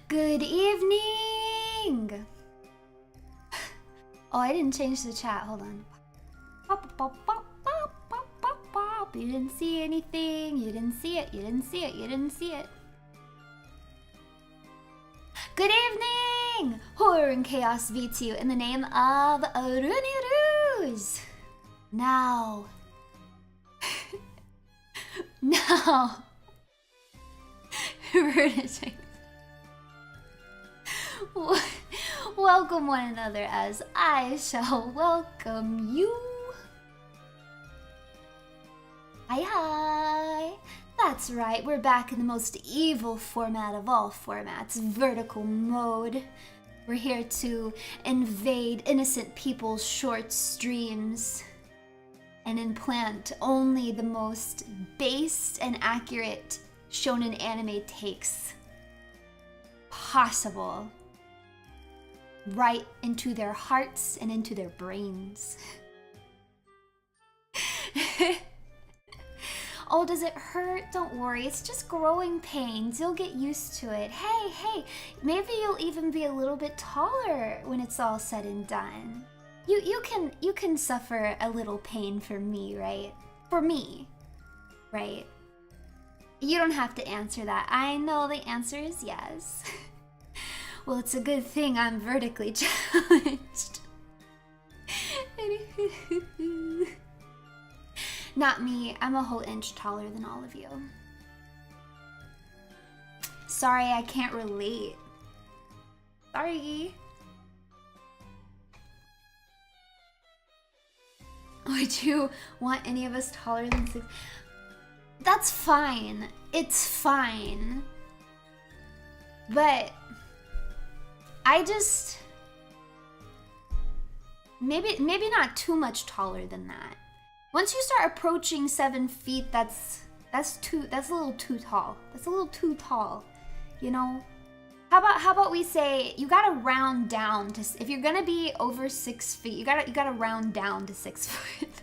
Good evening! Oh, I didn't change the chat. Hold on. Pop, pop, pop, pop, pop, pop, pop. You didn't see anything. You didn't see it. You didn't see it. You didn't see it. Good evening! Horror and chaos meets you in the name of RUNIE RUSEDAY. Now. Now. Welcome one another as I shall welcome you. Hi, hi. That's right, we're back in the most evil format of all formats, vertical mode. We're here to invade innocent people's short streams and implant only the most based and accurate shonen anime takes possible right into their hearts and into their brains. Oh, does it hurt? Don't worry, it's just growing pains. You'll get used to it. Hey, maybe you'll even be a little bit taller when it's all said and done. You can suffer a little pain for me, right? For me, right? You don't have to answer that. I know the answer is yes. Well, it's a good thing I'm vertically challenged. Not me. I'm a whole inch taller than all of you. Sorry, I can't relate. Sorry. Would you want any of us taller than 6? That's fine. It's fine. But I just maybe not too much taller than that. Once you start approaching 7 feet, that's a little too tall. That's a little too tall, you know? How about we say you gotta round down to, if you're gonna be over 6 feet, you gotta round down to 6 foot.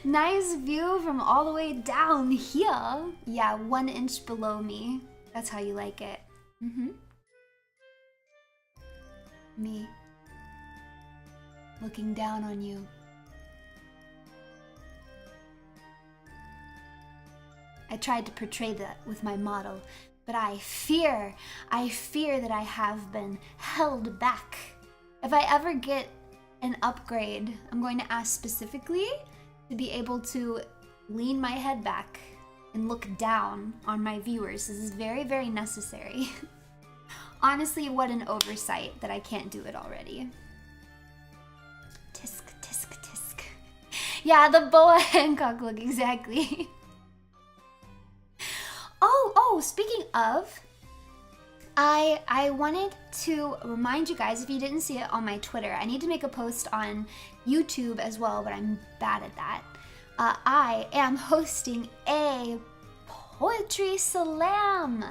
Nice view from all the way down here. Yeah, 1 inch below me. That's how you like it. Me. Looking down on you. I tried to portray that with my model, but I fear that I have been held back. If I ever get an upgrade, I'm going to ask specifically to be able to lean my head back and look down on my viewers. This is very, very necessary. Honestly, what an oversight that I can't do it already. Tisk, tisk, tisk. Yeah, the Boa Hancock look, exactly. Oh, speaking of, I wanted to remind you guys, if you didn't see it on my Twitter, I need to make a post on YouTube as well, but I'm bad at that. I am hosting a poetry slam.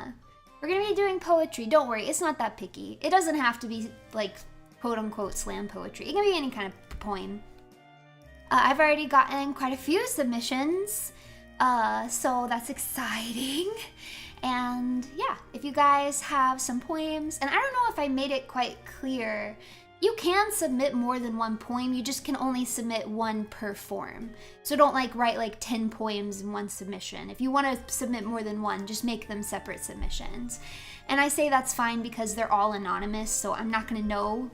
We're gonna be doing poetry. Don't worry, it's not that picky. It doesn't have to be like quote-unquote slam poetry. It can be any kind of poem. I've already gotten quite a few submissions, so that's exciting. And yeah, if you guys have some poems, and I don't know if I made it quite clear, you can submit more than 1 poem, you just can only submit 1 per form. So don't write 10 poems in 1 submission. If you want to submit more than 1, just make them separate submissions. And I say that's fine because they're all anonymous, so I'm not going to know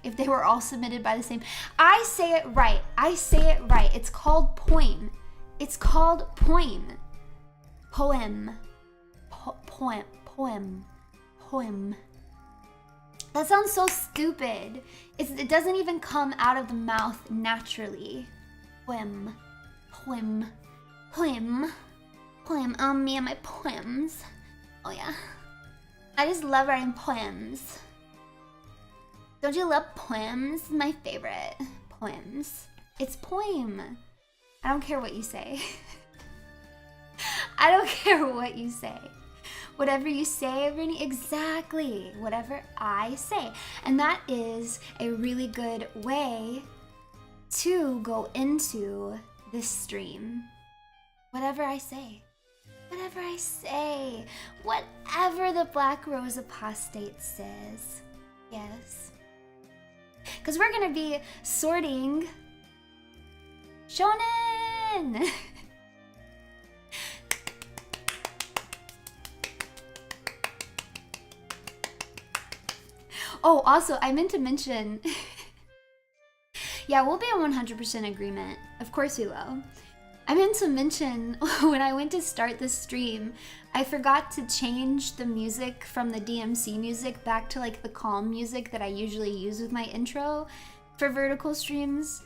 if they were all submitted by the same. I say it right. It's called poem. It's called poem. Poem. Poem. That sounds so stupid. It doesn't even come out of the mouth naturally. Poem. Oh, me and my poems. Oh yeah. I just love writing poems. Don't you love poems? My favorite. Poems. It's poem. I don't care what you say. I don't care what you say. Whatever you say, RUNIE, exactly. Whatever I say. And that is a really good way to go into this stream. Whatever I say. Whatever I say. Whatever the Black Rose Apostate says. Yes. Because we're going to be sorting Shonen! Oh, also, I meant to mention... yeah, we'll be in 100% agreement. Of course we will. I meant to mention, when I went to start this stream, I forgot to change the music from the DMC music back to like the calm music that I usually use with my intro for vertical streams.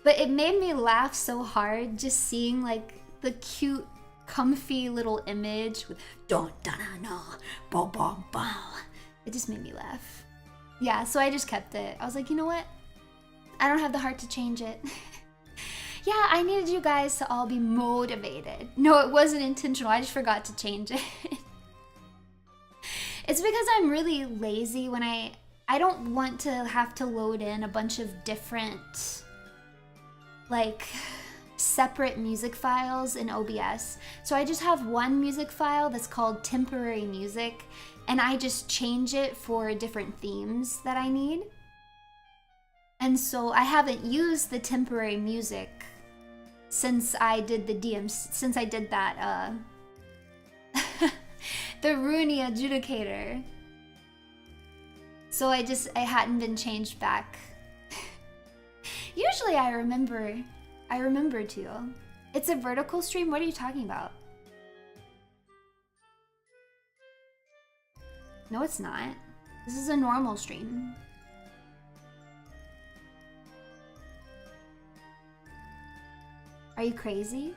But it made me laugh so hard just seeing like the cute, comfy little image with don da no, bo bo bo. It just made me laugh. Yeah, so I just kept it. I was like, you know what? I don't have the heart to change it. Yeah, I needed you guys to all be motivated. No, it wasn't intentional. I just forgot to change it. It's because I'm really lazy when I don't want to have to load in a bunch of different, like, separate music files in OBS. So I just have one music file that's called temporary music, and I just change it for different themes that I need. And so I haven't used the temporary music since I did the since I did that, the RUNIE adjudicator. So I hadn't been changed back. Usually I remember to. It's a vertical stream? What are you talking about? No, it's not. This is a normal stream. Are you crazy?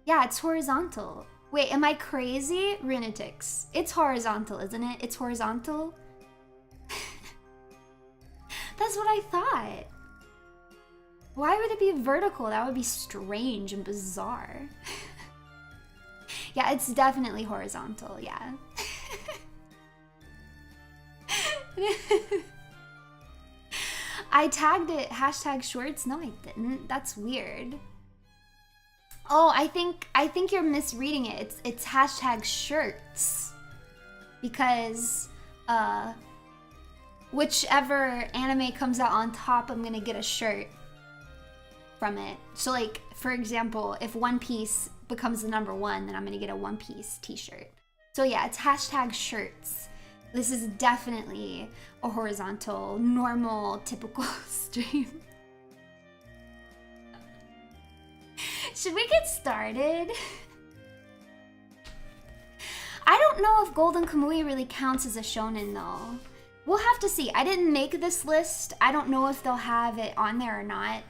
Yeah, it's horizontal. Wait, am I crazy? Runetics. It's horizontal, isn't it? It's horizontal? That's what I thought. Why would it be vertical? That would be strange and bizarre. Yeah, it's definitely horizontal, yeah. I tagged it hashtag shorts. No, I didn't. That's weird. Oh, I think you're misreading it. It's hashtag shirts. Because whichever anime comes out on top, I'm gonna get a shirt from it. So like, for example, if One Piece becomes the #1, then I'm gonna get a One Piece t-shirt. So yeah, it's hashtag shirts. This is definitely a horizontal, normal, typical stream. Should we get started? I don't know if Golden Kamui really counts as a shonen though. We'll have to see. I didn't make this list. I don't know if they'll have it on there or not.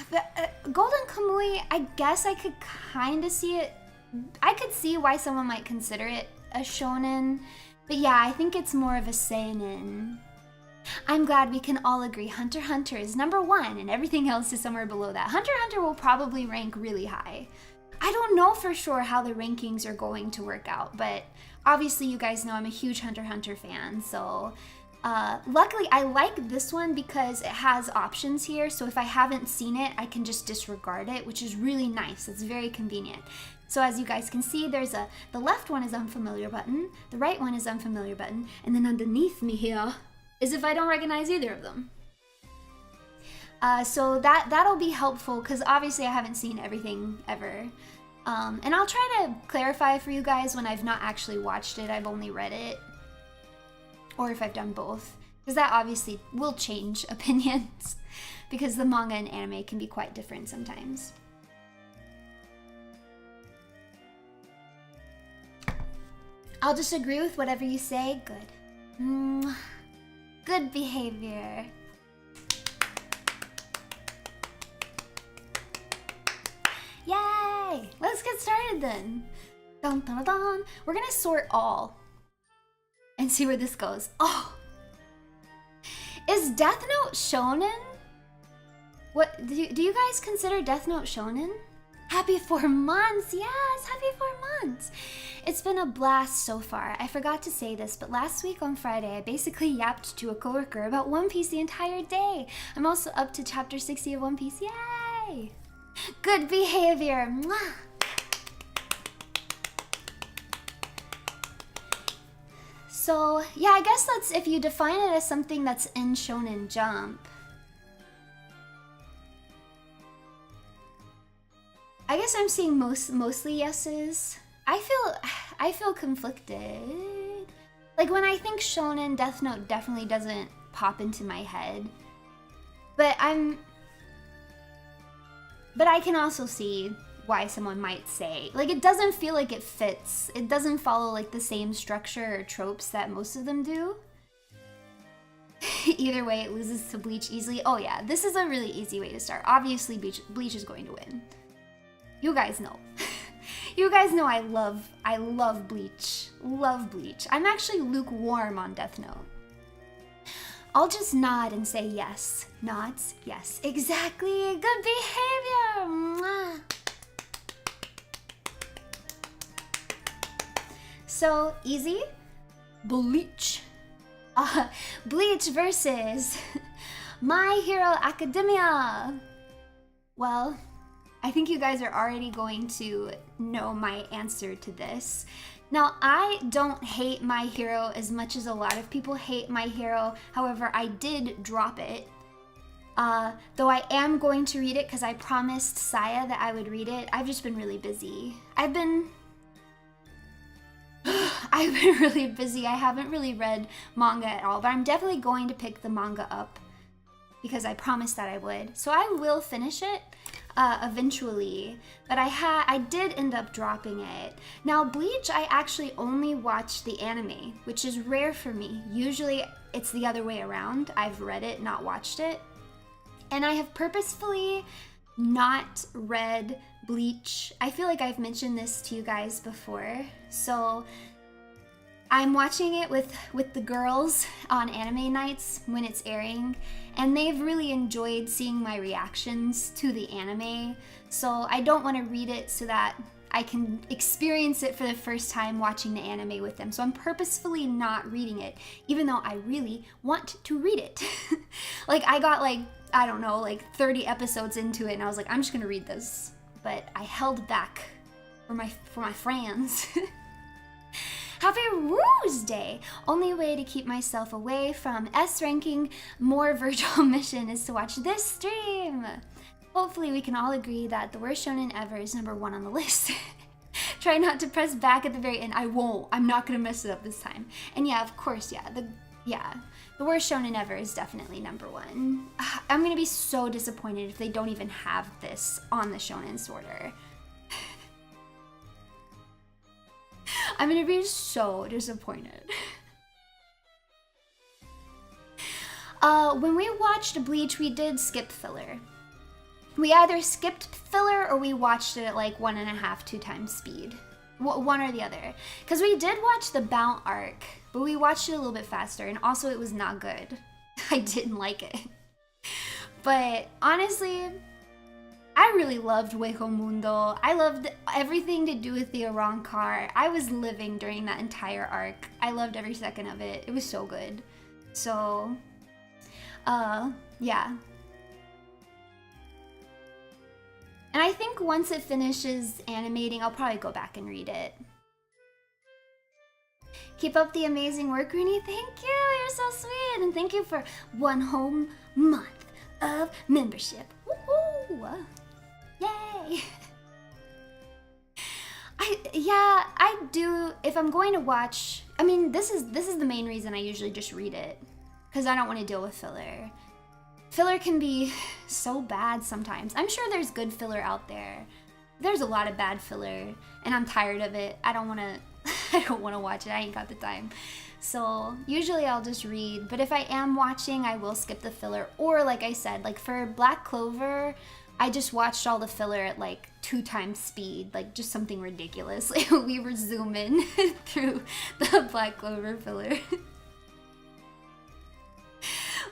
But Golden Kamui, I guess I could kind of see it. I could see why someone might consider it a shonen. But yeah, I think it's more of a seinen. I'm glad we can all agree Hunter x Hunter is #1 and everything else is somewhere below that. Hunter x Hunter will probably rank really high. I don't know for sure how the rankings are going to work out, but obviously you guys know I'm a huge Hunter x Hunter fan, so luckily I like this one because it has options here, so if I haven't seen it, I can just disregard it, which is really nice. It's very convenient. So as you guys can see, there's the left one is unfamiliar button, the right one is unfamiliar button, and then underneath me here is if I don't recognize either of them. So that'll be helpful because obviously I haven't seen everything ever. And I'll try to clarify for you guys when I've not actually watched it, I've only read it. Or if I've done both. Because that obviously will change opinions because the manga and anime can be quite different sometimes. I'll just agree with whatever you say. Good. Good behavior. Yay! Let's get started then. Dun, dun, dun. We're gonna sort all and see where this goes. Oh! Is Death Note shonen? What do you guys consider Death Note shonen? Happy 4 months! Yes, happy 4 months! It's been a blast so far. I forgot to say this, but last week on Friday, I basically yapped to a coworker about One Piece the entire day. I'm also up to chapter 60 of One Piece. Yay! Good behavior. Mwah. So yeah, I guess that's if you define it as something that's in Shonen Jump. I guess I'm seeing mostly yeses. I feel conflicted. Like when I think Shonen, Death Note definitely doesn't pop into my head. But I can also see why someone might say, like, it doesn't feel like it fits. It doesn't follow like the same structure or tropes that most of them do. Either way, it loses to Bleach easily. Oh yeah, this is a really easy way to start. Obviously, Bleach is going to win. You guys know. You guys know I love Bleach. Love Bleach. I'm actually lukewarm on Death Note. I'll just nod and say yes. Nods, yes. Exactly. Good behavior. Mwah. So, easy. Bleach. Bleach versus My Hero Academia. Well, I think you guys are already going to know my answer to this. Now, I don't hate My Hero as much as a lot of people hate My Hero. However, I did drop it. Though I am going to read it because I promised Saya that I would read it. I've just been really busy. I've been really busy. I haven't really read manga at all, but I'm definitely going to pick the manga up because I promised that I would. So I will finish it eventually, but I did end up dropping it. Now Bleach, I actually only watched the anime, which is rare for me. Usually it's the other way around. I've read it, not watched it. And I have purposefully not read Bleach. I feel like I've mentioned this to you guys before. So I'm watching it with the girls on anime nights when it's airing, and they've really enjoyed seeing my reactions to the anime. So I don't want to read it so that I can experience it for the first time watching the anime with them. So I'm purposefully not reading it, even though I really want to read it. Like I got like, I don't know, like 30 episodes into it and I was like, I'm just gonna read this. But I held back for my friends. Happy Ruse Day! Only way to keep myself away from S ranking more virtual mission is to watch this stream. Hopefully we can all agree that the worst shonen ever is #1 on the list. Try not to press back at the very end. I won't. I'm not gonna mess it up this time. And yeah, of course, yeah. The worst shonen ever is definitely #1. I'm gonna be so disappointed if they don't even have this on the shonen sorter. I'm gonna be so disappointed. When we watched Bleach, we did skip filler. We either skipped filler or we watched it at like 1.5, 2 times speed. One or the other. Because we did watch the Bount arc, but we watched it a little bit faster, and also it was not good. I didn't like it. But honestly, I really loved Hueco Mundo. I loved everything to do with the Arrancar. I was living during that entire arc. I loved every second of it. It was so good. So, yeah. And I think once it finishes animating, I'll probably go back and read it. Keep up the amazing work, RUNIE. Thank you. You're so sweet. And thank you for 1 whole month of membership. Woohoo! Yay! I do, if I'm going to watch, I mean, this is the main reason I usually just read it, because I don't want to deal with filler. Filler can be so bad sometimes. I'm sure there's good filler out there. There's a lot of bad filler, and I'm tired of it. I don't want to watch it. I ain't got the time. So usually I'll just read, but if I am watching, I will skip the filler. Or like I said, like for Black Clover, I just watched all the filler at like 2 times speed, like just something ridiculous. Like we were zooming through the Black Clover filler.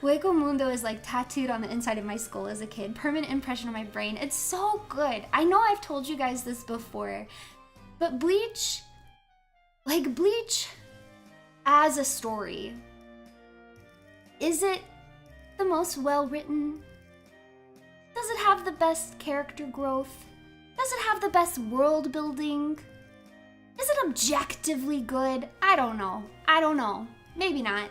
Hueco Mundo is like tattooed on the inside of my skull as a kid. Permanent impression on my brain. It's so good. I know I've told you guys this before, but Bleach, like Bleach as a story, is it the most well-written? Does it have the best character growth? Does it have the best world building? Is it objectively good? I don't know. I don't know, maybe not.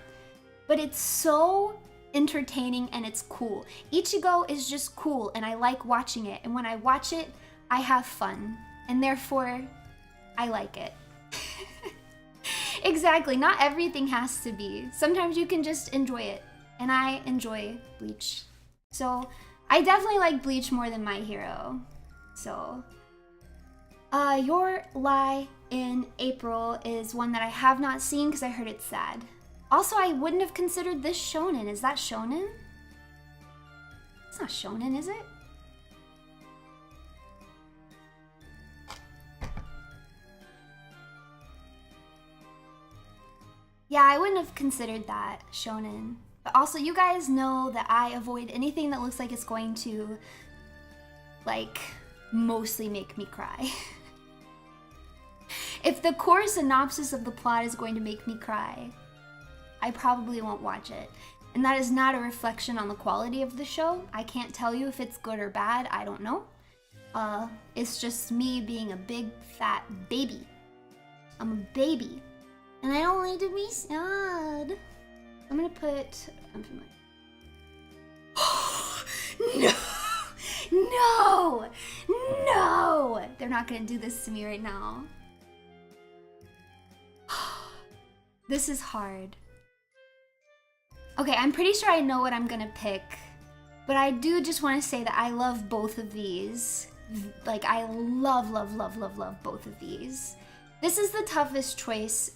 But it's so entertaining and it's cool. Ichigo is just cool and I like watching it. And when I watch it, I have fun. And therefore, I like it. Exactly, not everything has to be. Sometimes you can just enjoy it. And I enjoy Bleach. So, I definitely like Bleach more than My Hero. So, Your Lie in April is one that I have not seen because I heard it's sad. Also, I wouldn't have considered this shonen. Is that shonen? It's not shonen, is it? Yeah, I wouldn't have considered that shonen. But also, you guys know that I avoid anything that looks like it's going to, like, mostly make me cry. If the core synopsis of the plot is going to make me cry, I probably won't watch it. And that is not a reflection on the quality of the show. I can't tell you if it's good or bad, I don't know. It's just me being a big fat baby. I'm a baby. And I don't like to be sad. I'm gonna put... No! No! No! They're not gonna do this to me right now. This is hard. Okay, I'm pretty sure I know what I'm gonna pick. But I do just want to say that I love both of these. Like, I love both of these. This is the toughest choice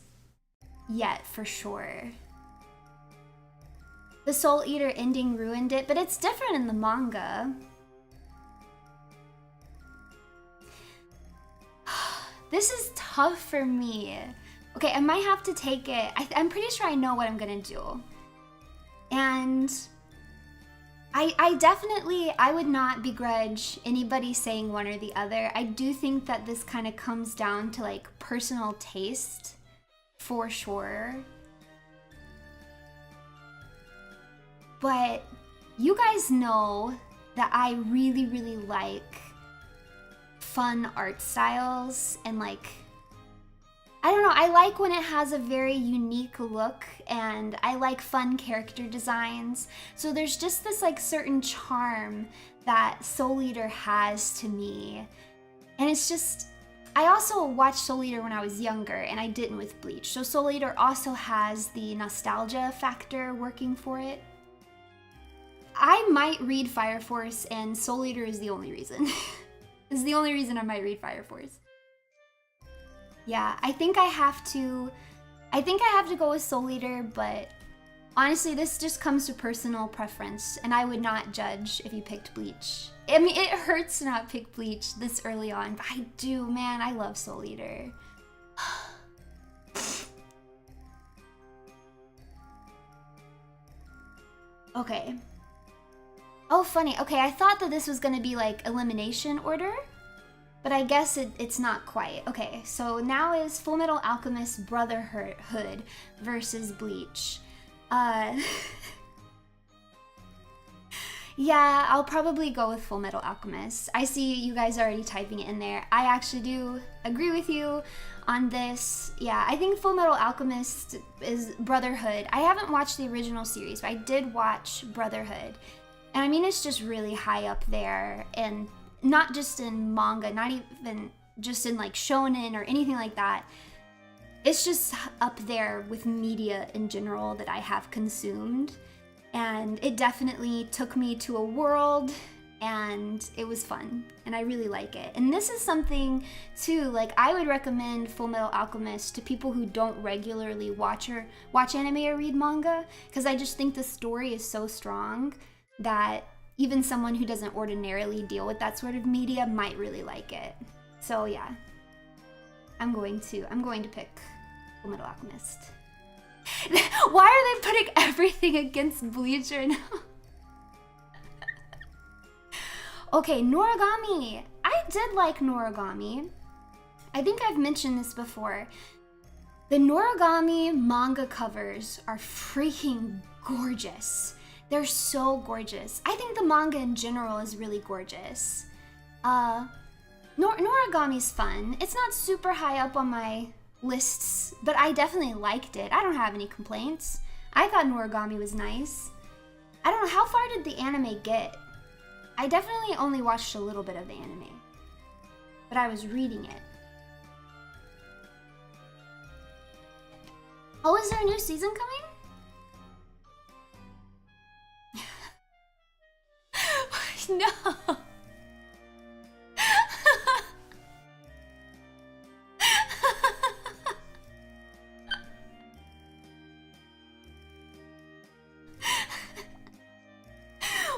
yet, for sure. The Soul Eater ending ruined it, but it's different in the manga. This is tough for me. Okay, I might have to take it. I'm pretty sure I know what I'm gonna do. And I definitely, I would not begrudge anybody saying one or the other. I do think that this kind of comes down to like personal taste, for sure. But you guys know that I really like fun art styles and like, I don't know, I like when it has a very unique look and I like fun character designs. So there's just this like certain charm that Soul Eater has to me. And it's just, I also watched Soul Eater when I was younger and I didn't with Bleach. So Soul Eater also has the nostalgia factor working for it. I might read Fire Force and Soul Eater is the only reason. Is the only reason I might read Fire Force. Yeah, I think I have to go with Soul Eater, but honestly, this just comes to personal preference, and I would not judge if you picked Bleach. I mean, it hurts to not pick Bleach this early on, but I do, man, I love Soul Eater. Okay. Oh, funny. Okay, I thought that this was gonna be like elimination order, but I guess it's not quite. Okay, so now is Full Metal Alchemist Brotherhood versus Bleach. Yeah, I'll probably go with Full Metal Alchemist. I see you guys already typing it in there. I actually do agree with you on this. Yeah, I think Full Metal Alchemist is Brotherhood. I haven't watched the original series, but I did watch Brotherhood. And I mean, it's just really high up there, and not just in manga, not even just in like shonen or anything like that. It's just up there with media in general that I have consumed. And it definitely took me to a world, and it was fun, and I really like it. And this is something too, like I would recommend Full Metal Alchemist to people who don't regularly watch anime or read manga, because I just think the story is so strong that even someone who doesn't ordinarily deal with that sort of media might really like it. So yeah, I'm going to pick Full Metal Alchemist. Why are they putting everything against Bleach right now? Okay, Noragami. I did like Noragami. I think I've mentioned this before. The Noragami manga covers are freaking gorgeous. They're so gorgeous. I think the manga in general is really gorgeous. Noragami's fun. It's not super high up on my lists, but I definitely liked it. I don't have any complaints. I thought Noragami was nice. I don't know, how far did the anime get? I definitely only watched a little bit of the anime, but I was reading it. Oh, is there a new season coming? No.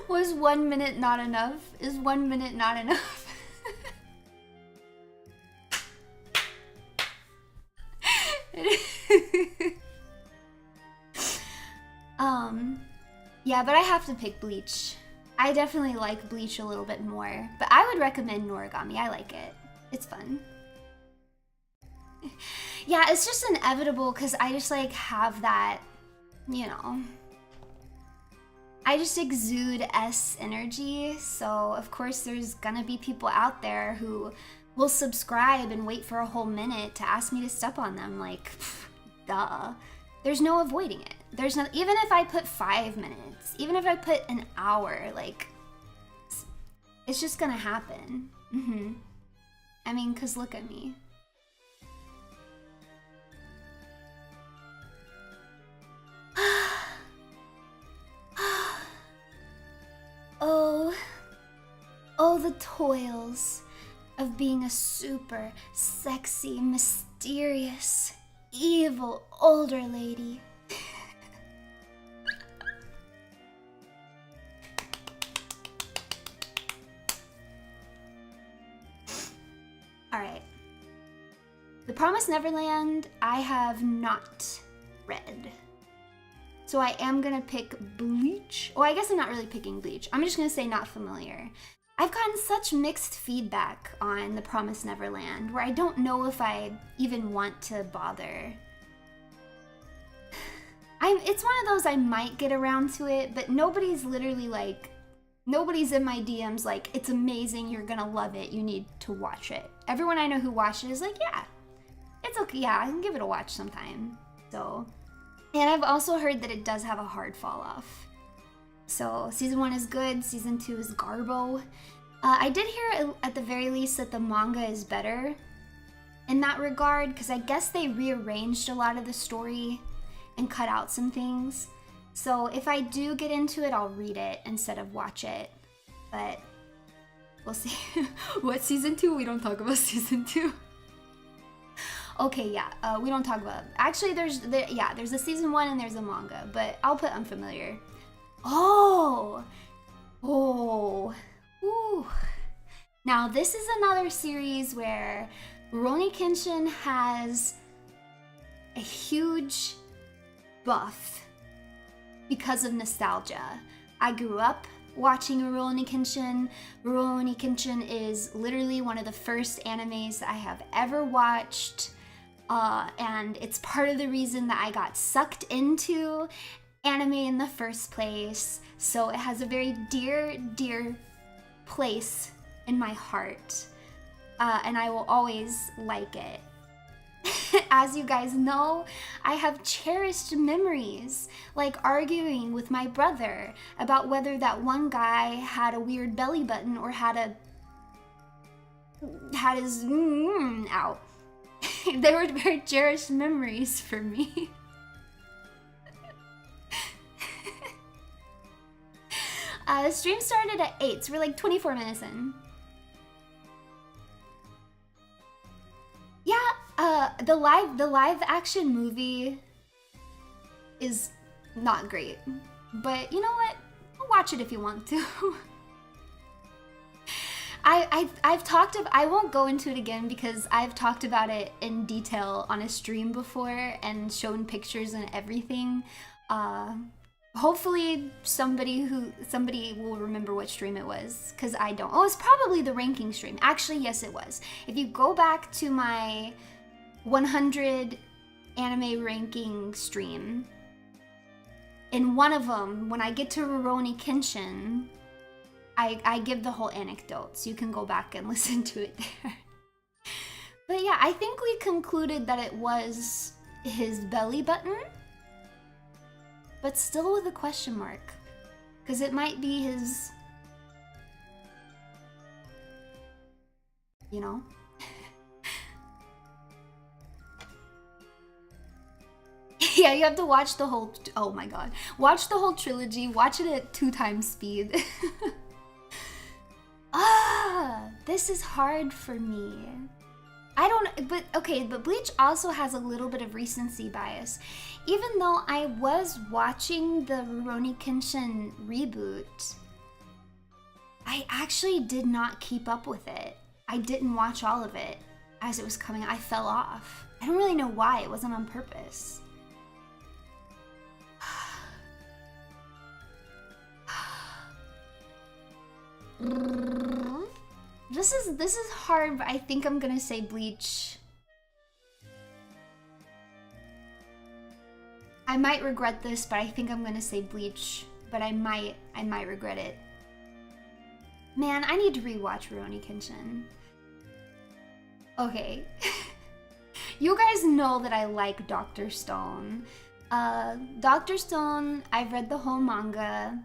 Was 1 minute not enough? Is 1 minute not enough? Yeah, but I have to pick Bleach. I definitely like Bleach a little bit more, but I would recommend Noragami. I like it. It's fun. Yeah, it's just inevitable because I just like have that, you know, I just exude S energy, so of course there's gonna be people out there who will subscribe and wait for a whole minute to ask me to step on them, like, pff, duh. There's no avoiding it. There's no, even if I put 5 minutes, even if I put an hour, like, it's just gonna happen. I mean, cause look at me. Oh, the toils of being a super sexy, mysterious, evil older lady. All right. The Promised Neverland, I have not read. So I am gonna pick Bleach. Oh, I guess I'm not really picking Bleach. I'm just gonna say not familiar. I've gotten such mixed feedback on The Promised Neverland where I don't know if I even want to bother. It's one of those I might get around to it, but nobody's literally like, nobody's in my DMs like, it's amazing, you're gonna love it, you need to watch it. Everyone I know who watched it is like, yeah, it's okay, yeah, I can give it a watch sometime. So, and I've also heard that it does have a hard fall off. So season 1 is good, season 2 is garbo. I did hear at the very least that the manga is better in that regard, because I guess they rearranged a lot of the story and cut out some things. So if I do get into it, I'll read it instead of watch it. But we'll see. What, season 2? We don't talk about season 2. Okay, yeah, we don't talk about it. Actually, there's a season 1 and there's a manga, but I'll put unfamiliar. Oh, ooh. Now this is another series where Rurouni Kenshin has a huge buff because of nostalgia. I grew up watching Rurouni Kenshin. Rurouni Kenshin is literally one of the first animes that I have ever watched, and it's part of the reason that I got sucked into anime in the first place, so it has a very dear place in my heart, and I will always like it. As you guys know, I have cherished memories, like arguing with my brother about whether that one guy had a weird belly button or had his out. They were very cherished memories for me. The stream started at 8, so we're like 24 minutes in. Yeah, the live action movie is not great, but you know what? Watch it if you want to. I've talked about, I won't go into it again because I've talked about it in detail on a stream before and shown pictures and everything. Hopefully somebody will remember what stream it was, because I don't. Oh, it was probably the ranking stream. Actually, yes, it was. If you go back to my 100 anime ranking stream, in one of them, when I get to Rurouni Kenshin, I give the whole anecdote, so you can go back and listen to it there. But yeah, I think we concluded that it was his belly button, but still with a question mark, because it might be his, you know? Yeah, you have to watch the whole, oh my god. Watch the whole trilogy, watch it at 2 times speed. This is hard for me. I don't, but okay, but Bleach also has a little bit of recency bias. Even though I was watching the Rurouni Kenshin reboot, I actually did not keep up with it. I didn't watch all of it as it was coming. I fell off. I don't really know why. It wasn't on purpose. This is hard, but I think I'm gonna say Bleach. I might regret this, but I think I'm gonna say Bleach, but I might regret it. Man, I need to rewatch Rurouni Kenshin. Okay. You guys know that I like Dr. Stone. Dr. Stone, I've read the whole manga.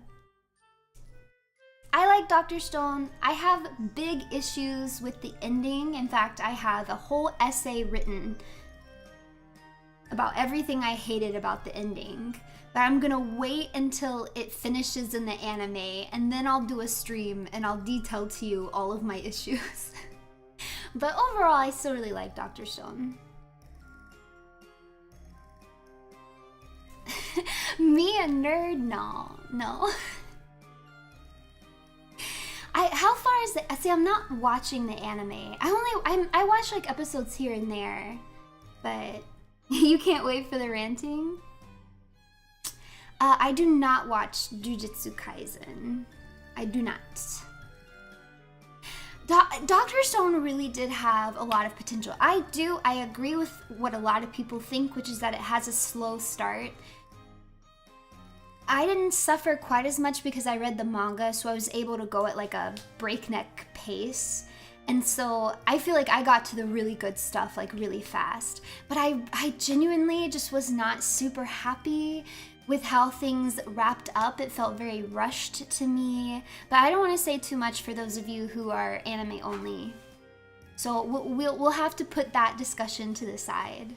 I like Dr. Stone. I have big issues with the ending. In fact, I have a whole essay written about everything I hated about the ending. But I'm gonna wait until it finishes in the anime, and then I'll do a stream and I'll detail to you all of my issues. But overall, I still really like Dr. Stone. Me a nerd? No. How far is it? See, I'm not watching the anime. I watch like episodes here and there, but you can't wait for the ranting? I do not watch Jujutsu Kaisen. I do not. Dr. Stone really did have a lot of potential. I agree with what a lot of people think, which is that it has a slow start. I didn't suffer quite as much because I read the manga, so I was able to go at like a breakneck pace. And so I feel like I got to the really good stuff like really fast. But I genuinely just was not super happy with how things wrapped up. It felt very rushed to me. But I don't want to say too much for those of you who are anime only. So we'll have to put that discussion to the side.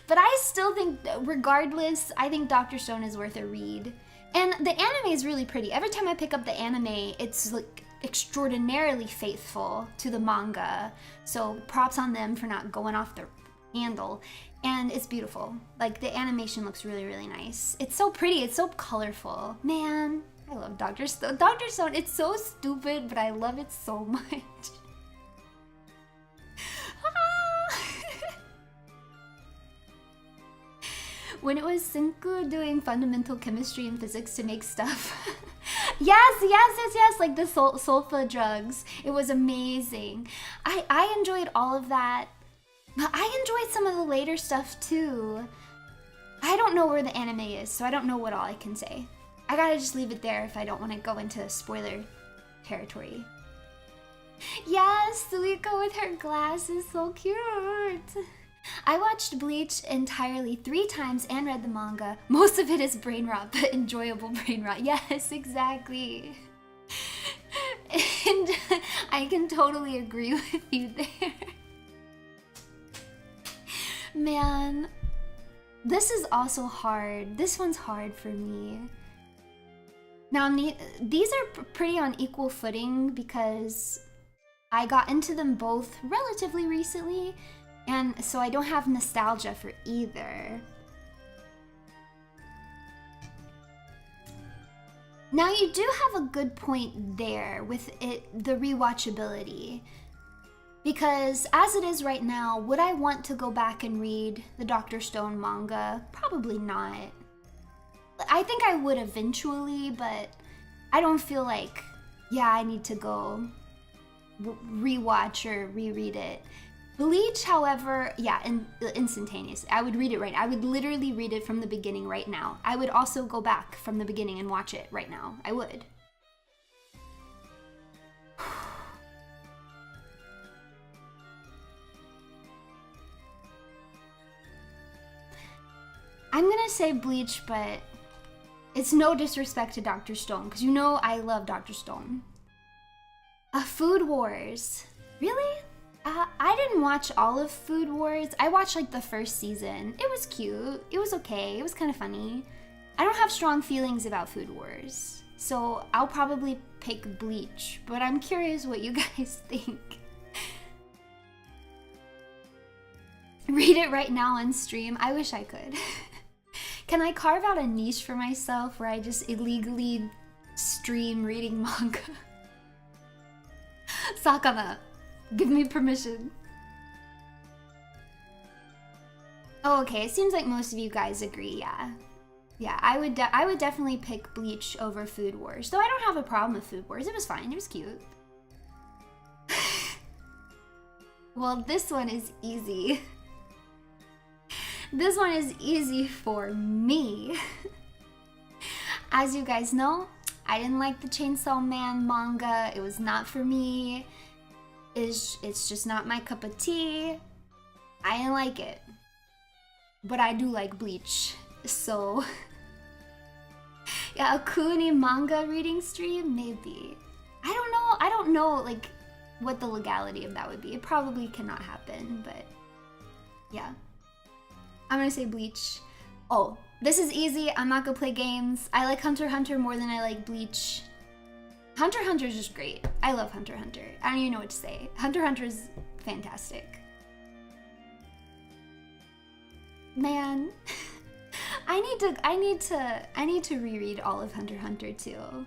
But I still think, regardless, I think Dr. Stone is worth a read. And the anime is really pretty. Every time I pick up the anime, it's like extraordinarily faithful to the manga. So props on them for not going off their handle. And it's beautiful. Like, the animation looks really, really nice. It's so pretty. It's so colorful. Man, I love Dr. Stone. Dr. Stone, it's so stupid, but I love it so much. When it was Senku doing fundamental chemistry and physics to make stuff. Yes, like the sulfa drugs. It was amazing. I enjoyed all of that. But I enjoyed some of the later stuff too. I don't know where the anime is, so I don't know what all I can say. I gotta just leave it there if I don't want to go into spoiler territory. Yes, Suiko with her glasses, so cute. I watched Bleach entirely 3 times and read the manga. Most of it is brain rot, but enjoyable brain rot. Yes, exactly. And I can totally agree with you there. Man, this is also hard. This one's hard for me. Now, these are pretty on equal footing because I got into them both relatively recently. And so I don't have nostalgia for either. Now you do have a good point there with the rewatchability. Because as it is right now, would I want to go back and read the Dr. Stone manga? Probably not. I think I would eventually, but I don't feel like, yeah, I need to go rewatch or reread it. Bleach, however, yeah, instantaneous. I would read it right. I would literally read it from the beginning right now. I would also go back from the beginning and watch it right now. I would. say Bleach, but it's no disrespect to Dr. Stone, because you know I love Dr. Stone. Food Wars. Really? I didn't watch all of Food Wars. I watched like the first season. It was cute. It was okay. It was kind of funny. I don't have strong feelings about Food Wars, so I'll probably pick Bleach, but I'm curious what you guys think. Read it right now on stream. I wish I could. Can I carve out a niche for myself where I just illegally stream reading manga? Sakana, give me permission. Oh, okay, it seems like most of you guys agree, yeah. Yeah, I would definitely pick Bleach over Food Wars. Though I don't have a problem with Food Wars. It was fine. It was cute. Well, this one is easy. This one is easy for me. As you guys know, I didn't like the Chainsaw Man manga. It was not for me. It's just not my cup of tea. I didn't like it. But I do like Bleach. So yeah, a Kuni manga reading stream, maybe. I don't know like what the legality of that would be. It probably cannot happen, but yeah. I'm gonna say Bleach. Oh, this is easy. I'm not gonna play games. I like Hunter x Hunter more than I like Bleach. Hunter x Hunter is just great. I love Hunter x Hunter. I don't even know what to say. Hunter x Hunter is fantastic. Man, I need to reread all of Hunter x Hunter too.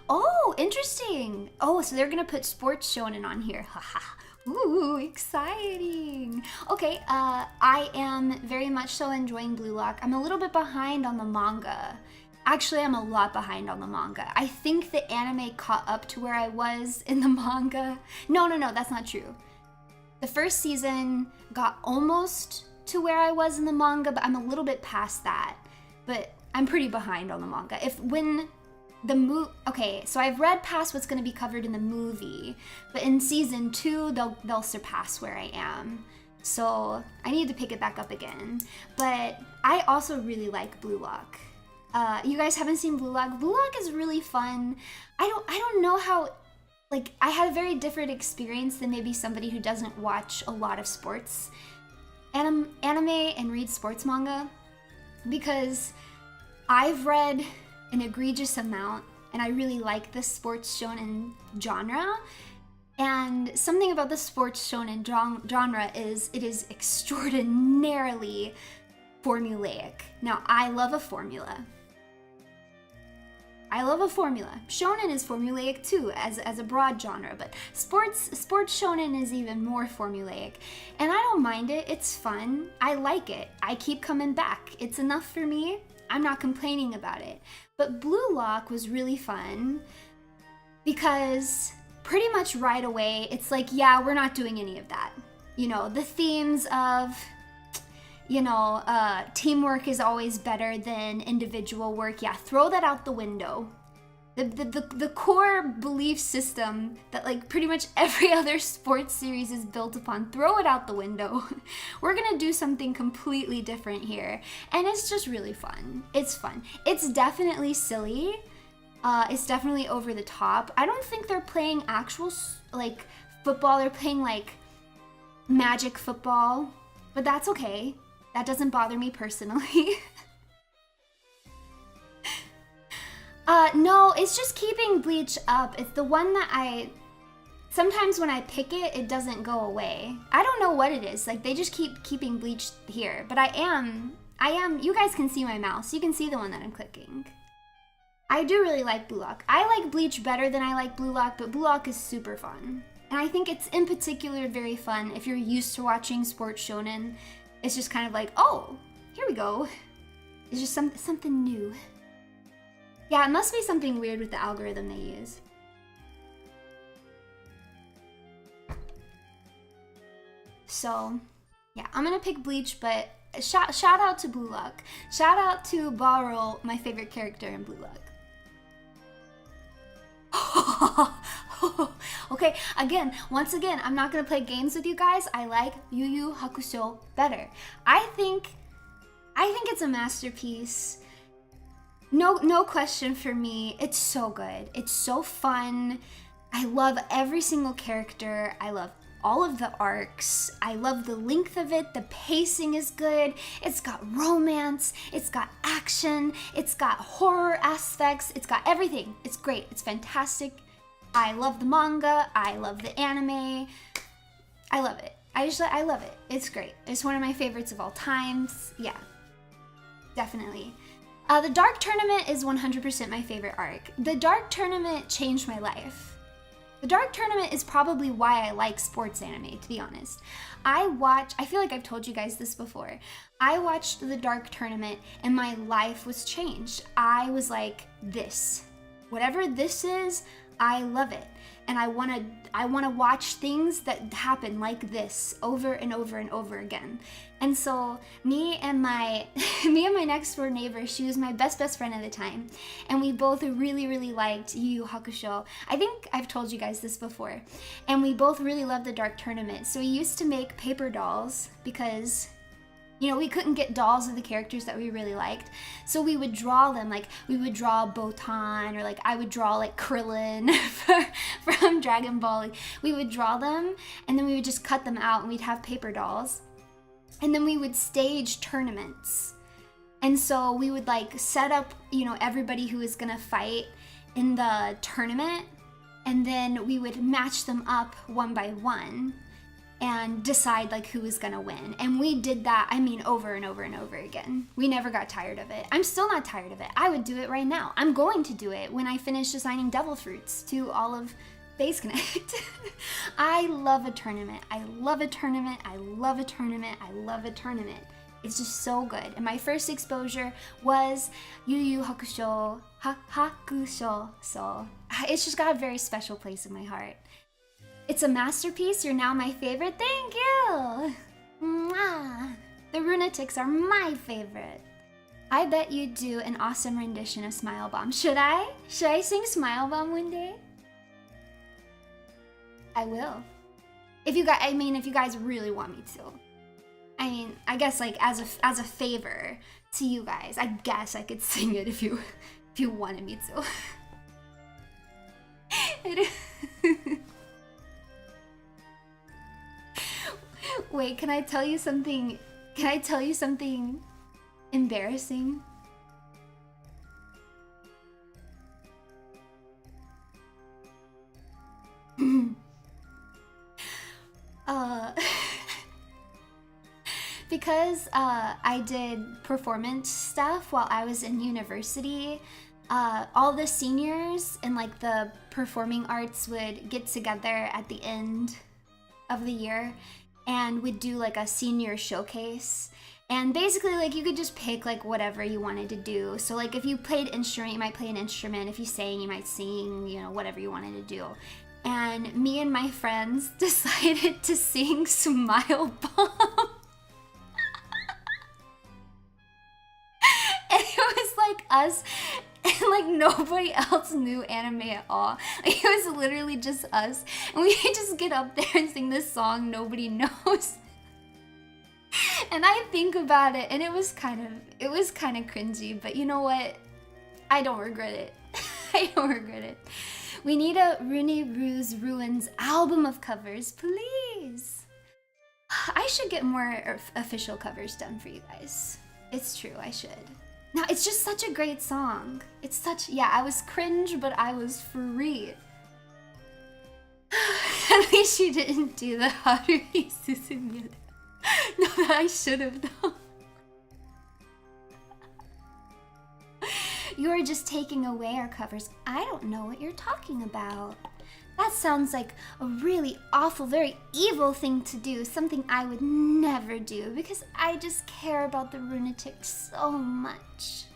Oh, interesting. Oh, so they're gonna put sports shonen on here. Haha. Ooh, exciting. Okay, I am very much so enjoying Blue Lock. I'm a little bit behind on the manga. Actually, I'm a lot behind on the manga. I think the anime caught up to where I was in the manga. No, that's not true. The first season got almost to where I was in the manga, but I'm a little bit past that. But I'm pretty behind on the manga. Okay, so I've read past what's going to be covered in the movie, but in season 2 they'll surpass where I am. So I need to pick it back up again. But I also really like Blue Lock. You guys haven't seen Blue Lock? Blue Lock is really fun. I don't know how, like, I had a very different experience than maybe somebody who doesn't watch a lot of sports anime and read sports manga, because I've read an egregious amount and I really like the sports shonen genre. And something about the sports shonen genre is it is extraordinarily formulaic. Now, I love a formula. Shonen is formulaic too, as a broad genre, but sports shonen is even more formulaic. And I don't mind it, it's fun. I like it. I keep coming back. It's enough for me. I'm not complaining about it. But Blue Lock was really fun because pretty much right away, it's like, yeah, we're not doing any of that. You know, the themes of, teamwork is always better than individual work. Yeah, throw that out the window. The core belief system that like pretty much every other sports series is built upon, throw it out the window. We're gonna do something completely different here. And it's just really fun. It's fun. It's definitely silly. It's definitely over the top. I don't think they're playing actual like football. They're playing like magic football, but that's okay. That doesn't bother me personally. No, it's just keeping Bleach up. It's the one that sometimes when I pick it, it doesn't go away. I don't know what it is. Like, they just keep keeping Bleach here. But I am, you guys can see my mouse. You can see the one that I'm clicking. I do really like Blue Lock. I like Bleach better than I like Blue Lock, but Blue Lock is super fun. And I think it's in particular very fun if you're used to watching sports shonen. It's just kind of like, oh, here we go. It's just something new. Yeah, it must be something weird with the algorithm they use. So, yeah, I'm gonna pick Bleach, but shout out to Blue Lock. Shout out to Baro, my favorite character in Blue Lock. Okay, once again, I'm not gonna play games with you guys. I like Yu Yu Hakusho better. I think I think it's a masterpiece. No question for me. It's so good. It's so fun. I love every single character. I love all of the arcs. I love the length of it. The pacing is good. It's got romance. It's got action. It's got horror aspects. It's got everything. It's great. It's fantastic. I love the manga. I love the anime. I love it. I love it. It's great. It's one of my favorites of all times. Yeah, definitely. The Dark Tournament is 100% my favorite arc. The Dark Tournament changed my life. The Dark Tournament is probably why I like sports anime, to be honest. I feel like I've told you guys this before. I watched the Dark Tournament and my life was changed. I was like, this. Whatever this is, I love it. And I wanna watch things that happen like this over and over and over again. And so me and my next door neighbor, she was my best friend at the time, and we both really liked Yu Yu Hakusho. I think I've told you guys this before. And we both really loved the Dark Tournament. So we used to make paper dolls because, you know, we couldn't get dolls of the characters that we really liked. So we would draw them, like we would draw Botan, or like I would draw like Krillin from Dragon Ball. Like, we would draw them and then we would just cut them out and we'd have paper dolls. And then we would stage tournaments. And so we would like set up, you know, everybody who was gonna fight in the tournament. And then we would match them up one by one and decide like who was gonna win. And we did that, I mean, over and over and over again. We never got tired of it. I'm still not tired of it. I would do it right now. I'm going to do it when I finish assigning devil fruits to all of Base Connect. I love a tournament. I love a tournament. I love a tournament. I love a tournament. It's just so good. And my first exposure was Yu Yu Hakusho. So it's just got a very special place in my heart. It's a masterpiece. You're now my favorite. Thank you. Mwah. The Runetics are my favorite. I bet you do an awesome rendition of Smile Bomb. Should I? Should I sing Smile Bomb one day? I will. If you guys really want me to. I mean, I guess like as a favor to you guys, I guess I could sing it if you wanted me to. Wait, can I tell you something? Can I tell you something embarrassing? Because I did performance stuff while I was in university, all the seniors in like the performing arts would get together at the end of the year and would do like a senior showcase. And basically like you could just pick like whatever you wanted to do. So like if you played instrument, you might play an instrument. If you sang, you might sing, you know, whatever you wanted to do. And me and my friends decided to sing Smile Bomb. And it was like us, and like nobody else knew anime at all. Like, it was literally just us. And we just get up there and sing this song nobody knows. And I think about it, and it was kind of cringy, but you know what? I don't regret it. I don't regret it. We need a RUNIE Ruins album of covers, please. I should get more official covers done for you guys. It's true, I should. Now, it's just such a great song. It's such, yeah, I was cringe, but I was free. At least you didn't do the Haruhi Susumu. No, that I should have though. You're just taking away our covers. I don't know what you're talking about. That sounds like a really awful, very evil thing to do. Something I would never do because I just care about the Runetics so much.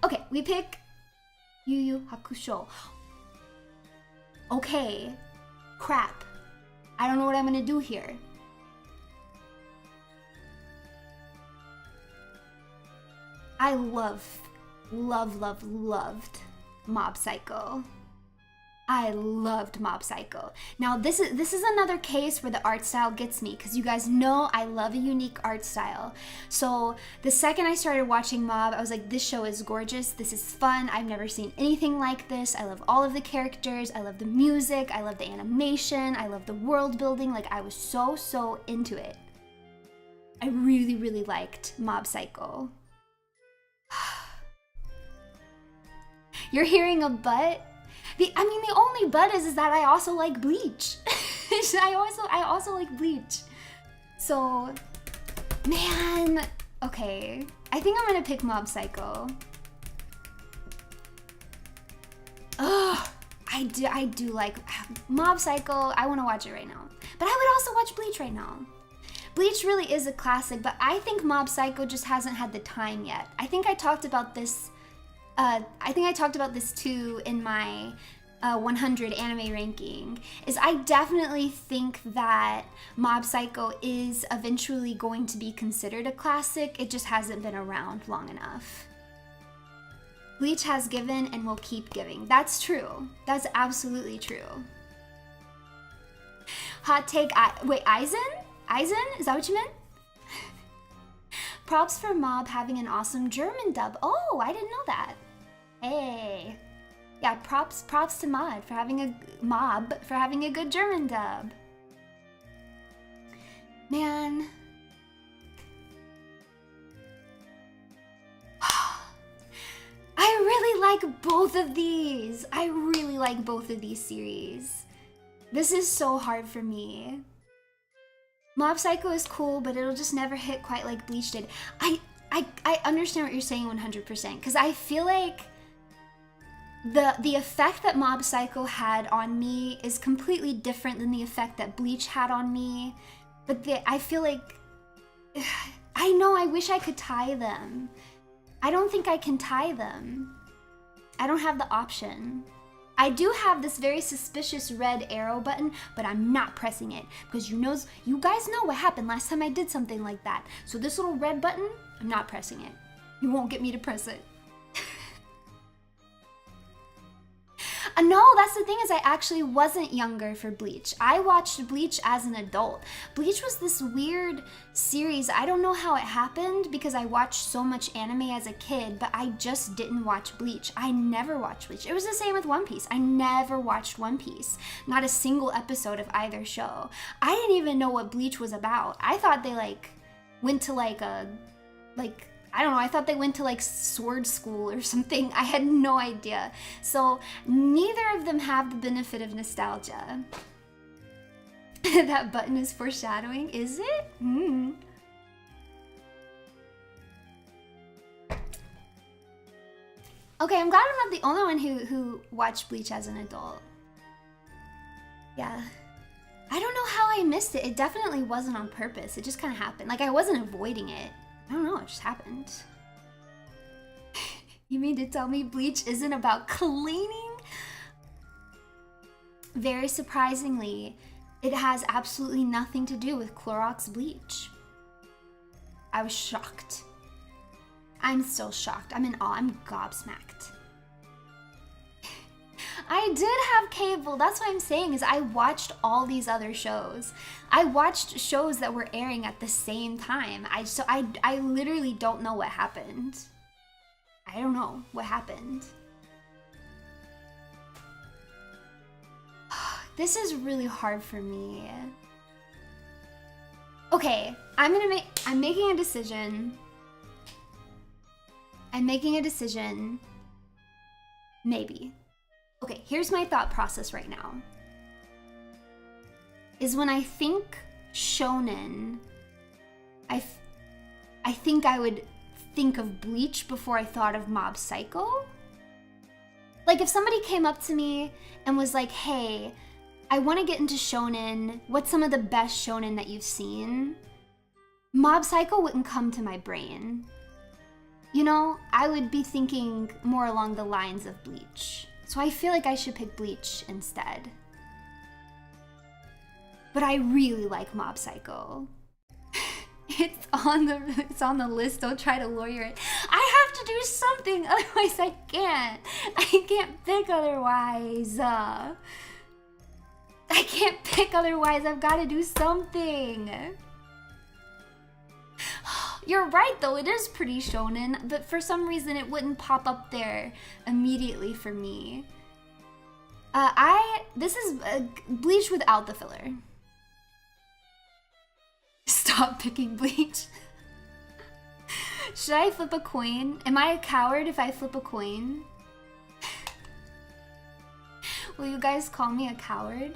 Okay, we pick Yu Yu Hakusho. Okay, crap. I don't know what I'm gonna do here. I loved Mob Psycho. I loved Mob Psycho. Now this is another case where the art style gets me, because you guys know I love a unique art style. So the second I started watching Mob, I was like, this show is gorgeous, this is fun, I've never seen anything like this. I love all of the characters, I love the music, I love the animation, I love the world building. Like, I was so into it. I really liked Mob Psycho. You're hearing a but? The only but is that I also like Bleach. I also like Bleach. So, man, okay. I think I'm gonna pick Mob Psycho. Ugh, I do like Mob Psycho. I wanna watch it right now. But I would also watch Bleach right now. Bleach really is a classic, but I think Mob Psycho just hasn't had the time yet. I think I talked about this too in my 100 anime ranking, is I definitely think that Mob Psycho is eventually going to be considered a classic. It just hasn't been around long enough. Bleach has given and will keep giving. That's true. That's absolutely true. Hot take, wait, Aizen? Aizen? Is that what you meant? Props for Mob having an awesome German dub. Oh, I didn't know that. Hey. Yeah, props to Mob for having a good German dub. Man. I really like both of these. I really like both of these series. This is so hard for me. Mob Psycho is cool, but it'll just never hit quite like Bleach did. I understand what you're saying 100%, because I feel like the effect that Mob Psycho had on me is completely different than the effect that Bleach had on me. But I feel like, I know, I wish I could tie them. I don't think I can tie them. I don't have the option. I do have this very suspicious red arrow button, but I'm not pressing it because you guys know what happened last time I did something like that. So this little red button, I'm not pressing it. You won't get me to press it. No, that's the thing, is I actually wasn't younger for Bleach. I watched Bleach as an adult. Bleach was this weird series. I don't know how it happened because I watched so much anime as a kid, but I just didn't watch Bleach. I never watched Bleach. It was the same with One Piece. I never watched One Piece. Not a single episode of either show. I didn't even know what Bleach was about. I thought they went to I don't know, I thought they went to sword school or something. I had no idea. So neither of them have the benefit of nostalgia. That button is foreshadowing, is it? Okay, I'm glad I'm not the only one who watched Bleach as an adult. Yeah. I don't know how I missed it. It definitely wasn't on purpose. It just kind of happened. I wasn't avoiding it. I don't know, it just happened. You mean to tell me Bleach isn't about cleaning? Very surprisingly, it has absolutely nothing to do with Clorox bleach. I was shocked. I'm still shocked. I'm in awe. I'm gobsmacked. I did have cable. That's what I'm saying, is I watched all these other shows. I watched shows that were airing at the same time. I literally don't know what happened. I don't know what happened. This is really hard for me. Okay, I'm making a decision. I'm making a decision. Maybe. Okay, here's my thought process right now. Is when I think shonen, I think I would think of Bleach before I thought of Mob Psycho. If somebody came up to me and was like, hey, I want to get into shonen. What's some of the best shonen that you've seen? Mob Psycho wouldn't come to my brain. You know, I would be thinking more along the lines of Bleach. So I feel like I should pick Bleach instead. But I really like Mob Psycho. It's on the list. Don't try to lawyer it. I have to do something, otherwise I can't. I can't pick otherwise. I can't pick otherwise. I've got to do something. You're right though, it is pretty shonen, but for some reason it wouldn't pop up there immediately for me. This is Bleach without the filler. Stop picking Bleach. Should I flip a coin? Am I a coward if I flip a coin? Will you guys call me a coward?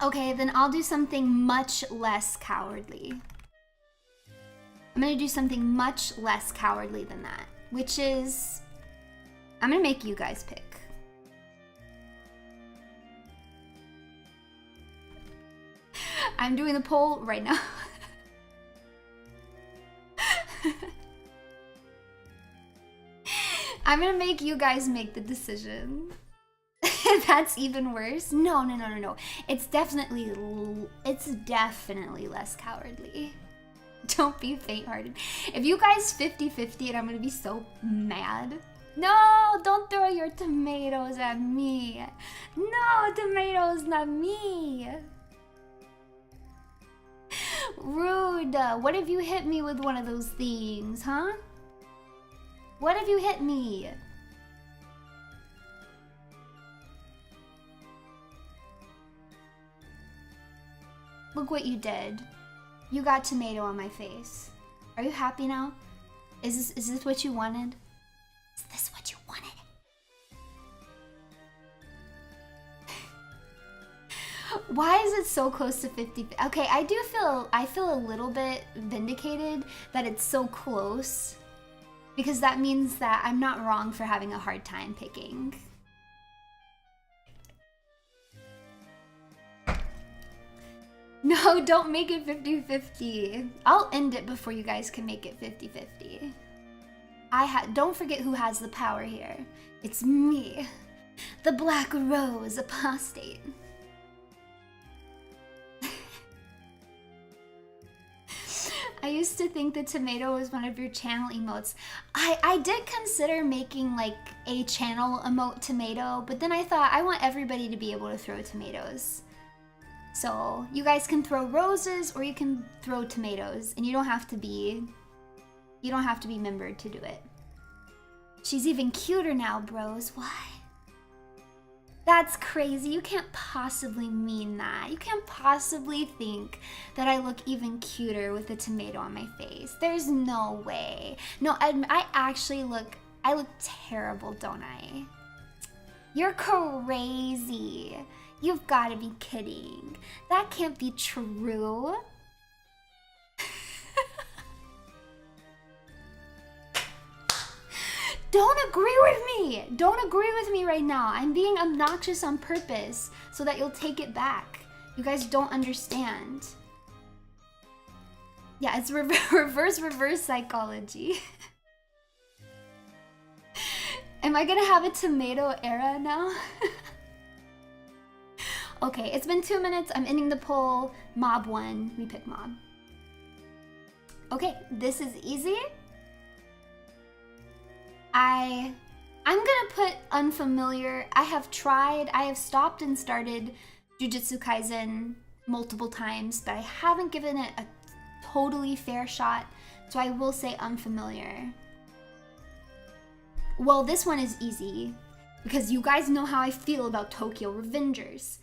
Okay, then I'll do something much less cowardly. I'm gonna do something much less cowardly than that, which is, I'm gonna make you guys pick. I'm doing the poll right now. I'm gonna make you guys make the decision. That's even worse. No. It's definitely less cowardly. Don't be faint-hearted. If you guys 50-50 it, I'm gonna be so mad. No, don't throw your tomatoes at me. No, tomatoes, not me. Rude. What if you hit me with one of those things, huh? What if you hit me? Look what you did. You got tomato on my face. Are you happy now? Is this what you wanted? Is this what you wanted? Why is it so close to 50? Okay, I feel a little bit vindicated that it's so close, because that means that I'm not wrong for having a hard time picking. No, don't make it 50-50. I'll end it before you guys can make it 50-50. Don't forget who has the power here. It's me, the Black Rose Apostate. I used to think that tomato was one of your channel emotes. I did consider making like a channel emote tomato, but then I thought I want everybody to be able to throw tomatoes. So you guys can throw roses or you can throw tomatoes, and you don't have to be membered to do it. She's even cuter now, bros. Why? That's crazy. You can't possibly mean that. You can't possibly think that I look even cuter with a tomato on my face. There's no way. No, I look terrible, don't I? You're crazy. You've got to be kidding. That can't be true. Don't agree with me. Don't agree with me right now. I'm being obnoxious on purpose so that you'll take it back. You guys don't understand. Yeah, it's reverse psychology. Am I gonna have a tomato era now? Okay, it's been 2 minutes. I'm ending the poll. Mob won. We pick mob. Okay, this is easy. I'm gonna put unfamiliar. I have stopped and started Jujutsu Kaisen multiple times, but I haven't given it a totally fair shot, so I will say unfamiliar. Well, this one is easy, because you guys know how I feel about Tokyo Revengers.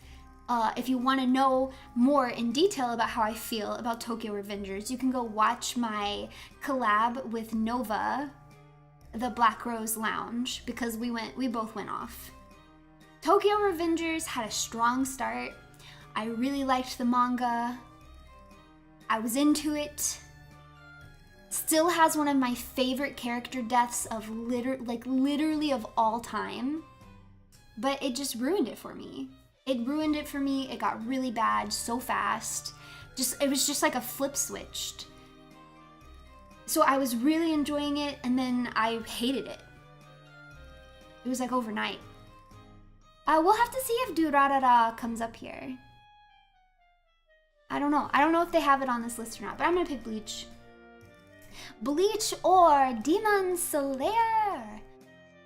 If you want to know more in detail about how I feel about Tokyo Revengers, you can go watch my collab with Nova, the Black Rose Lounge, because we both went off. Tokyo Revengers had a strong start. I really liked the manga. I was into it. Still has one of my favorite character deaths of literally of all time. But it just ruined it for me. It ruined it for me. It got really bad so fast. It was just like a flip switched. So I was really enjoying it, and then I hated it. It was like overnight. We'll have to see if Durarara comes up here. I don't know. I don't know if they have it on this list or not, but I'm gonna pick Bleach. Bleach or Demon Slayer?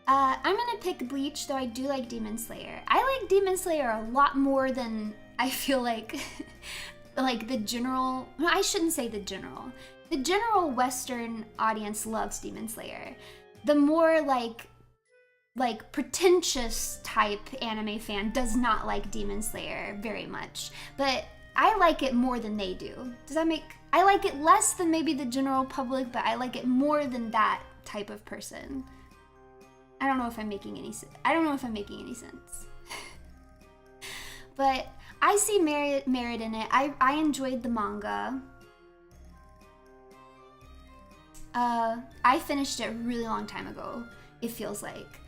I'm gonna pick Bleach, though I do like Demon Slayer. I like Demon Slayer a lot more than I feel like the general, no, I shouldn't say the general. The general Western audience loves Demon Slayer. The more like pretentious type anime fan does not like Demon Slayer very much. But I like it more than they do. Does that make, I like it less than maybe the general public, but I like it more than that type of person. I don't know if I'm making any sense. I don't know if I'm making any sense. But I see merit in it. I enjoyed the manga. I finished it a really long time ago, it feels like.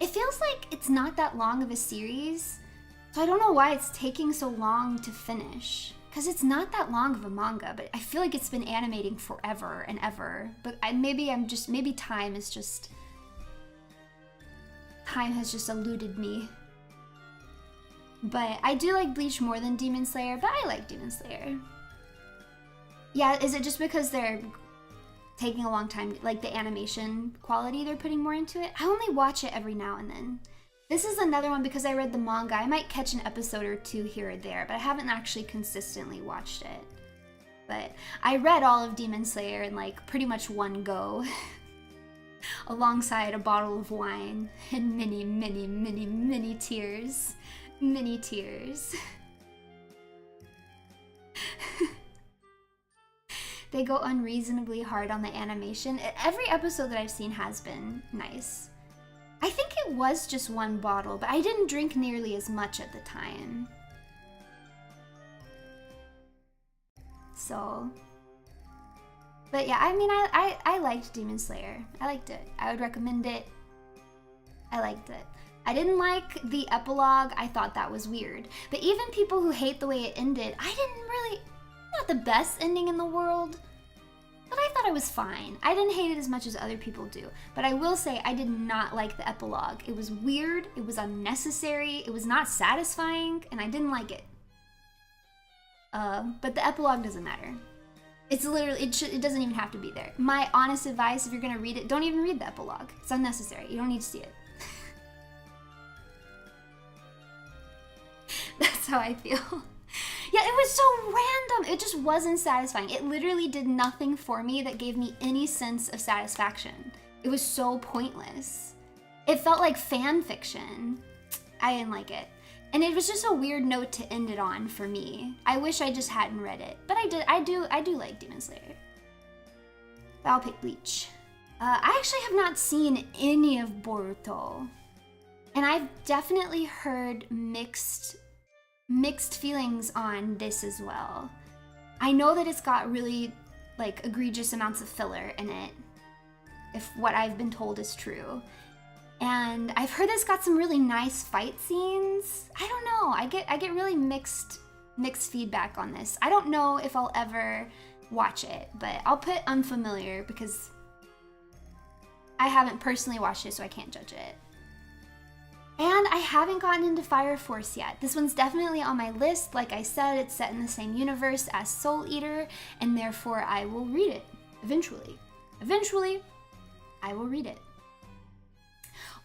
It feels like it's not that long of a series, so I don't know why it's taking so long to finish. Because it's not that long of a manga, but I feel like it's been animating forever and ever. But maybe time has just eluded me. But I do like Bleach more than Demon Slayer, but I like Demon Slayer. Yeah, is it just because they're taking a long time, like the animation quality they're putting more into it? I only watch it every now and then. This is another one because I read the manga. I might catch an episode or two here or there, but I haven't actually consistently watched it. But I read all of Demon Slayer in like pretty much one go. Alongside a bottle of wine and many tears. Many tears. They go unreasonably hard on the animation. Every episode that I've seen has been nice. I think it was just one bottle, but I didn't drink nearly as much at the time. So, but yeah, I mean, I liked Demon Slayer. I liked it. I would recommend it. I liked it. I didn't like the epilogue. I thought that was weird. But even people who hate the way it ended, I didn't really, not the best ending in the world, but I thought it was fine. I didn't hate it as much as other people do. But I will say I did not like the epilogue. It was weird, it was unnecessary, it was not satisfying, and I didn't like it. But the epilogue doesn't matter. It's literally, it doesn't even have to be there. My honest advice, if you're gonna read it, don't even read the epilogue. It's unnecessary, you don't need to see it. That's how I feel. Yeah, it was so random. It just wasn't satisfying. It literally did nothing for me that gave me any sense of satisfaction. It was so pointless. It felt like fan fiction. I didn't like it. And it was just a weird note to end it on for me. I wish I just hadn't read it. But I do like Demon Slayer. But I'll pick Bleach. I actually have not seen any of Boruto. And I've definitely heard mixed feelings on this as well. I know that it's got really like egregious amounts of filler in it, if what I've been told is true. And I've heard it's got some really nice fight scenes. I don't know, I get really mixed feedback on this. I don't know if I'll ever watch it, but I'll put unfamiliar because I haven't personally watched it, so I can't judge it. And I haven't gotten into Fire Force yet. This one's definitely on my list. Like I said, it's set in the same universe as Soul Eater, and therefore I will read it eventually. Eventually, I will read it.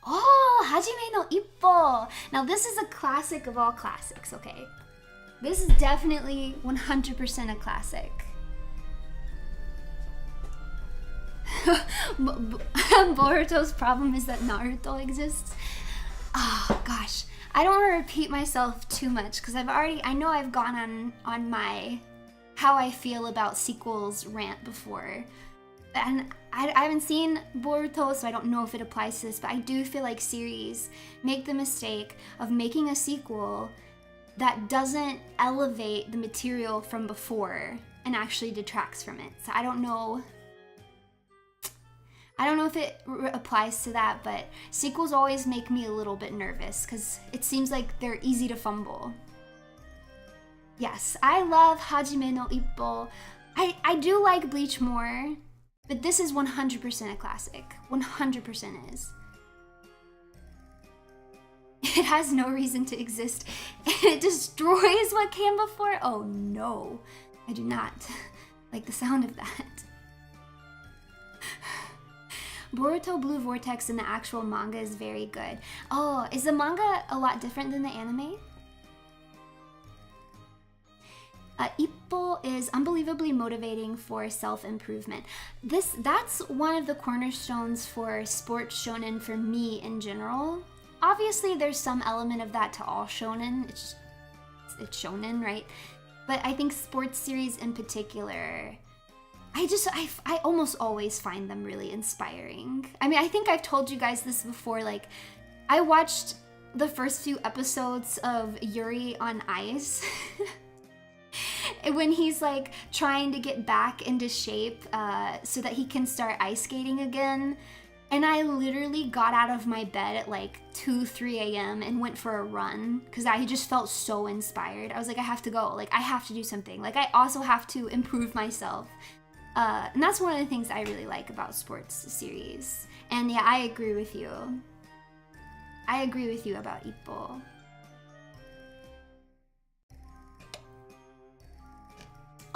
Oh, Hajime no Ippo. Now this is a classic of all classics, okay? This is definitely 100% a classic. Boruto's problem is that Naruto exists. Oh gosh, I don't want to repeat myself too much because I know I've gone on my how I feel about sequels rant before. And I haven't seen Boruto, so I don't know if it applies to this, but I do feel like series make the mistake of making a sequel that doesn't elevate the material from before and actually detracts from it. So I don't know if it applies to that, but sequels always make me a little bit nervous because it seems like they're easy to fumble. Yes, I love Hajime no Ippo. I do like Bleach more, but this is 100% a classic. 100% is. It has no reason to exist. It destroys what came before. Oh no, I do not like the sound of that. Boruto Blue Vortex in the actual manga is very good. Oh, is the manga a lot different than the anime? Ippo is unbelievably motivating for self-improvement. That's one of the cornerstones for sports shonen for me in general. Obviously, there's some element of that to all shonen. It's shonen, right? But I think sports series in particular, I almost always find them really inspiring. I mean, I think I've told you guys this before, like, I watched the first few episodes of Yuri on Ice when he's like trying to get back into shape so that he can start ice skating again. And I literally got out of my bed at like 2-3 a.m. and went for a run because I just felt so inspired. I was like, I have to go. Like, I have to do something. Like, I also have to improve myself. And that's one of the things I really like about sports series. And yeah, I agree with you. I agree with you about Ippo.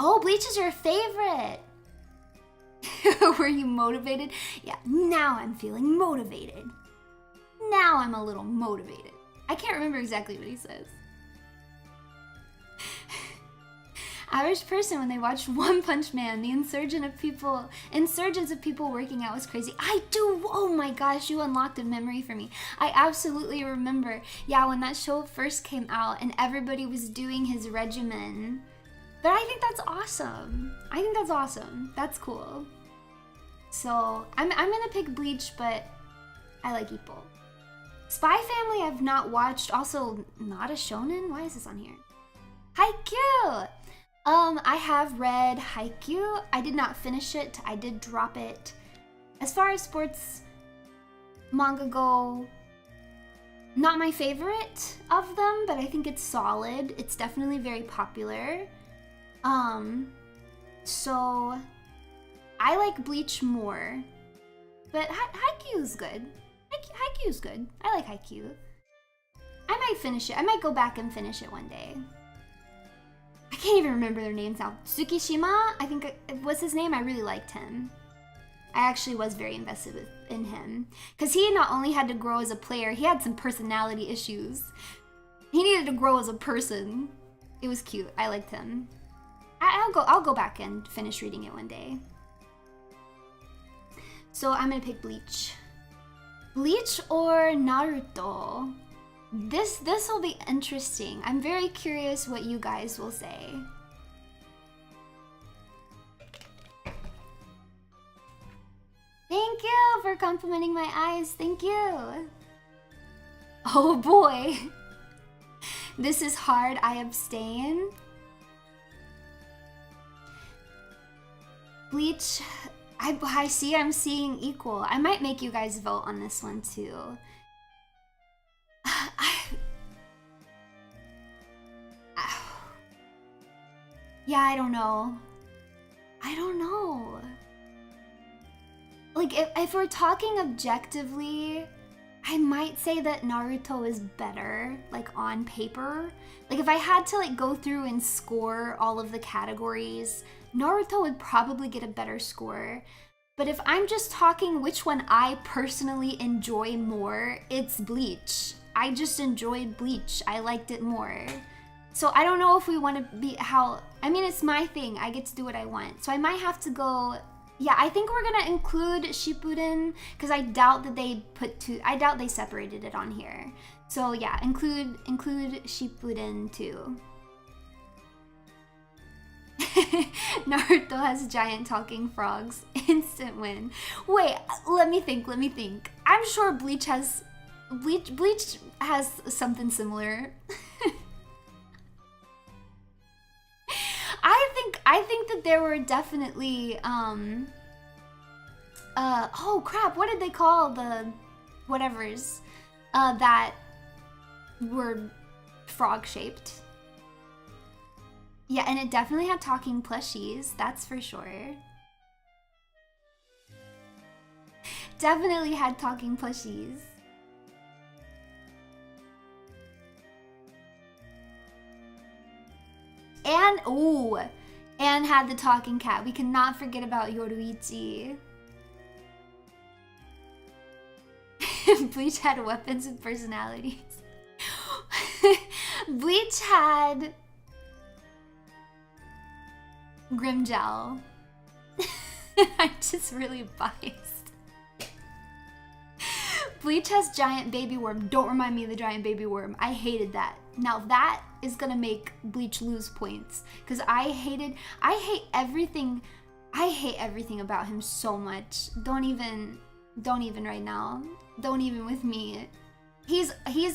Oh, Bleach is your favorite. Were you motivated? Yeah, now I'm feeling motivated. Now I'm a little motivated. I can't remember exactly what he says. Average person, when they watched One Punch Man, the insurgence of people working out was crazy. I do, oh my gosh, you unlocked a memory for me. I absolutely remember, yeah, when that show first came out and everybody was doing his regimen. But I think that's awesome. I think that's awesome. That's cool. So I'm gonna pick Bleach, but I like Ippo. Spy Family I've not watched. Also, not a shonen? Why is this on here? Haikyuu! I have read Haikyuu. I did not finish it. I did drop it. As far as sports manga go, not my favorite of them, but I think it's solid. It's definitely very popular. So I like Bleach more, but Haikyuu's good. Haikyuu's good. I like Haikyuu. I might finish it. I might go back and finish it one day. I can't even remember their names now. Tsukishima, I think was his name. I really liked him. I actually was very invested in him because he not only had to grow as a player, he had some personality issues. He needed to grow as a person. It was cute. I liked him. I'll go back and finish reading it one day. So I'm gonna pick Bleach. Bleach or Naruto? This will be interesting. I'm very curious what you guys will say. Thank you for complimenting my eyes. Thank you. Oh boy. This is hard. I abstain. Bleach, I see I'm seeing equal. I might make you guys vote on this one too. Yeah, I don't know. I don't know. Like, if we're talking objectively, I might say that Naruto is better, like, on paper. Like, if I had to, like, go through and score all of the categories, Naruto would probably get a better score. But if I'm just talking which one I personally enjoy more, it's Bleach. I just enjoyed Bleach. I liked it more. So I don't know if we want to be I mean, it's my thing. I get to do what I want. So I might have to go, yeah, I think we're going to include Shippuden because I doubt that I doubt they separated it on here. So yeah, include Shippuden too. Naruto has giant talking frogs. Instant win. Wait, let me think. I'm sure Bleach has something similar. I think that there were definitely oh crap, what did they call the whatevers that were frog shaped? Yeah, and it definitely had talking plushies, that's for sure. Definitely had talking plushies. And, ooh, and had the talking cat. We cannot forget about Yoruichi. Bleach had weapons and personalities. Bleach had Grimgel. I'm just really biased. Bleach has giant baby worm. Don't remind me of the giant baby worm. I hated that. Now that is gonna make Bleach lose points, because I hate everything. I hate everything about him so much. Don't even right now. Don't even with me. He's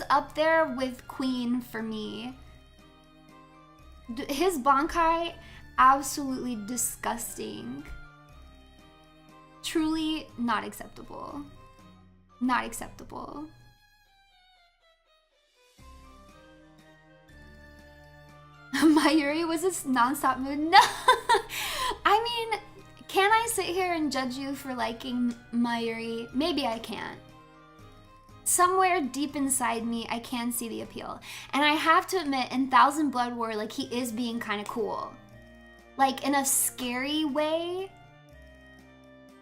up there with Queen for me. His Bankai, absolutely disgusting. Truly not acceptable. Not acceptable. Mayuri was a non-stop mood. No! I mean, can I sit here and judge you for liking Mayuri? Maybe I can. Somewhere deep inside me, I can see the appeal. And I have to admit, in Thousand Blood War, like, he is being kind of cool. Like, in a scary way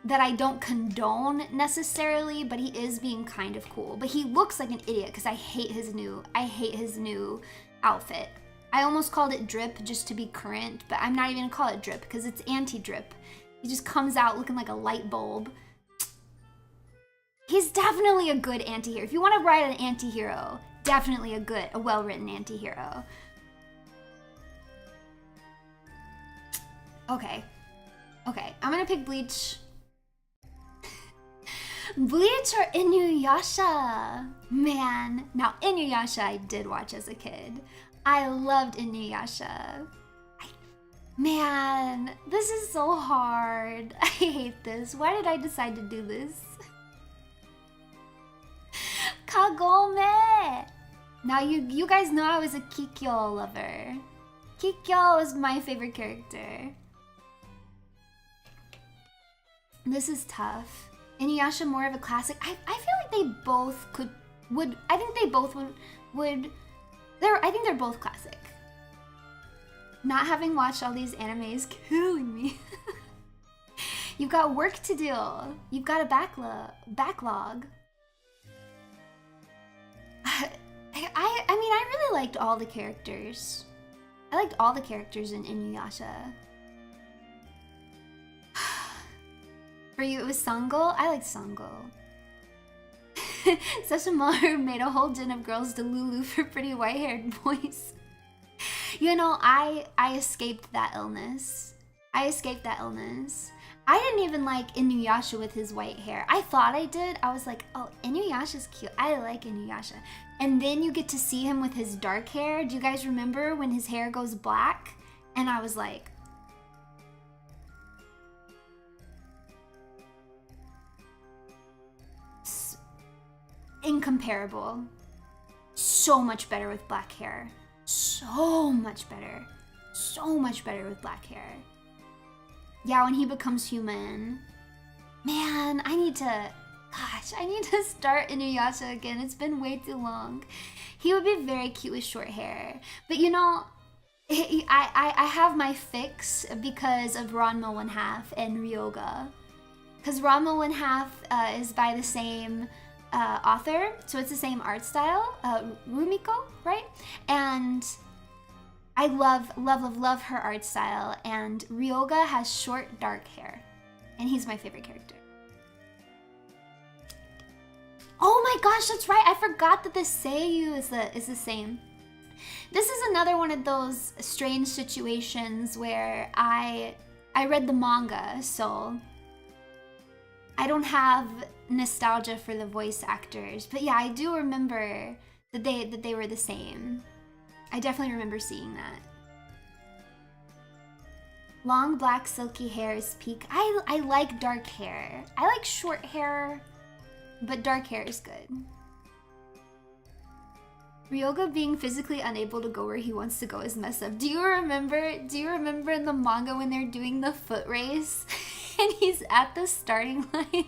that I don't condone necessarily, but he is being kind of cool. But he looks like an idiot because I hate his new outfit. I almost called it drip just to be current, but I'm not even gonna call it drip because it's anti-drip. He just comes out looking like a light bulb. He's definitely a good anti-hero. If you want to write an anti-hero, definitely a well-written anti-hero. Okay, I'm gonna pick Bleach. Bleach or Inuyasha? Man, now Inuyasha I did watch as a kid. I loved Inuyasha. Man, this is so hard. I hate this. Why did I decide to do this? Kagome! Now you guys know I was a Kikyo lover. Kikyo was my favorite character. This is tough. Inuyasha more of a classic. I feel like they both would. I think they both would. I think they're both classic. Not having watched all these anime is killing me. You've got work to do. You've got a backlog. I mean, I really liked all the characters. I liked all the characters in Inuyasha. For you, it was Sango? I liked Sango. Sesshomaru made a whole din of girls to Lulu for pretty white-haired boys. You know, I escaped that illness. I didn't even like Inuyasha with his white hair. I thought I did. I was like, oh, Inuyasha's cute. I like Inuyasha. And then you get to see him with his dark hair. Do you guys remember when his hair goes black? And I was like, incomparable. So much better with black hair. So much better. So much better with black hair. Yeah, when he becomes human. Man, I need to start Inuyasha again. It's been way too long. He would be very cute with short hair. But you know, I have my fix because of Ranma 1/2 and Ryoga. Because Ranma 1/2 is by the same author, so it's the same art style, Rumiko, right? And I love her art style, and Ryoga has short, dark hair, and he's my favorite character. Oh my gosh, that's right, I forgot that the Seiyu is the same. This is another one of those strange situations where I read the manga, so I don't have nostalgia for the voice actors, but yeah, I do remember that they were the same. I definitely remember seeing that. Long black silky hair is peak. I like dark hair. I like short hair, but dark hair is good. Ryoga being physically unable to go where he wants to go is messed up. Do you remember in the manga when they're doing the foot race and he's at the starting line?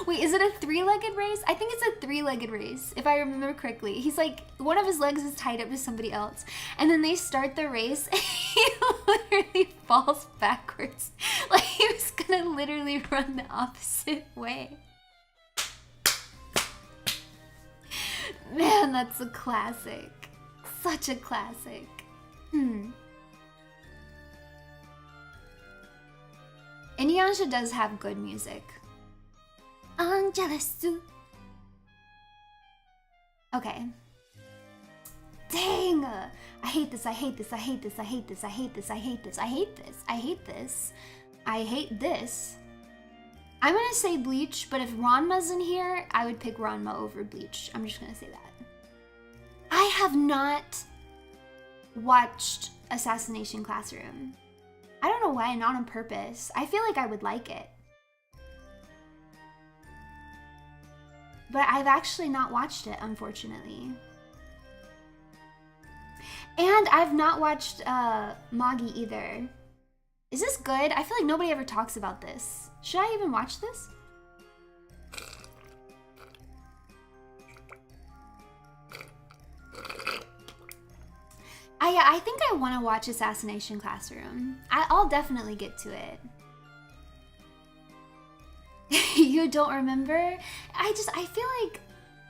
Wait, is it a three-legged race? I think it's a three-legged race, if I remember correctly. He's like, one of his legs is tied up to somebody else, and then they start the race, and he literally falls backwards. Like he was gonna literally run the opposite way. Man, that's a classic. Such a classic. Inuyasha does have good music. Angelus. Okay. Dang! I hate this, I hate this, I hate this, I hate this, I hate this, I hate this, I hate this, I hate this, I hate this. I'm gonna say Bleach, but if Ranma's in here, I would pick Ranma over Bleach. I'm just gonna say that. I have not watched Assassination Classroom. I don't know why, not on purpose. I feel like I would like it. But I've actually not watched it, unfortunately. And I've not watched Magi either. Is this good? I feel like nobody ever talks about this. Should I even watch this? I think I want to watch Assassination Classroom. I'll definitely get to it. You don't remember? I feel like,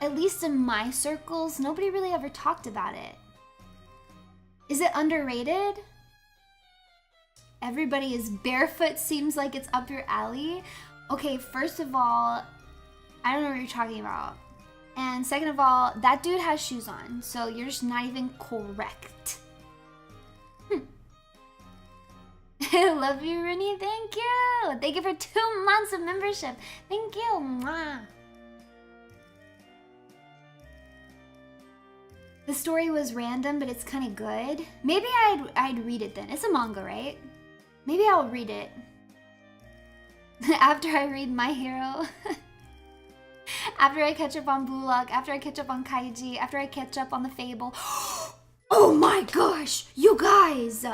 at least in my circles, nobody really ever talked about it. Is it underrated? Everybody is barefoot, seems like it's up your alley. Okay, first of all, I don't know what you're talking about. And second of all, that dude has shoes on, so you're just not even correct. Love you, RUNIE. Thank you. Thank you for 2 months of membership. Thank you. Mwah. The story was random, but it's kind of good. Maybe I'd read it then. It's a manga, right? Maybe I'll read it after I read My Hero. After I catch up on Blue Lock, after I catch up on Kaiji, after I catch up on the Fable. Oh my gosh, you guys!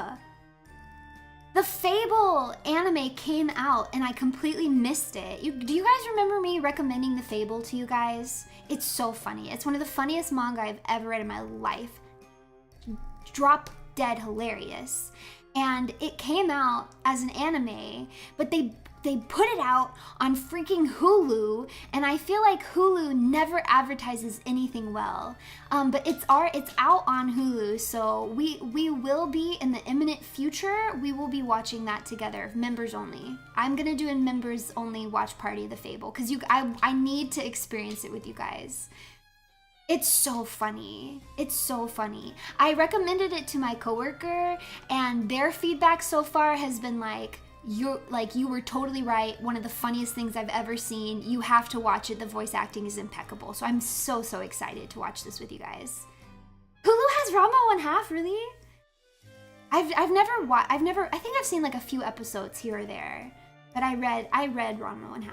The Fable anime came out and I completely missed it. Do you guys remember me recommending the Fable to you guys? It's so funny. It's one of the funniest manga I've ever read in my life. Drop dead hilarious. And it came out as an anime, but they put it out on freaking Hulu, and I feel like Hulu never advertises anything well. But it's out on Hulu, so we will be, in the imminent future, we will be watching that together, members only. I'm gonna do a members only watch party of the Fable, because I need to experience it with you guys. It's so funny. It's so funny. I recommended it to my coworker, and their feedback so far has been like, you were totally right. One of the funniest things I've ever seen. You have to watch it. The voice acting is impeccable. So I'm so excited to watch this with you guys. Hulu has Ranma 1/2, really? I think I've seen like a few episodes here or there, but I read Ranma 1/2.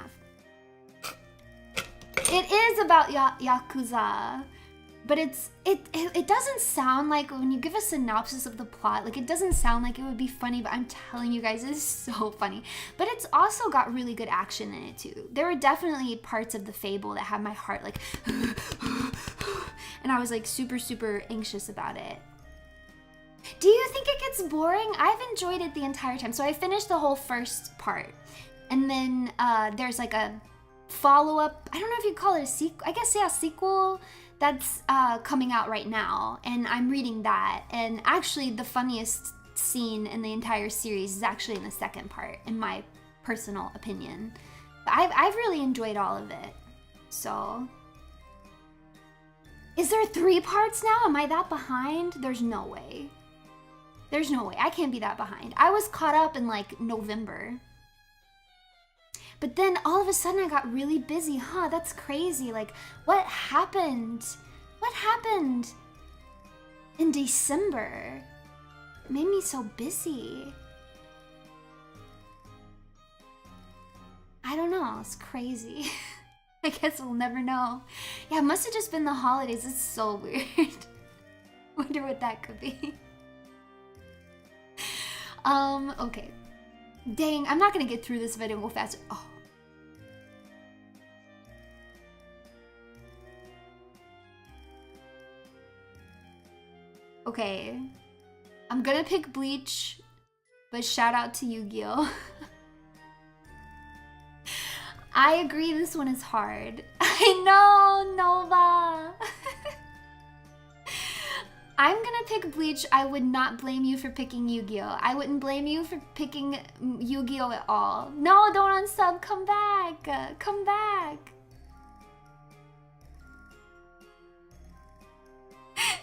It is about Yakuza, but it doesn't sound like, when you give a synopsis of the plot, like, it doesn't sound like it would be funny, but I'm telling you guys, it's so funny. But it's also got really good action in it too. There were definitely parts of the Fable that had my heart like, and I was like super anxious about it. Do you think it gets boring? I've enjoyed it the entire time. So I finished the whole first part, and then there's like a follow-up, I don't know if you'd call it a sequel, I guess, yeah, sequel that's coming out right now, and I'm reading that. And actually the funniest scene in the entire series is actually in the second part, in my personal opinion. But I've really enjoyed all of it. So is there 3 parts now? Am I that behind? There's no way. There's no way. I can't be that behind. I was caught up in like November. But then all of a sudden I got really busy. Huh, that's crazy. Like, what happened? What happened in December? It made me so busy. I don't know, it's crazy. I guess we'll never know. Yeah, it must have just been the holidays. It's so weird. Wonder what that could be. Okay. Dang, I'm not gonna get through this video real fast. Oh. Okay. I'm gonna pick Bleach, but shout out to Yu-Gi-Oh! I agree, this one is hard. I know, Nova! I'm gonna pick Bleach. I would not blame you for picking Yu-Gi-Oh! I wouldn't blame you for picking Yu-Gi-Oh! At all. No, don't unsub. Come back. Come back.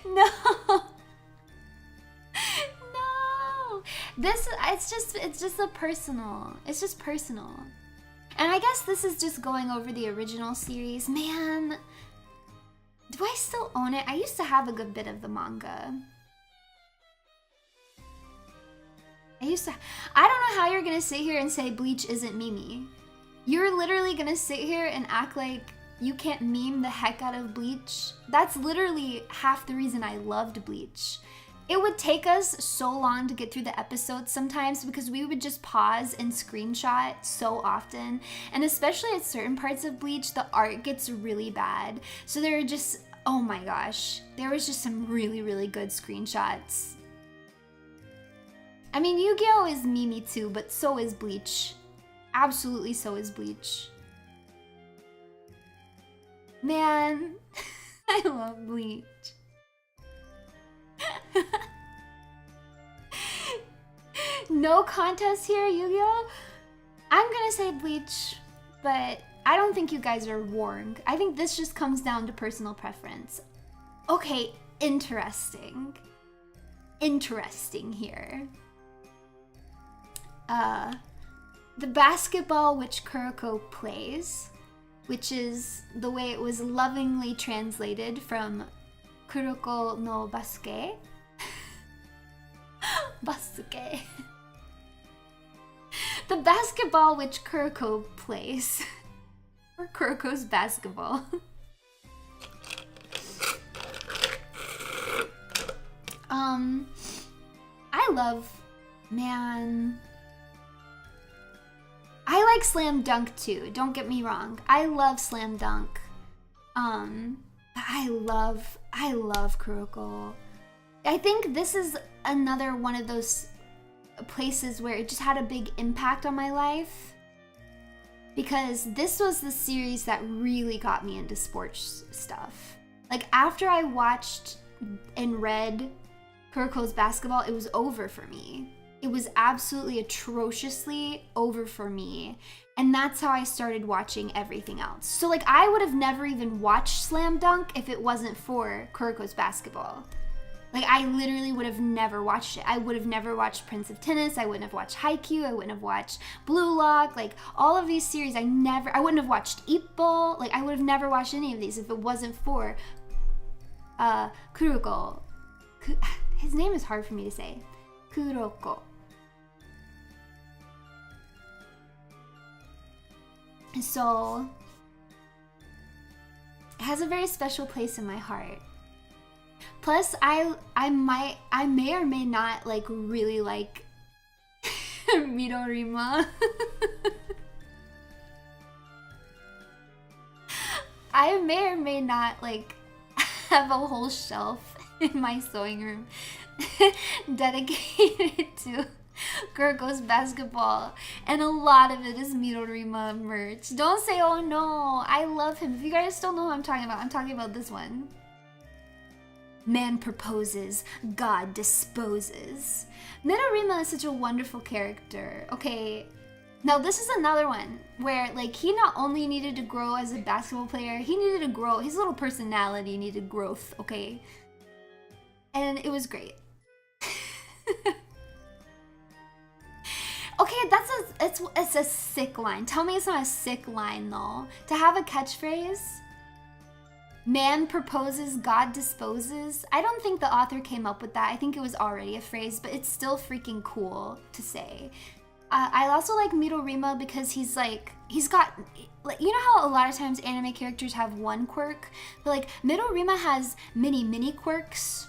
No. No. It's just a personal. It's just personal. And I guess this is just going over the original series. Man, do I still own it? I used to have a good bit of the manga. I don't know how you're gonna sit here and say Bleach isn't memey. You're literally gonna sit here and act like you can't meme the heck out of Bleach. That's literally half the reason I loved Bleach. It would take us so long to get through the episodes sometimes because we would just pause and screenshot so often. And especially at certain parts of Bleach, the art gets really bad. So there are just, oh my gosh, there was just some really, really good screenshots. I mean, Yu-Gi-Oh! Is memey too, but so is Bleach. Absolutely so is Bleach. Man, I love Bleach. No contest here, Yu-Gi-Oh! I'm gonna say Bleach, but I don't think you guys are wrong. I think this just comes down to personal preference. Okay, interesting. Interesting here. The basketball which Kuroko plays, which is the way it was lovingly translated from Kuroko no Basuke. Basuke. The basketball which Kuroko plays. Or Kuroko's basketball. I love, man. I like Slam Dunk too, don't get me wrong. I love Slam Dunk. I love Kuroko. I think this is another one of those places where it just had a big impact on my life. Because this was the series that really got me into sports stuff. Like after I watched and read Kuroko's basketball, it was over for me. It was absolutely atrociously over for me. And that's how I started watching everything else. So like I would have never even watched Slam Dunk if it wasn't for Kuroko's basketball. Like I literally would have never watched it. I would have never watched Prince of Tennis. I wouldn't have watched Haikyuu. I wouldn't have watched Blue Lock. Like all of these series, I wouldn't have watched Ippo. Like I would have never watched any of these if it wasn't for Kuroko. His name is hard for me to say. Kuroko. So it has a very special place in my heart. Plus, I may or may not like really like Midorima. I may or may not like have a whole shelf in my sewing room dedicated to Kuroko's basketball, and a lot of it is Midorima merch. Don't say, oh no, I love him. If you guys don't know who I'm talking about this one. Man proposes, God disposes. Midorima is such a wonderful character. Okay, now this is another one where like he not only needed to grow as a basketball player, he needed to grow, his little personality needed growth, okay? And it was great. Okay, it's a sick line. Tell me it's not a sick line though. To have a catchphrase, man proposes, God disposes. I don't think the author came up with that. I think it was already a phrase, but it's still freaking cool to say. I also like Midorima because he's got, like, you know how a lot of times anime characters have one quirk? But like Midorima has many quirks.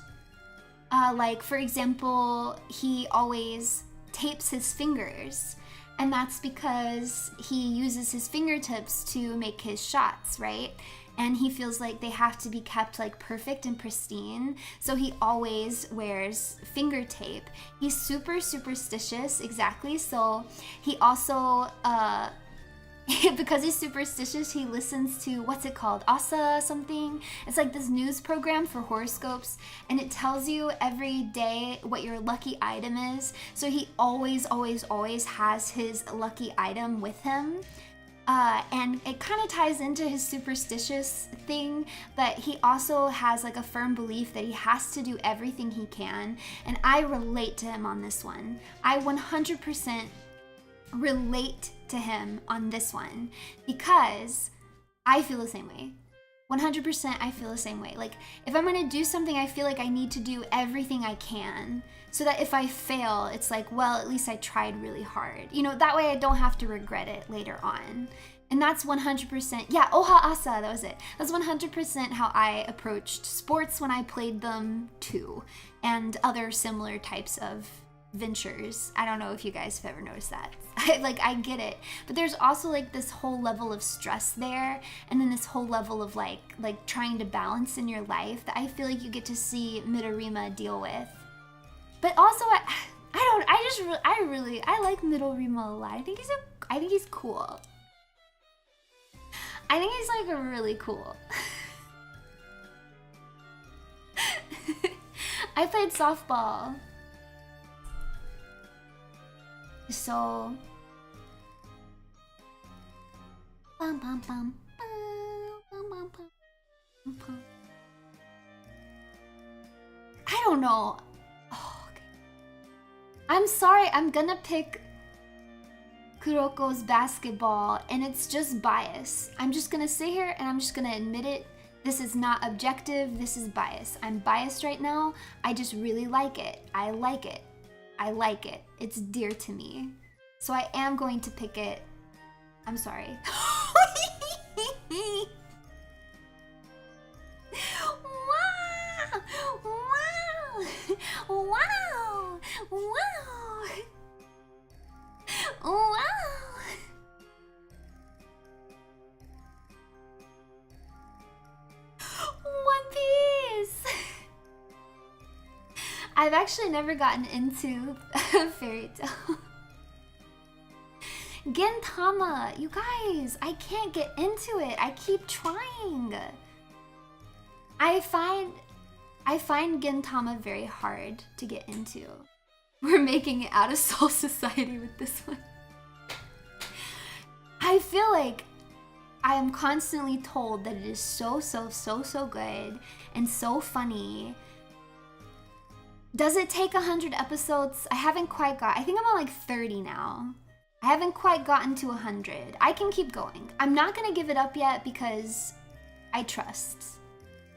Like for example, he always tapes his fingers, and that's because he uses his fingertips to make his shots, right? And he feels like they have to be kept like perfect and pristine, so he always wears finger tape. He's super superstitious, exactly. So he also because he's superstitious, he listens to, what's it called? Asa something? It's like this news program for horoscopes, and it tells you every day what your lucky item is. So he always has his lucky item with him. And it kind of ties into his superstitious thing, but he also has like a firm belief that he has to do everything he can. And I relate to him on this one. I 100% relate to him on this one because I feel the same way. 100% I feel the same way. Like if I'm gonna do something, I feel like I need to do everything I can so that if I fail, it's like, well, at least I tried really hard. You know, that way I don't have to regret it later on. And that's 100%, yeah, Oha Asa, that was it. That's 100% how I approached sports when I played them too, and other similar types of ventures. I don't know if you guys have ever noticed that. I get it, but there's also like this whole level of stress there, and then this whole level of like trying to balance in your life that I feel like you get to see Midorima deal with. But also I like Midorima a lot. I think he's cool. I think he's like really cool. I played softball. So bum, bum, bum, bum, bum, bum, bum. I don't know. Oh, okay. I'm sorry, I'm gonna pick Kuroko's basketball, and it's just bias. I'm just gonna sit here and I'm just gonna admit it. This is not objective, this is bias. I'm biased right now. I just really like it. I like it. I like it. It's dear to me. So I am going to pick it. I'm sorry. Wow! Wow! Wow! Wow! Wow! One Piece! I've actually never gotten into Fairy Tail. Gintama! You guys, I can't get into it. I keep trying. I find Gintama very hard to get into. We're making it out of Soul Society with this one. I feel like I am constantly told that it is so good and so funny. Does it take 100 episodes? I haven't quite got, I think I'm on like 30 now. I haven't quite gotten to 100. I can keep going. I'm not gonna give it up yet because I trust.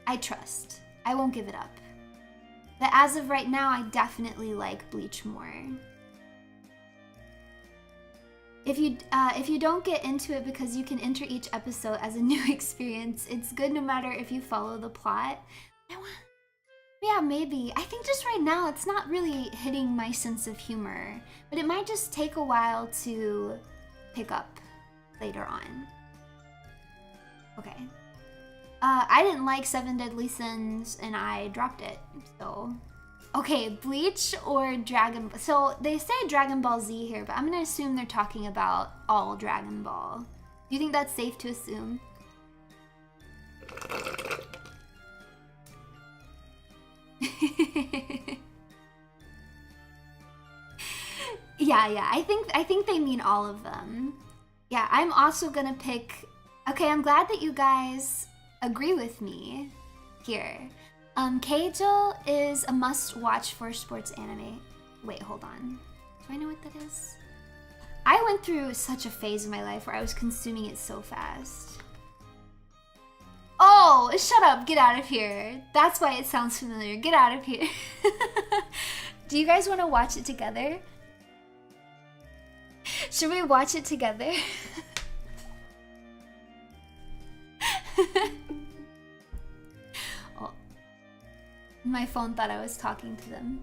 I won't give it up. But as of right now, I definitely like Bleach more. If you don't get into it because you can enter each episode as a new experience, it's good no matter if you follow the plot. Yeah, maybe. I think just right now it's not really hitting my sense of humor, but it might just take a while to pick up later on. Okay. I didn't like 7 Deadly Sins and I dropped it, so. Okay, Bleach or Dragon Ball? So they say Dragon Ball Z here, but I'm gonna assume they're talking about all Dragon Ball. Do you think that's safe to assume? Yeah, I think they mean all of them. Yeah, I'm also gonna pick. Okay, I'm glad that you guys agree with me here. Keijo is a must-watch for sports anime. Wait, hold on. Do I know what that is? I went through such a phase in my life where I was consuming it so fast. Oh, shut up, get out of here. That's why it sounds familiar. Get out of here. Do you guys want to watch it together? Should we watch it together? Oh, my phone thought I was talking to them.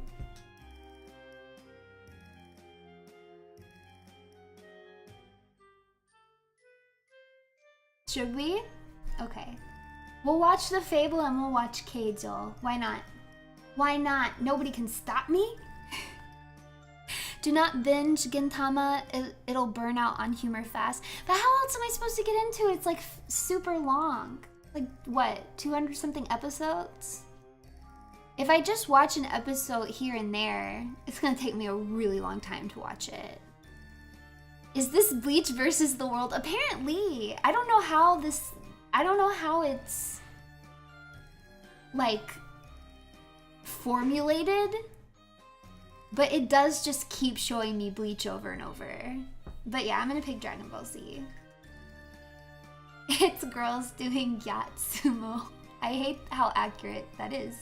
Should we? Okay. We'll watch The Fable and we'll watch Keijo. Why not? Why not? Nobody can stop me? Do not binge Gintama. It'll burn out on humor fast. But how else am I supposed to get into it? It's like super long. Like what, 200 something episodes? If I just watch an episode here and there, it's gonna take me a really long time to watch it. Is this Bleach versus the world? Apparently. I don't know how it's like formulated, but it does just keep showing me Bleach over and over. But yeah, I'm gonna pick Dragon Ball Z. It's girls doing yacht sumo. I hate how accurate that is.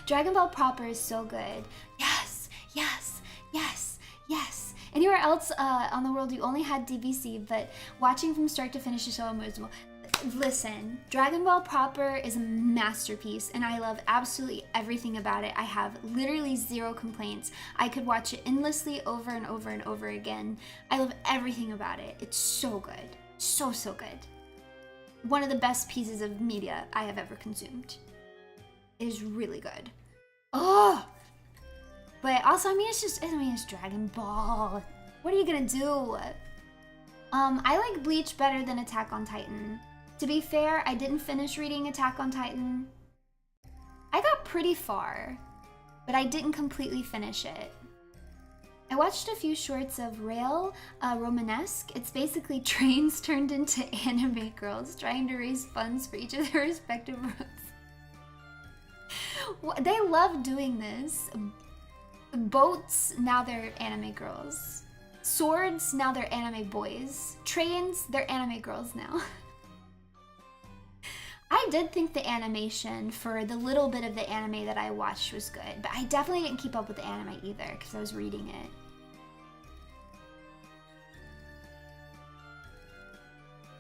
Dragon Ball proper is so good. Yes, yes, yes, yes. Anywhere else on the world you only had DBC, but watching from start to finish is so emotional. Listen, Dragon Ball proper is a masterpiece and I love absolutely everything about it. I have literally zero complaints. I could watch it endlessly over and over and over again. I love everything about it. It's so good. So, so good. One of the best pieces of media I have ever consumed. It is really good. Oh! But also, it's Dragon Ball. What are you gonna do? I like Bleach better than Attack on Titan. To be fair, I didn't finish reading Attack on Titan. I got pretty far, but I didn't completely finish it. I watched a few shorts of Rail Romanesque. It's basically trains turned into anime girls trying to raise funds for each of their respective roads. They love doing this. Boats, now they're anime girls. Swords, now they're anime boys. Trains, they're anime girls now. I did think the animation for the little bit of the anime that I watched was good, but I definitely didn't keep up with the anime either because I was reading it.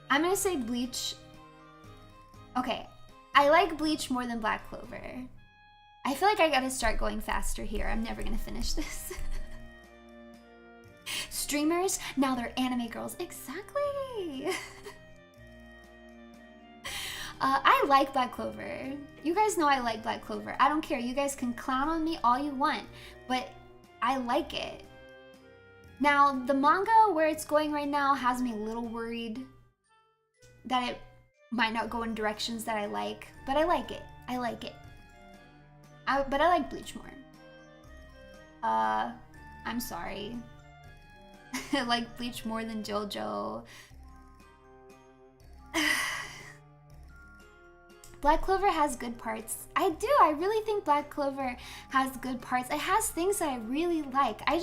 I'm gonna say Bleach. Okay, I like Bleach more than Black Clover. I feel like I gotta start going faster here. I'm never gonna finish this. Streamers, now they're anime girls. Exactly. I like Black Clover. You guys know I like Black Clover. I don't care. You guys can clown on me all you want, but I like it. Now, the manga where it's going right now has me a little worried that it might not go in directions that I like, but I like it. I like it. But I like Bleach more. I'm sorry. I like Bleach more than JoJo. Black Clover has good parts. I do. I really think Black Clover has good parts. It has things that I really like. I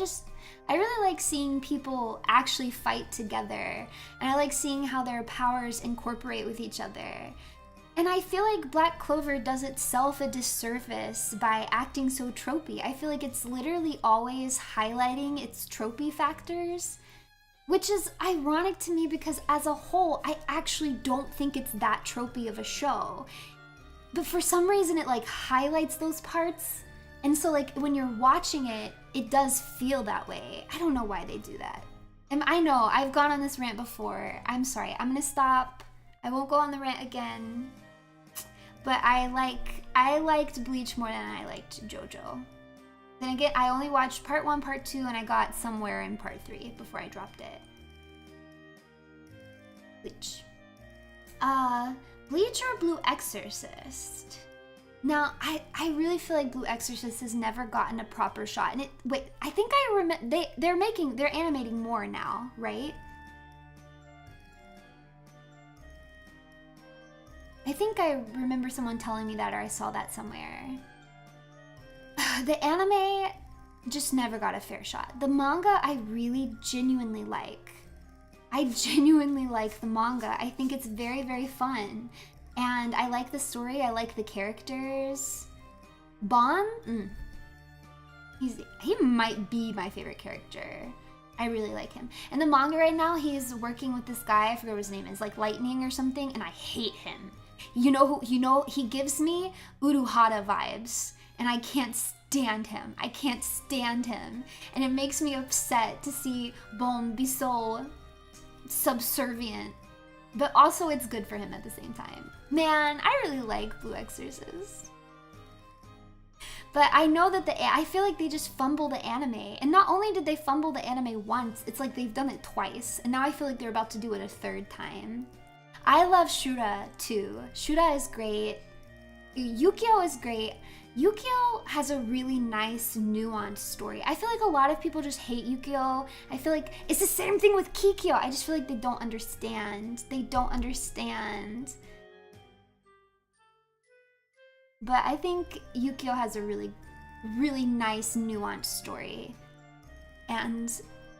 really like seeing people actually fight together. And I like seeing how their powers incorporate with each other. And I feel like Black Clover does itself a disservice by acting so tropey. I feel like it's literally always highlighting its tropey factors, which is ironic to me because as a whole, I actually don't think it's that tropey of a show. But for some reason, it like highlights those parts. And so like when you're watching it, it does feel that way. I don't know why they do that. And I know, I've gone on this rant before. I'm sorry, I'm gonna stop. I won't go on the rant again. But I liked Bleach more than I liked JoJo. Then again, I only watched part 1, part 2, and I got somewhere in part 3 before I dropped it. Bleach. Bleach or Blue Exorcist? Now, I really feel like Blue Exorcist has never gotten a proper shot. And I think I remember they're animating more now, right? I think I remember someone telling me that, or I saw that somewhere. The anime just never got a fair shot. The manga I really genuinely like. I genuinely like the manga. I think it's very, very fun. And I like the story, I like the characters. Bon? He might be my favorite character. I really like him. In the manga right now, he's working with this guy, I forget what his name is, like Lightning or something, and I hate him. He gives me Uruhara vibes, and I can't stand him. I can't stand him. And it makes me upset to see Bon be so subservient. But also it's good for him at the same time. Man, I really like Blue Exorcist. But I know that I feel like they just fumble the anime. And not only did they fumble the anime once, it's like they've done it twice. And now I feel like they're about to do it a third time. I love Shura too. Shura is great. Yukio is great. Yukio has a really nice, nuanced story. I feel like a lot of people just hate Yukio. I feel like it's the same thing with Kikyo. I just feel like they don't understand. They don't understand. But I think Yukio has a really, really nice, nuanced story. And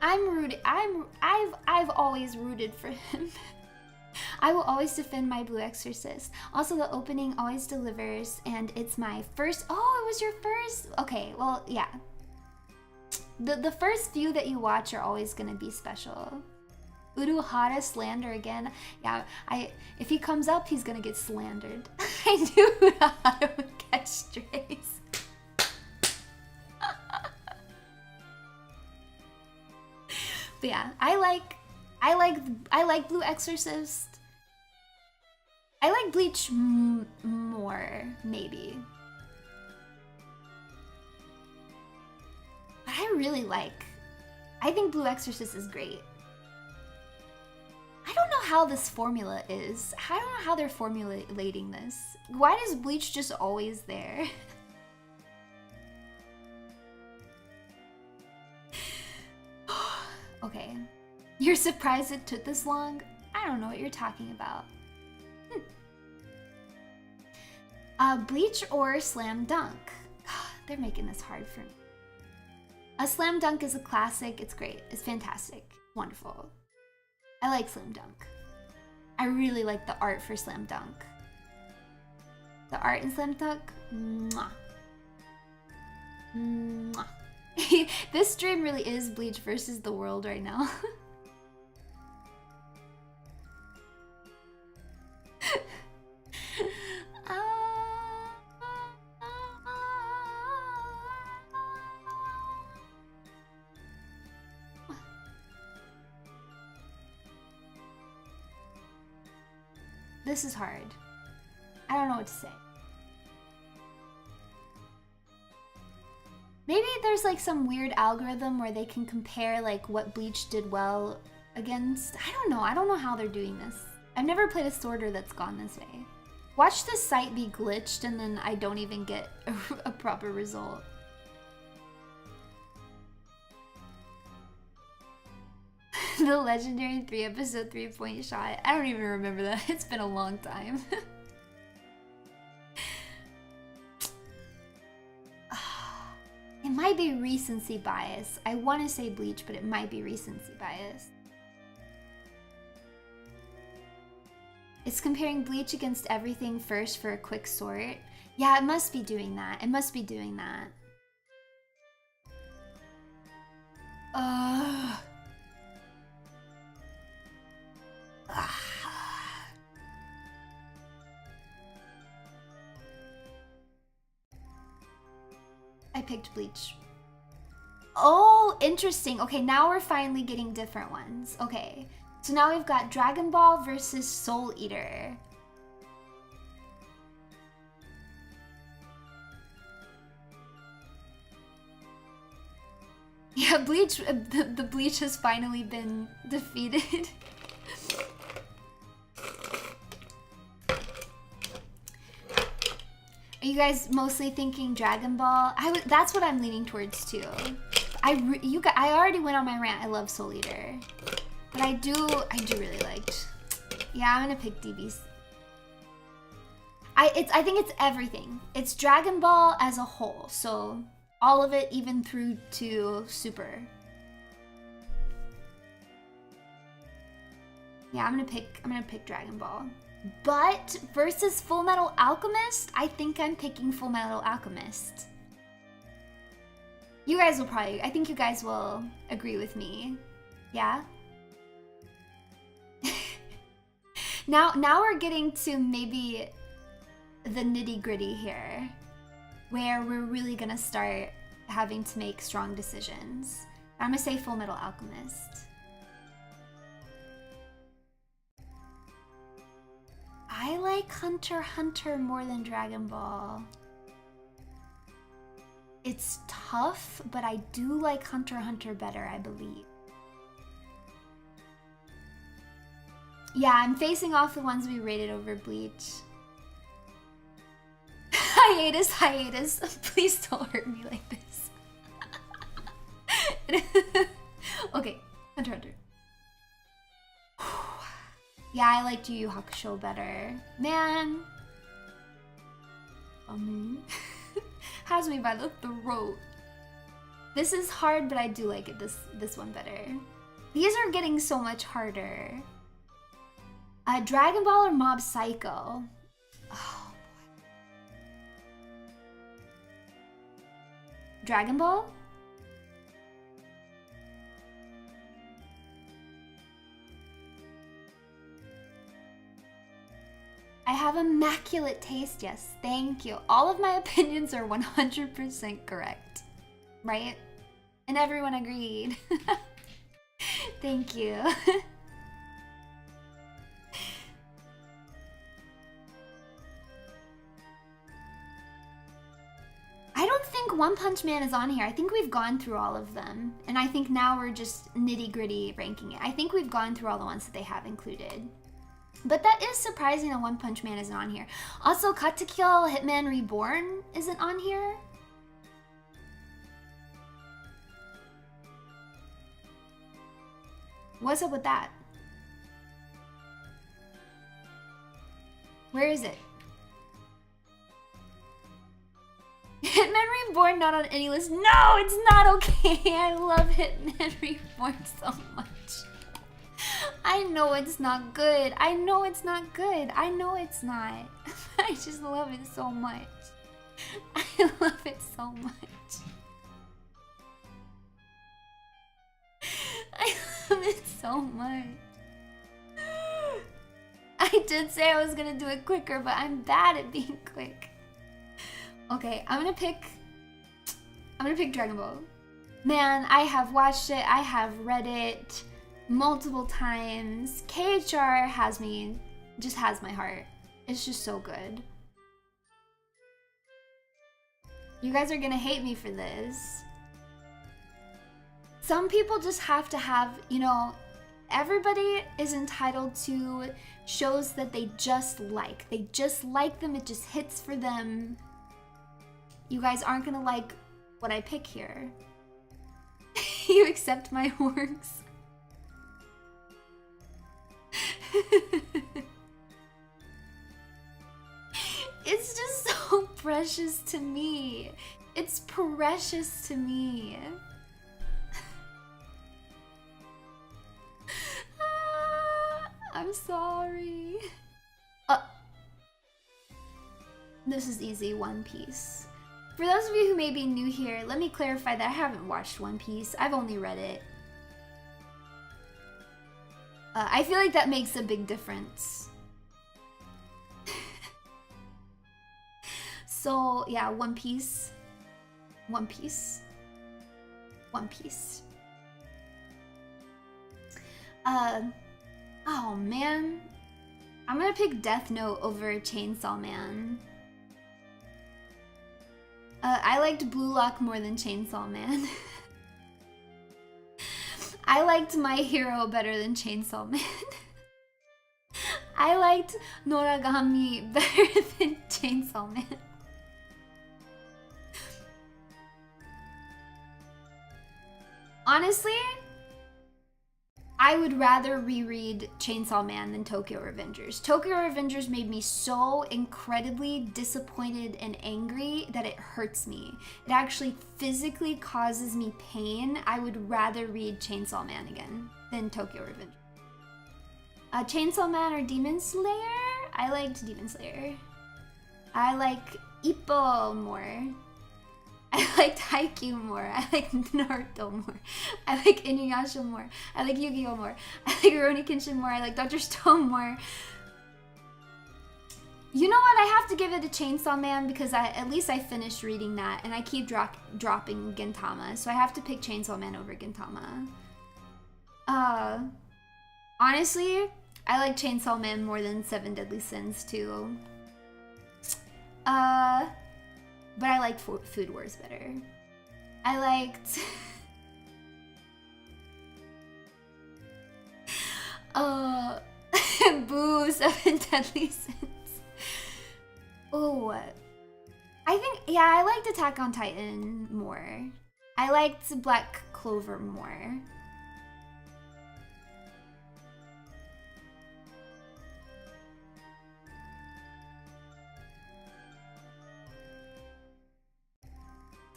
I've always rooted for him. I will always defend my Blue Exorcist. Also, the opening always delivers, and it's my first. Oh, it was your first. Okay, well, yeah. The first few that you watch are always gonna be special. Uruhara slander again. Yeah, if he comes up, he's gonna get slandered. I knew Uruhara would catch strays. But yeah, I like Blue Exorcist. I like Bleach more, maybe. But I think Blue Exorcist is great. I don't know how this formula is. I don't know how they're formulating this. Why is Bleach just always there? Okay. You're surprised it took this long? I don't know what you're talking about. Bleach or Slam Dunk? They're making this hard for me. A Slam Dunk is a classic. It's great. It's fantastic. Wonderful. I like Slam Dunk. I really like the art for Slam Dunk. The art in Slam Dunk? Mwah. Mwah. This stream really is Bleach versus the world right now. This is hard. I don't know what to say. Maybe there's like some weird algorithm where they can compare like what Bleach did well against. I don't know. I don't know how they're doing this. I've never played a sorter that's gone this way. Watch the site be glitched and then I don't even get a proper result. The legendary 3 episode 3-point shot. I don't even remember that. It's been a long time. It might be recency bias. I want to say Bleach, but it might be recency bias. It's comparing Bleach against everything first for a quick sort. Yeah, it must be doing that. It must be doing that. I picked Bleach. Oh, interesting. Okay, now we're finally getting different ones. Okay, so now we've got Dragon Ball versus Soul Eater. Yeah, Bleach, the Bleach has finally been defeated. Are you guys mostly thinking Dragon Ball? That's what I'm leaning towards too. I already went on my rant. I love Soul Eater, but I do really liked. Yeah, I'm gonna pick DBs. I think it's everything. It's Dragon Ball as a whole, so all of it, even through to Super. Yeah, I'm gonna pick Dragon Ball. But versus Full Metal Alchemist, I think I'm picking Full Metal Alchemist. You guys will probably, I think you guys will agree with me. Yeah? Now we're getting to maybe the nitty-gritty here, where we're really gonna start having to make strong decisions. I'm gonna say Full Metal Alchemist. I like Hunter x Hunter more than Dragon Ball. It's tough, but I do like Hunter x Hunter better, I believe. Yeah, I'm facing off the ones we rated over Bleach. Hiatus. Please don't hurt me like this. Okay, Hunter x Hunter. Yeah, I liked Yu Yu Hakusho better. Man. Has me by the throat. This is hard, but I do like it this one better. These are getting so much harder. Dragon Ball or Mob Psycho? Oh boy. Dragon Ball? I have immaculate taste, yes, thank you. All of my opinions are 100% correct, right? And everyone agreed. Thank you. I don't think One Punch Man is on here. I think we've gone through all of them. And I think now we're just nitty-gritty ranking it. I think we've gone through all the ones that they have included. But that is surprising that One Punch Man isn't on here. Also, Cut to Kill Hitman Reborn isn't on here. What's up with that? Where is it? Hitman Reborn not on any list. No, it's not okay. I love Hitman Reborn so much. I know it's not good. I know it's not good. I know it's not. I just love it so much. I love it so much. I love it so much. I did say I was gonna do it quicker, but I'm bad at being quick. Okay, I'm gonna pick Dragon Ball. Man, I have watched it. I have read it multiple times. KHR has me, just has my heart. It's just so good. You guys are gonna hate me for this. Some people just have to have, you know, everybody is entitled to shows that they just like. They just like them, it just hits for them. You guys aren't gonna like what I pick here. You accept my works. It's just so precious to me. It's precious to me. I'm sorry. This is easy, One Piece. For those of you who may be new here, let me clarify that I haven't watched One Piece. I've only read it. I feel like that makes a big difference. So, yeah, One Piece. One Piece. One Piece. Oh man. I'm gonna pick Death Note over Chainsaw Man. I liked Blue Lock more than Chainsaw Man. I liked My Hero better than Chainsaw Man. I liked Noragami better than Chainsaw Man. Honestly, I would rather reread Chainsaw Man than Tokyo Revengers. Tokyo Revengers made me so incredibly disappointed and angry that it hurts me. It actually physically causes me pain. I would rather read Chainsaw Man again than Tokyo Revengers. Chainsaw Man or Demon Slayer? I liked Demon Slayer. I like Ippo more. I liked Haikyuu more. I like Naruto more. I like Inuyasha more. I like Yu-Gi-Oh more. I like Rurouni Kenshin more. I like Dr. Stone more. You know what? I have to give it a Chainsaw Man because at least I finished reading that and I keep dropping Gintama. So I have to pick Chainsaw Man over Gintama. Honestly, I like Chainsaw Man more than Seven Deadly Sins too. But I like Food Wars better. I liked Boo, Seven Deadly Sins. Oh, I think, yeah, I liked Attack on Titan more. I liked Black Clover more.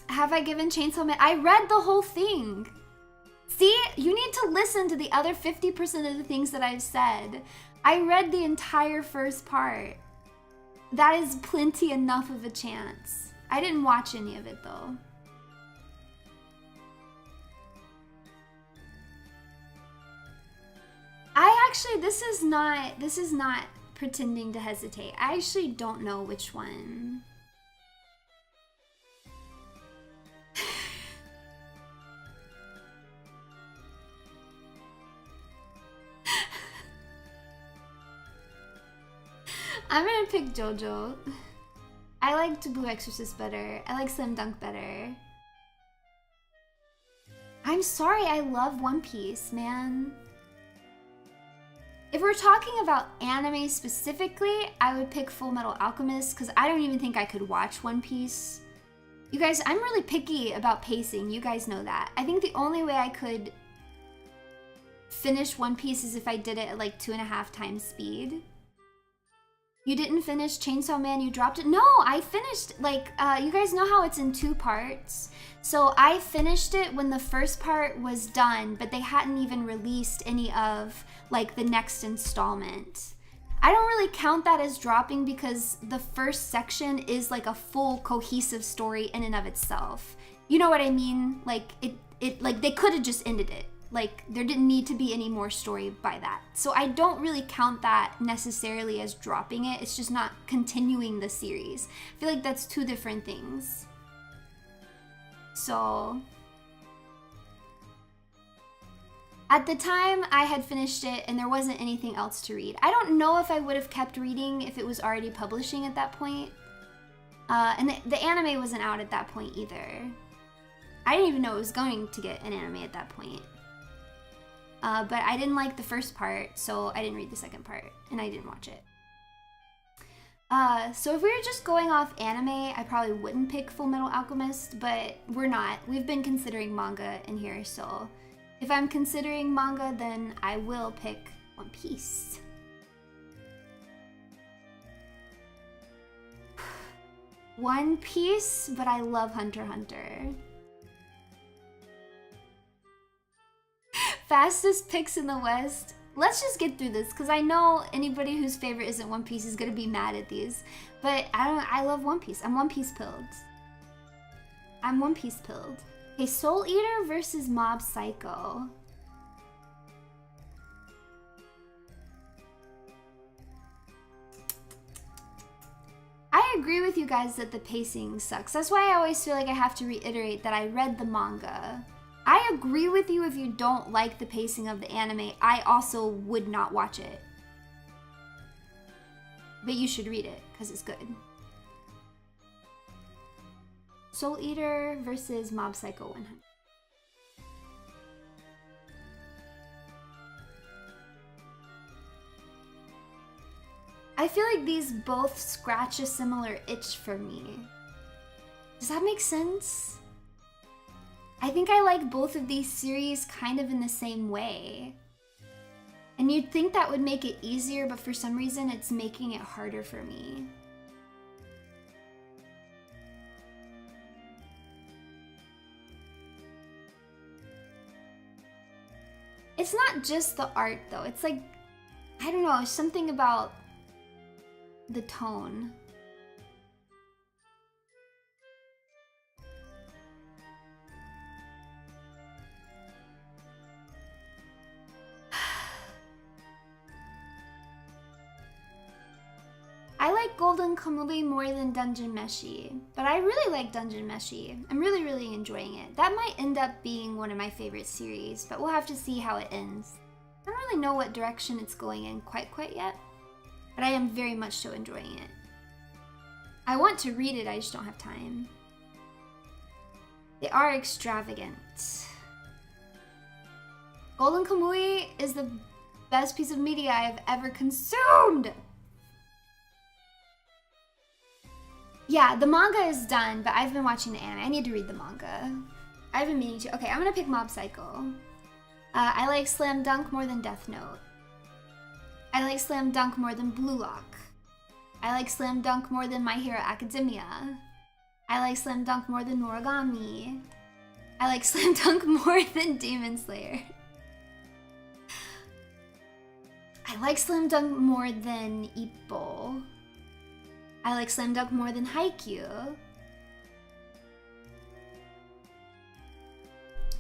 Have I given Chainsaw Man? I read the whole thing. See, you need to listen to the other 50% of the things that I've said. I read the entire first part. That is plenty enough of a chance. I didn't watch any of it though. This is not pretending to hesitate. I actually don't know which one. I'm gonna pick JoJo. I liked Blue Exorcist better. I like Slam Dunk better. I'm sorry, I love One Piece, man. If we're talking about anime specifically, I would pick Full Metal Alchemist because I don't even think I could watch One Piece. You guys, I'm really picky about pacing. You guys know that. I think the only way I could finish One Piece is if I did it at like 2.5 times speed. You didn't finish Chainsaw Man, you dropped it? No, I finished, like, you guys know how it's in 2 parts? So I finished it when the first part was done, but they hadn't even released any of, like, the next installment. I don't really count that as dropping because the first section is like a full cohesive story in and of itself. You know what I mean? Like, like, they could have just ended it. Like, there didn't need to be any more story by that. So I don't really count that necessarily as dropping it. It's just not continuing the series. I feel like that's 2 different things. So at the time, I had finished it and there wasn't anything else to read. I don't know if I would have kept reading if it was already publishing at that point. And the anime wasn't out at that point either. I didn't even know it was going to get an anime at that point. But I didn't like the first part, so I didn't read the second part, and I didn't watch it. So if we were just going off anime, I probably wouldn't pick Full Metal Alchemist, but we're not. We've been considering manga in here, so if I'm considering manga, then I will pick One Piece. One Piece, but I love Hunter x Hunter. Fastest picks in the West. Let's just get through this because I know anybody whose favorite isn't One Piece is gonna be mad at these. But I love One Piece. I'm One Piece pilled. I'm One Piece pilled. Okay, Soul Eater versus Mob Psycho. I agree with you guys that the pacing sucks. That's why I always feel like I have to reiterate that I read the manga. I agree with you if you don't like the pacing of the anime. I also would not watch it. But you should read it, because it's good. Soul Eater versus Mob Psycho 100. I feel like these both scratch a similar itch for me. Does that make sense? I think I like both of these series kind of in the same way. And you'd think that would make it easier, but for some reason it's making it harder for me. It's not just the art though, it's like, I don't know, something about the tone. I like Golden Kamuy more than Dungeon Meshi, but I really like Dungeon Meshi. I'm really enjoying it. That might end up being one of my favorite series, but we'll have to see how it ends. I don't really know what direction it's going in quite yet, but I am very much so enjoying it. I want to read it, I just don't have time. They are extravagant. Golden Kamui is the best piece of media I've ever consumed. Yeah, the manga is done, but I've been watching the anime. I need to read the manga. I've been meaning to. Okay, I'm gonna pick Mob Psycho. I like Slam Dunk more than Death Note. I like Slam Dunk more than Blue Lock. I like Slam Dunk more than My Hero Academia. I like Slam Dunk more than Noragami. I like Slam Dunk more than Demon Slayer. I like Slam Dunk more than Ippo. I like Slam Dunk more than Haikyuu.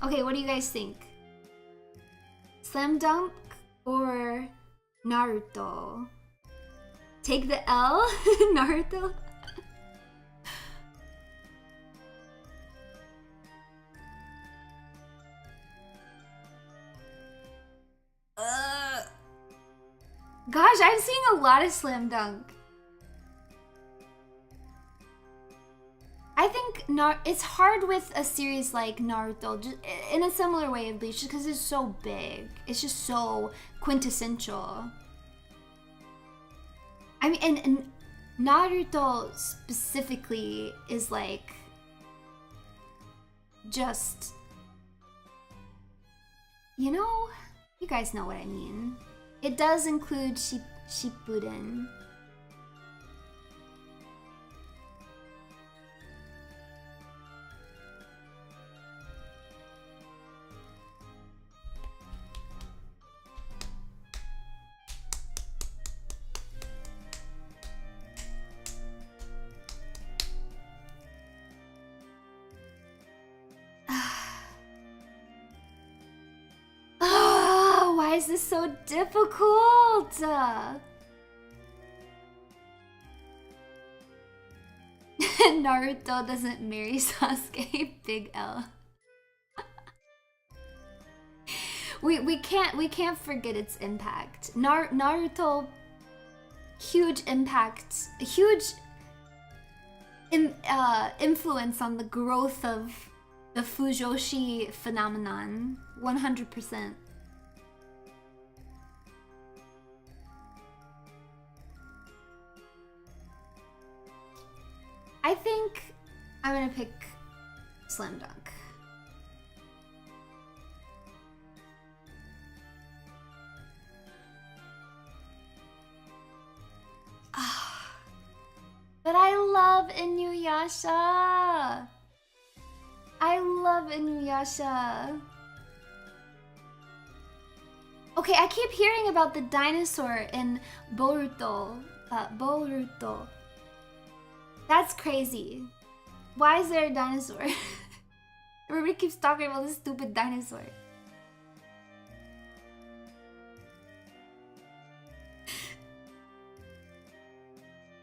Okay, what do you guys think? Slam Dunk or Naruto? Take the L, Naruto? Gosh, I'm seeing a lot of Slam Dunk. I think it's hard with a series like Naruto, just in a similar way of Bleach, just because it's so big. It's just so quintessential. I mean, and Naruto specifically is like just, you know, you guys know what I mean. It does include Shippuden. Why is this so difficult? Naruto doesn't marry Sasuke. Big L. we can't forget its impact. Naruto, huge impact, huge influence on the growth of the Fujoshi phenomenon. 100%. I think I'm gonna pick Slam Dunk. But I love Inuyasha. I love Inuyasha. Okay, I keep hearing about the dinosaur in Boruto. Boruto. That's crazy. Why is there a dinosaur? Everybody keeps talking about this stupid dinosaur.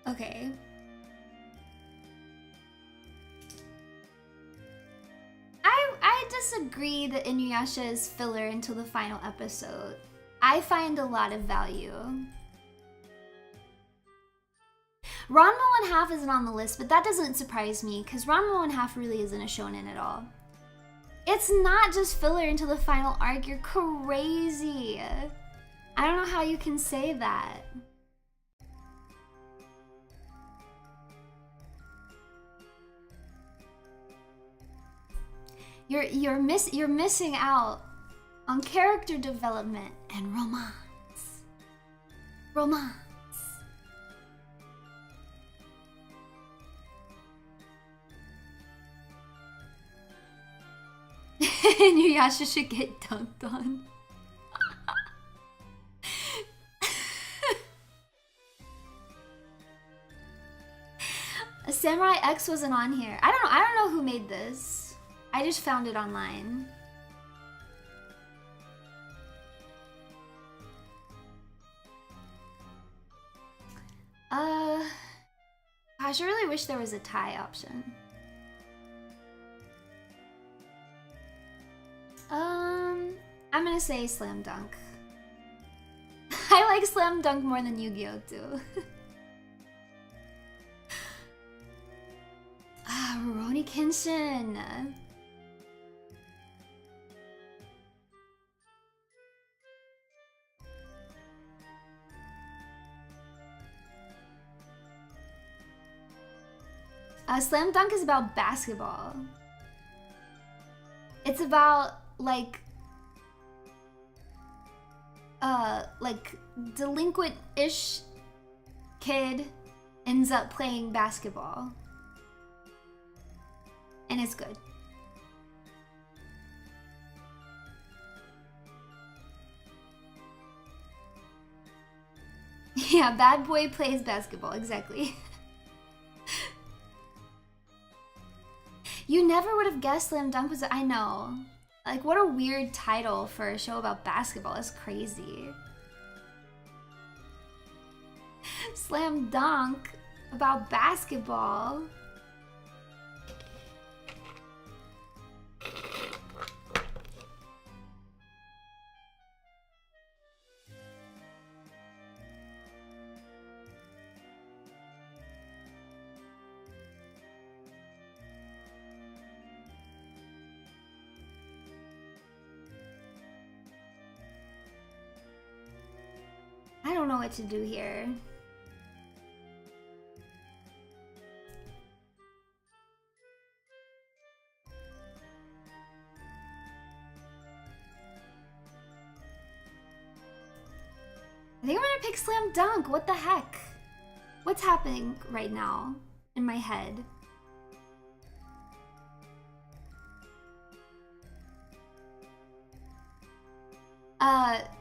Okay. I disagree that Inuyasha is filler until the final episode. I find a lot of value. Ranma 1/2 isn't on the list, but that doesn't surprise me, because Ranma 1/2 really isn't a shonen at all. It's not just filler until the final arc, you're crazy. I don't know how you can say that. You're missing out on character development and romance. Romance. Inuyasha should get dunked on. Samurai X wasn't on here. I don't know who made this. I just found it online. Gosh, I really wish there was a tie option. I'm gonna say Slam Dunk. I like Slam Dunk more than Yu-Gi-Oh! Too. Rurouni Kenshin. Slam Dunk is about basketball. It's about like delinquent-ish kid ends up playing basketball. And it's good. Yeah, bad boy plays basketball, exactly. You never would have guessed Slam Dunk was, I know. Like, what a weird title for a show about basketball. It's crazy. Slam Dunk about basketball. I don't know what to do here. I think I'm gonna pick Slam Dunk. What the heck? What's happening right now in my head?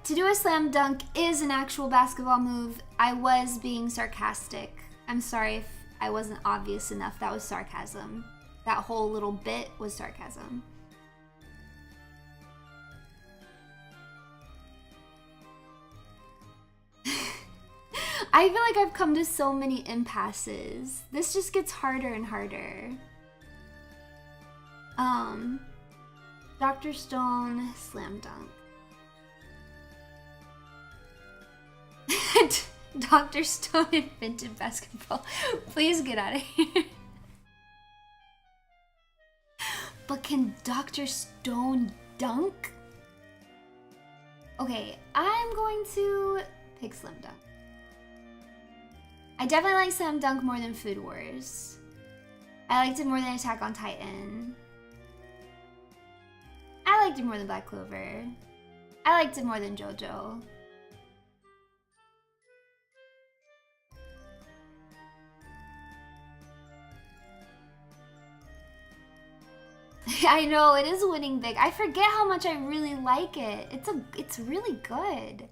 To do a slam dunk is an actual basketball move. I was being sarcastic. I'm sorry if I wasn't obvious enough. That was sarcasm. That whole little bit was sarcasm. I feel like I've come to so many impasses. This just gets harder and harder. Dr. Stone, slam dunk. Dr. Stone invented basketball. Please get out of here. But can Dr. Stone dunk? Okay, I'm going to pick slam dunk. I definitely like slam dunk more than Food Wars. I liked it more than Attack on Titan. I liked it more than Black Clover. I liked it more than JoJo. I know, it is winning big. I forget how much I really like it. It's really good.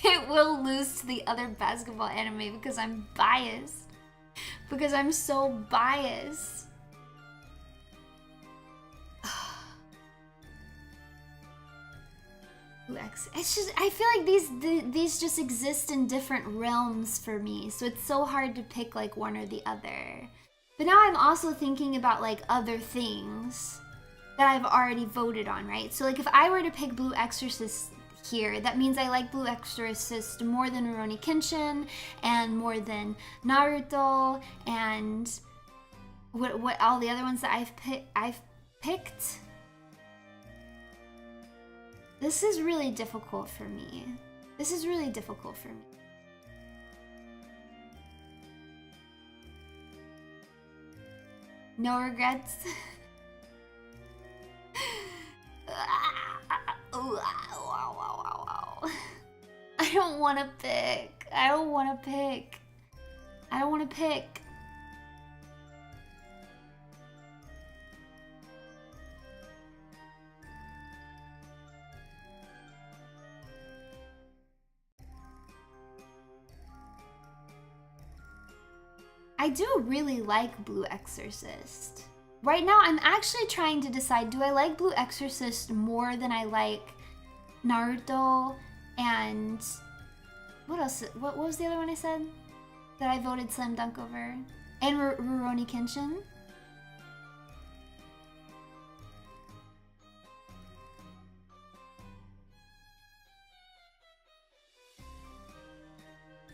It will lose to the other basketball anime because I'm biased. Because I'm so biased. It's just, I feel like these just exist in different realms for me, so it's so hard to pick like one or the other. But now I'm also thinking about like other things that I've already voted on, right? So like if I were to pick Blue Exorcist here, that means I like Blue Exorcist more than Rurouni Kenshin and more than Naruto and what all the other ones that I've picked. This is really difficult for me. This is really difficult for me. No regrets. I don't want to pick. I don't want to pick. I don't want to pick. I do really like Blue Exorcist. Right now, I'm actually trying to decide, do I like Blue Exorcist more than I like Naruto and... What else? What was the other one I said that I voted slam dunk over? And Rurouni Kenshin?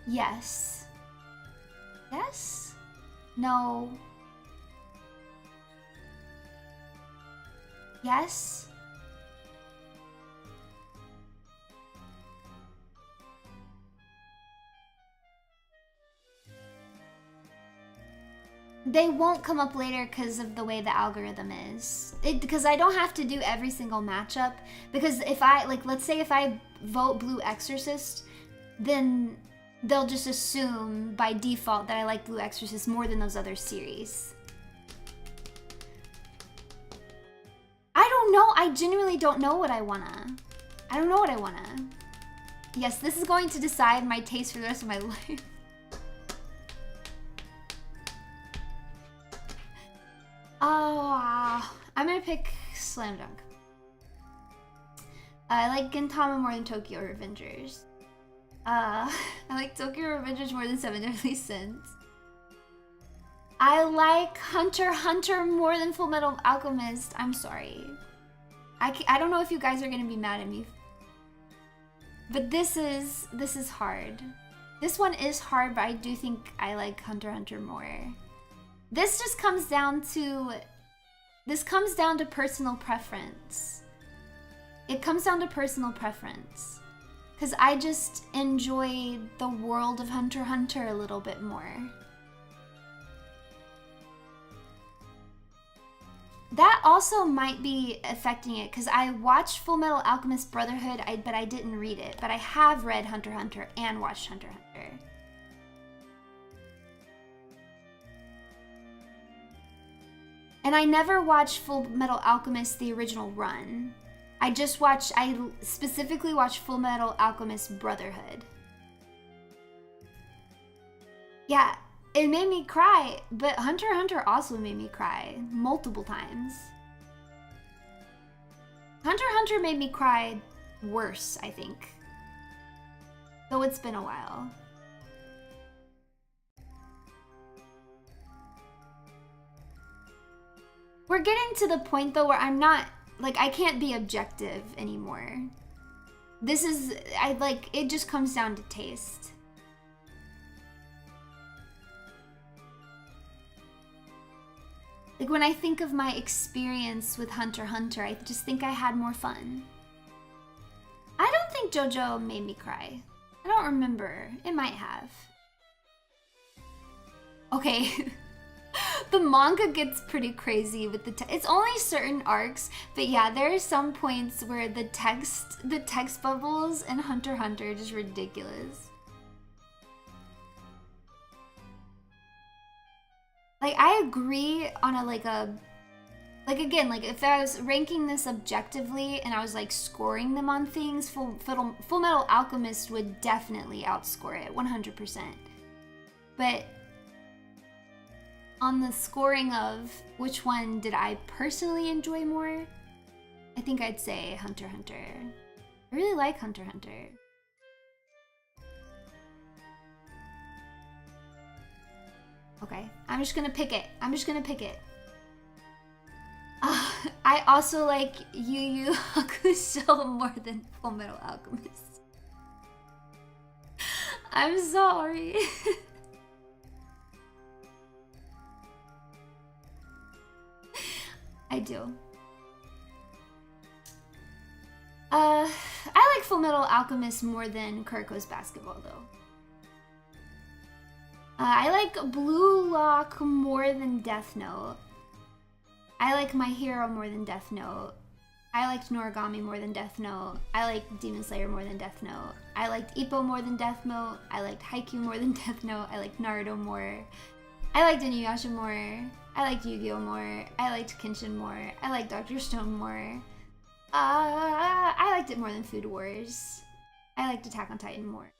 Yes. Yes? No. Yes? They won't come up later because of the way the algorithm is. Because I don't have to do every single matchup. Because if I, like, let's say if I vote Blue Exorcist, then they'll just assume by default that I like Blue Exorcist more than those other series. I don't know. I genuinely don't know what I wanna. I don't know what I wanna. Yes, this is going to decide my taste for the rest of my life. Oh, I'm gonna pick Slam Dunk. I like Gintama more than Tokyo Revengers. I like Tokyo Revengers more than Seven Deadly Sins. I like Hunter x Hunter more than Full Metal Alchemist. I'm sorry. I don't know if you guys are gonna be mad at me. But this is hard. This one is hard, but I do think I like Hunter x Hunter more. This just comes down to personal preference. It comes down to personal preference. Because I just enjoy the world of Hunter x Hunter a little bit more. That also might be affecting it, because I watched Full Metal Alchemist Brotherhood, but I didn't read it. But I have read Hunter x Hunter and watched Hunter x Hunter. And I never watched Full Metal Alchemist, the original run. I specifically watched Full Metal Alchemist Brotherhood. Yeah, it made me cry, but Hunter x Hunter also made me cry multiple times. Hunter x Hunter made me cry worse, I think. Though it's been a while. We're getting to the point though where I'm not, like, I can't be objective anymore. This is, it just comes down to taste. Like, when I think of my experience with Hunter x Hunter, I just think I had more fun. I don't think JoJo made me cry. I don't remember. It might have. Okay. The manga gets pretty crazy with the it's only certain arcs, but yeah, there are some points where the text bubbles in Hunter x Hunter are just ridiculous. Like, I agree on again, if I was ranking this objectively and I was like scoring them on things, Full Metal Alchemist would definitely outscore it 100%. But on the scoring of which one did I personally enjoy more, I think I'd say Hunter x Hunter. I really like Hunter x Hunter. Okay, I'm just gonna pick it. I also like Yu Yu Hakusho more than Full Metal Alchemist. I'm sorry. I do. I like Full Metal Alchemist more than Kuriko's Basketball, though. I like Blue Lock more than Death Note. I like My Hero more than Death Note. I liked Noragami more than Death Note. I liked Demon Slayer more than Death Note. I liked Ippo more than Death Note. I liked Haikyuu more than Death Note. I liked Naruto more. I liked Inuyasha more. I liked Yu-Gi-Oh more. I liked Kenshin more. I liked Dr. Stone more. I liked it more than Food Wars. I liked Attack on Titan more.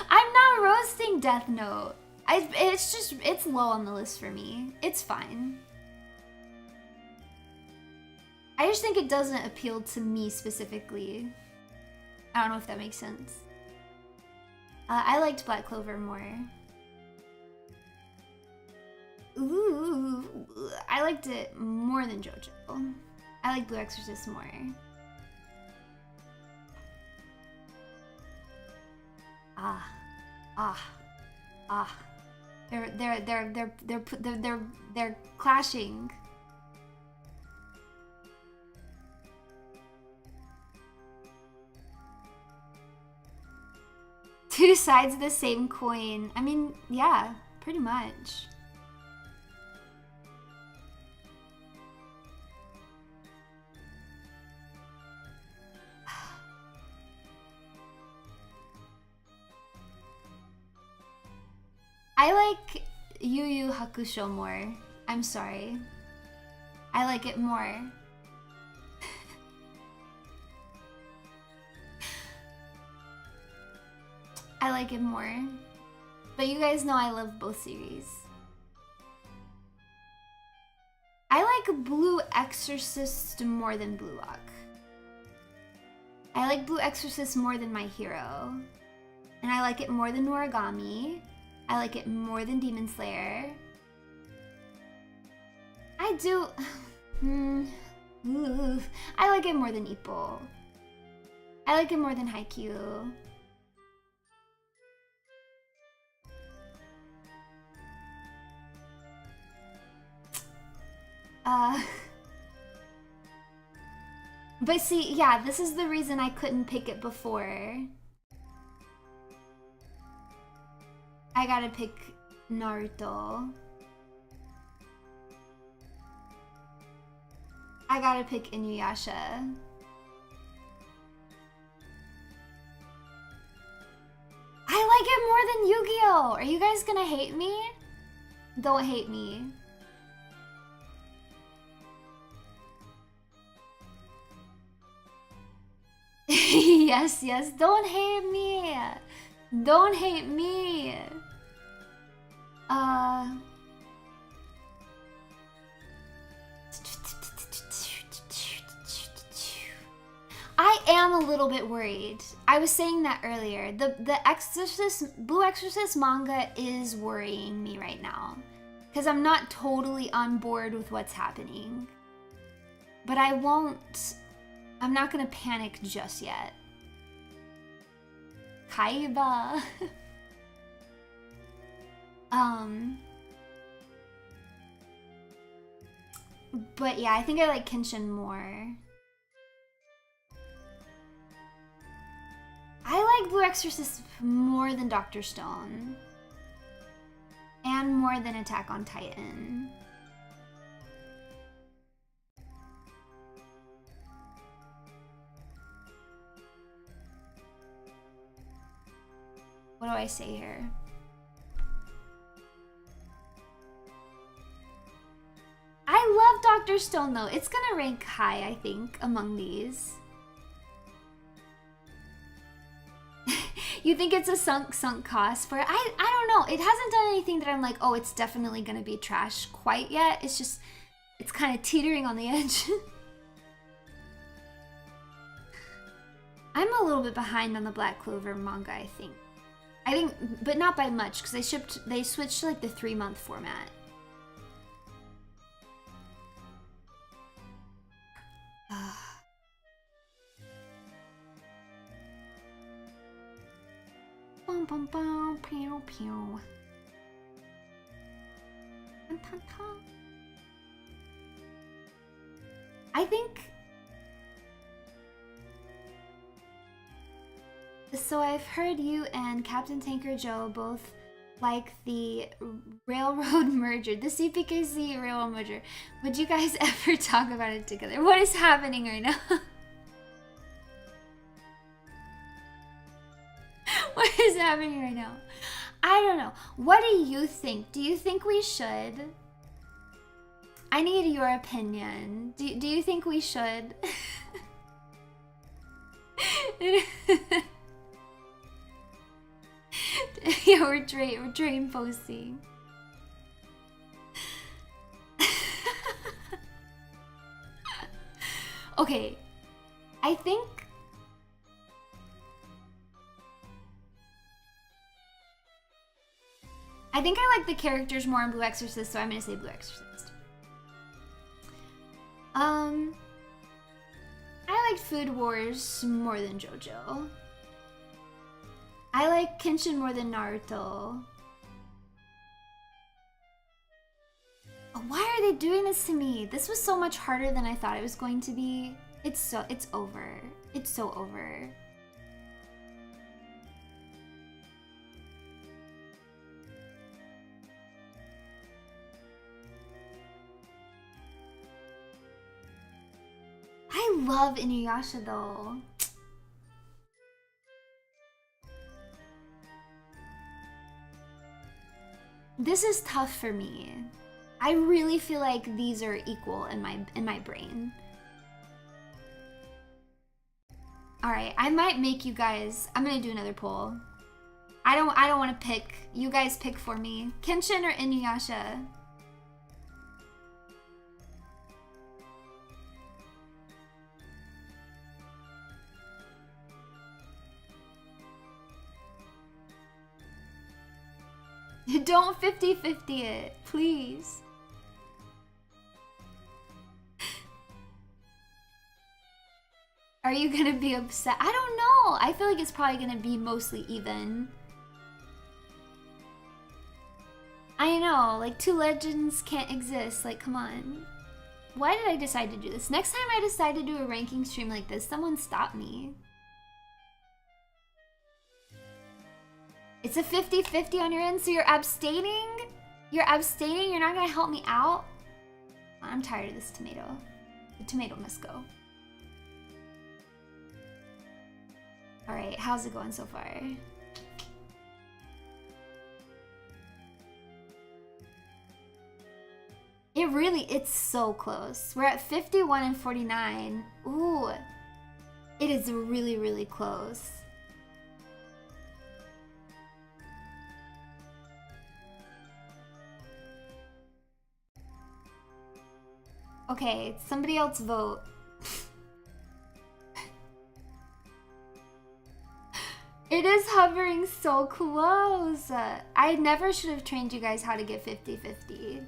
I'm not roasting Death Note. It's low on the list for me. It's fine. I just think it doesn't appeal to me specifically. I don't know if that makes sense. I liked Black Clover more. Ooh, I liked it more than JoJo. I like Blue Exorcist more. They're clashing. Two sides of the same coin. I mean, yeah, pretty much. I like Yu Yu Hakusho more. I'm sorry. I like it more. I like it more. But you guys know I love both series. I like Blue Exorcist more than Blue Lock. I like Blue Exorcist more than My Hero. And I like it more than Noragami. I like it more than Demon Slayer. I do... I like it more than Ippo. I like it more than Haikyuu. But see, yeah, this is the reason I couldn't pick it before. I gotta pick Naruto. I gotta pick Inuyasha. I like it more than Yu-Gi-Oh! Are you guys gonna hate me? Don't hate me. Yes, yes, don't hate me. Don't hate me. I am a little bit worried. I was saying that earlier. The Exorcist, Blue Exorcist manga is worrying me right now. Because I'm not totally on board with what's happening. But I'm not gonna panic just yet. Kaiba. But yeah, I think I like Kenshin more. I like Blue Exorcist more than Dr. Stone. And more than Attack on Titan. What do I say here? I love Dr. Stone though. It's gonna rank high, I think, among these. You think it's a sunk cost for it? I don't know. It hasn't done anything that I'm like, oh, it's definitely gonna be trash quite yet. It's just, it's kind of teetering on the edge. I'm a little bit behind on the Black Clover manga, I think. But not by much, because they switched to like the 3-month format. Bum, bum, bum, pew, pew. Dun, dun, dun. I think... So I've heard you and Captain Tanker Joe both like the railroad merger, the CPKC railroad merger. Would you guys ever talk about it together? What is happening right now? What is happening right now? I don't know. What do you think? Do you think we should? I need your opinion. Do you think we should? Yeah, we're train posting. Okay, I think I like the characters more in Blue Exorcist, so I'm gonna say Blue Exorcist. I like Food Wars more than JoJo. I like Kenshin more than Naruto. Why are they doing this to me? This was so much harder than I thought it was going to be. It's over. It's so over. love Inuyasha though. This is tough for me. I really feel like these are equal in my brain. All right, I might make you guys. I'm gonna do another poll. I don't want to pick. You guys pick for me. Kenshin or Inuyasha? Don't 50-50 it, please. Are you gonna be upset? I don't know. I feel like it's probably gonna be mostly even. I know, like two legends can't exist. Like, come on. Why did I decide to do this? Next time I decide to do a ranking stream like this, someone stop me. It's a 50-50 on your end, so you're abstaining? You're abstaining? You're not gonna help me out? I'm tired of this tomato. The tomato must go. All right, how's it going so far? It's so close. We're at 51 and 49. Ooh, it is really, really close. Okay, somebody else vote. It is hovering so close. I never should have trained you guys how to get 50-50.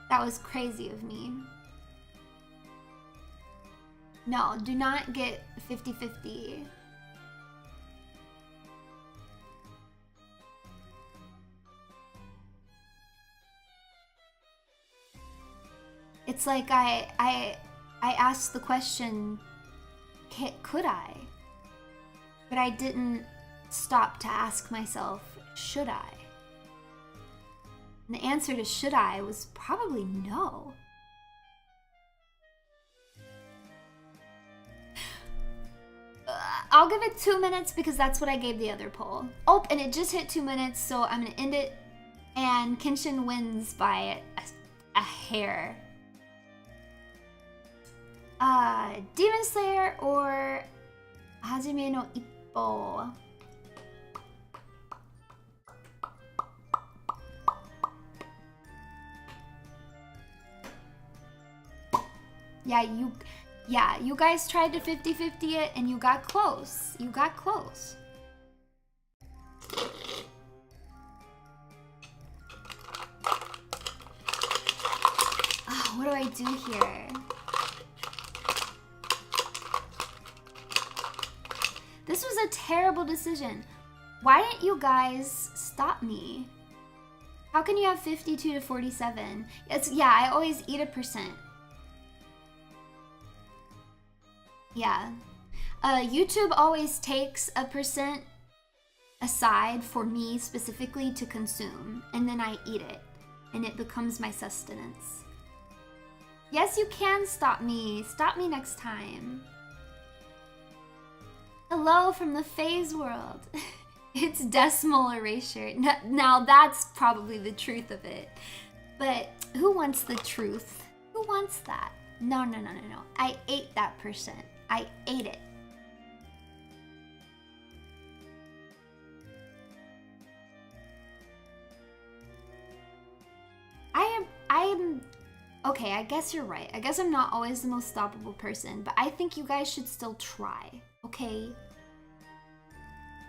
That was crazy of me. No, do not get 50-50. It's like I asked the question, could I? But I didn't stop to ask myself, should I? And the answer to should I was probably no. I'll give it 2 minutes because that's what I gave the other poll. Oh, and it just hit 2 minutes, so I'm gonna end it. And Kenshin wins by a hair. Demon Slayer or Hajime no Ippo? Yeah, you guys tried to 50-50 it and you got close. You got close. Oh, what do I do here? This was a terrible decision. Why didn't you guys stop me? How can you have 52 to 47? Yeah, I always eat a percent. Yeah. YouTube always takes a percent aside for me specifically to consume, and then I eat it, and it becomes my sustenance. Yes, you can stop me. Stop me next time. Hello from the phase world. It's decimal erasure. Now that's probably the truth of it. But who wants the truth? Who wants that? No. I ate that percent. I ate it. I am, okay, I guess you're right. I guess I'm not always the most stoppable person, but I think you guys should still try, okay?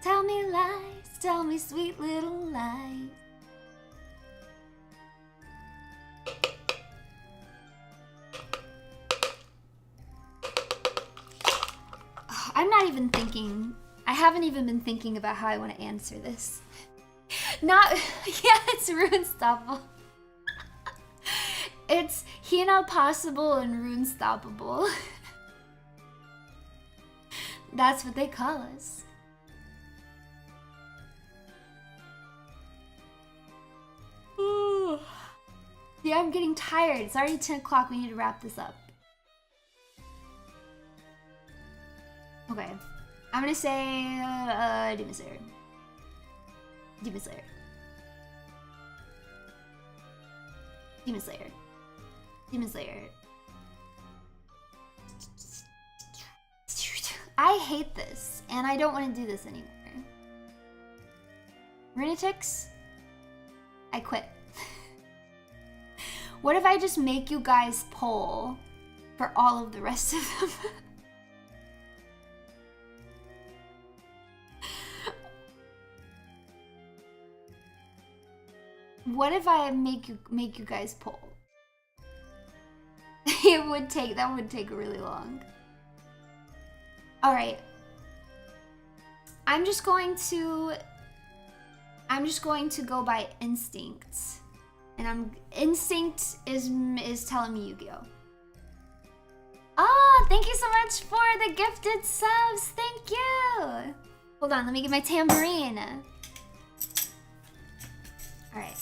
Tell me lies, tell me sweet little lies. I'm not even thinking. I haven't even been thinking about how I want to answer this. Yeah, it's Runestoppable. It's Hina Possible and Runestoppable. That's what they call us. Yeah, I'm getting tired. It's already 10 o'clock. We need to wrap this up. Okay. I'm gonna say Demon Slayer. Demon Slayer. Demon Slayer. Demon Slayer. I hate this, and I don't want to do this anymore. Runetics? I quit. What if I just make you guys poll for all of the rest of them? What if I make you guys poll? That would take really long. All right. I'm just going to go by instinct. And instinct is telling me Yu-Gi-Oh. Oh, thank you so much for the gifted subs. Thank you. Hold on, let me get my tambourine. All right.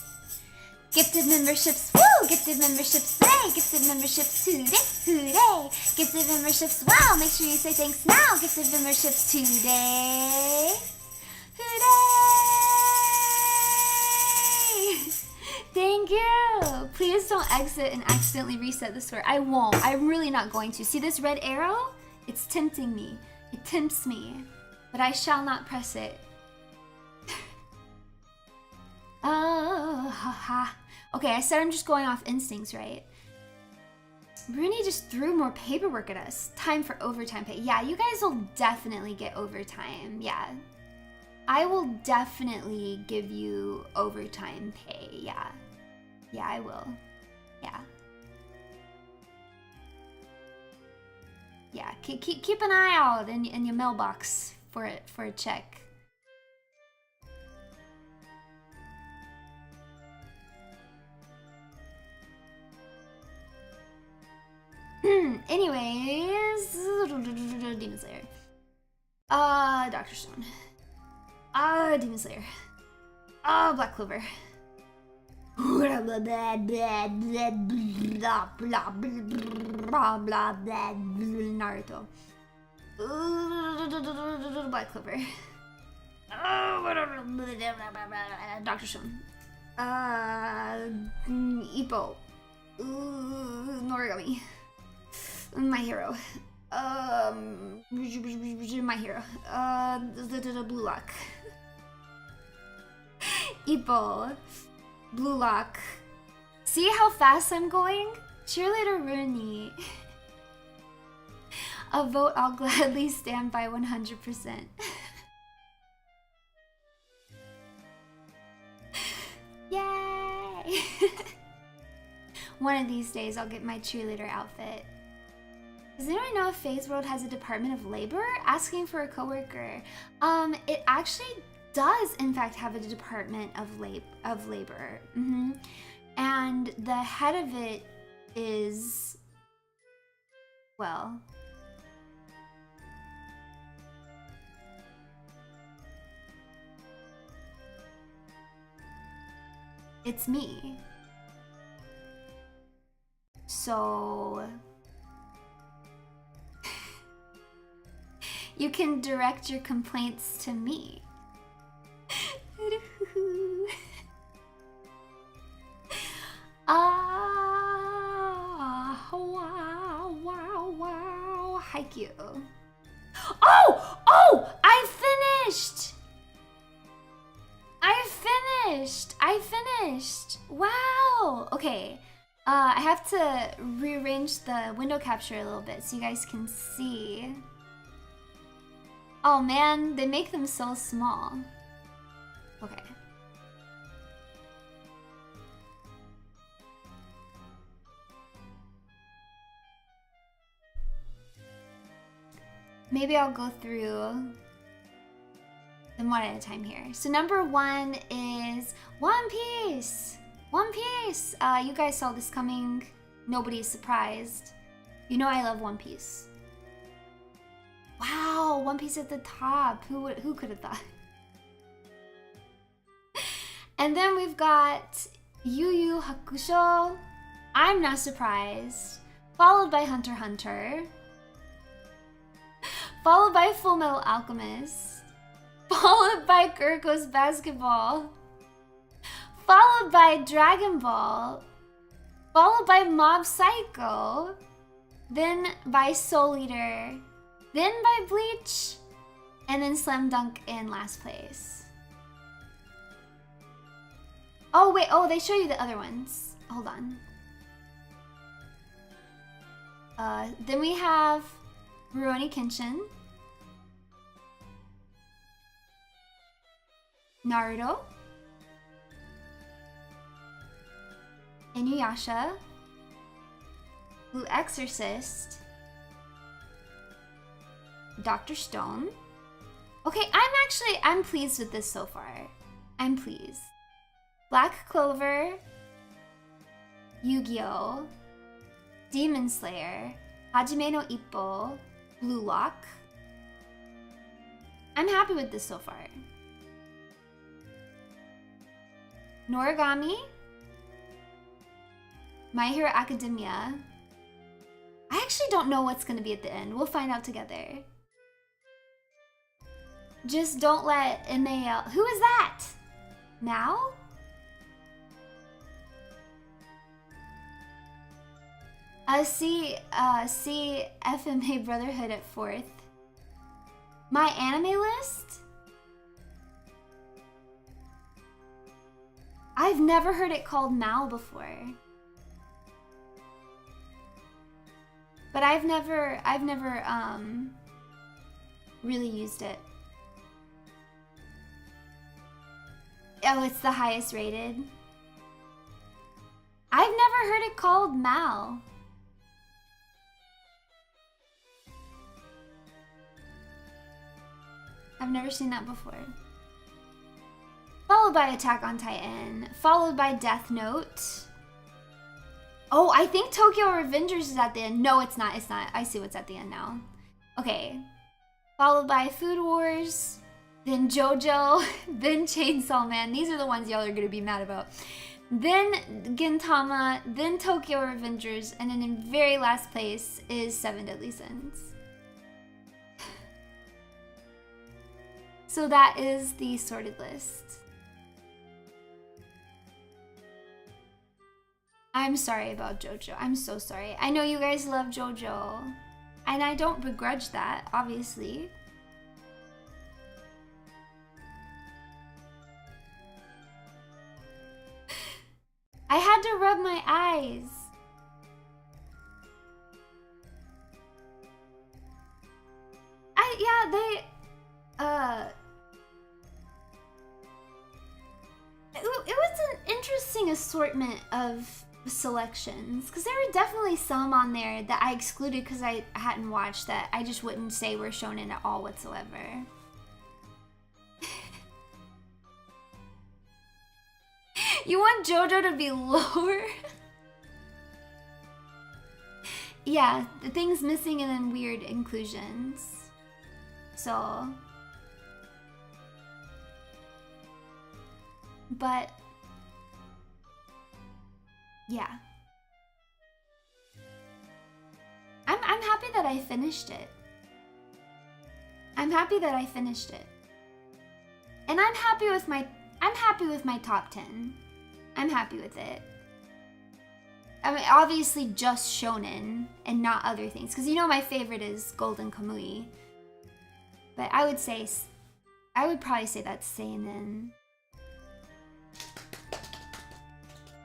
Gifted memberships, woo! Gifted memberships today! Gifted memberships today! Today! Gifted memberships, wow! Make sure you say thanks now! Gifted memberships today! Today! Thank you! Please don't exit and accidentally reset the store. I won't. I'm really not going to. See this red arrow? It's tempting me. It tempts me. But I shall not press it. Oh, haha. Okay, I said I'm just going off instincts, right? RUNIE just threw more paperwork at us. Time for overtime pay. Yeah, you guys will definitely get overtime. Yeah. I will definitely give you overtime pay. Yeah. Yeah, I will. Yeah. Yeah, keep an eye out in your mailbox for a check. Anyways, Demon Slayer. Dr. Stone. Demon Slayer. Black Clover. Naruto. Black Clover. Dr. Stone. Ippo. Noragami. My Hero. My Hero. The Blue Lock. Ippo. Blue Lock. See how fast I'm going? Cheerleader RUNIE. A vote I'll gladly stand by 100%. Yay! One of these days I'll get my cheerleader outfit. Does anyone know if Phase World has a Department of Labor? Asking for a coworker. It actually does in fact have a Department of Labor. And the head of it is, well, it's me. So you can direct your complaints to me. Wow. Haikyuu. Oh! I finished! Wow! Okay. I have to rearrange the window capture a little bit so you guys can see. Oh man, they make them so small. Okay. Maybe I'll go through them one at a time here. So number 1 is One Piece. One Piece. You guys saw this coming. Nobody's surprised. You know I love One Piece. Wow, One Piece at the top. Who could have thought? And then we've got Yu Yu Hakusho. I'm not surprised. Followed by Hunter x Hunter. Followed by Full Metal Alchemist. Followed by Kurko's Basketball. Followed by Dragon Ball. Followed by Mob Psycho. Then by Soul Eater. Then by Bleach. And then Slam Dunk in last place. Oh wait, oh they show you the other ones. Hold on. Then we have Rurouni Kenshin. Naruto. Inuyasha. Blue Exorcist. Dr. Stone. Okay, I'm pleased with this so far. I'm pleased. Black Clover. Yu-Gi-Oh! Demon Slayer. Hajime no Ippo. Blue Lock. I'm happy with this so far. Noragami. My Hero Academia. I actually don't know what's gonna be at the end. We'll find out together. Just don't let MAL. Who is that? Mal? See FMA Brotherhood at 4th. My anime list? I've never heard it called Mal before. But I've never really used it. Oh, it's the highest rated. I've never heard it called Mal. I've never seen that before. Followed by Attack on Titan. Followed by Death Note. Oh, I think Tokyo Revengers is at the end. No, it's not. It's not. I see what's at the end now. Okay. Followed by Food Wars. Then JoJo. Then Chainsaw Man. These are the ones y'all are going to be mad about. Then Gintama. Then Tokyo Revengers. And then in very last place is Seven Deadly Sins. So that is the sorted list. I'm sorry about JoJo. I'm so sorry. I know you guys love JoJo. And I don't begrudge that, obviously. I had to rub my eyes. It was an interesting assortment of selections, because there were definitely some on there that I excluded because I hadn't watched that I just wouldn't say were shonen at all whatsoever. You want JoJo to be lower? Yeah, the things missing and then weird inclusions. So, but yeah, I'm happy that I finished it. I'm happy that I finished it, and I'm happy with my top 10. I'm happy with it. I mean, obviously just shonen and not other things, because you know my favorite is Golden Kamui. But I would probably say that's seinen.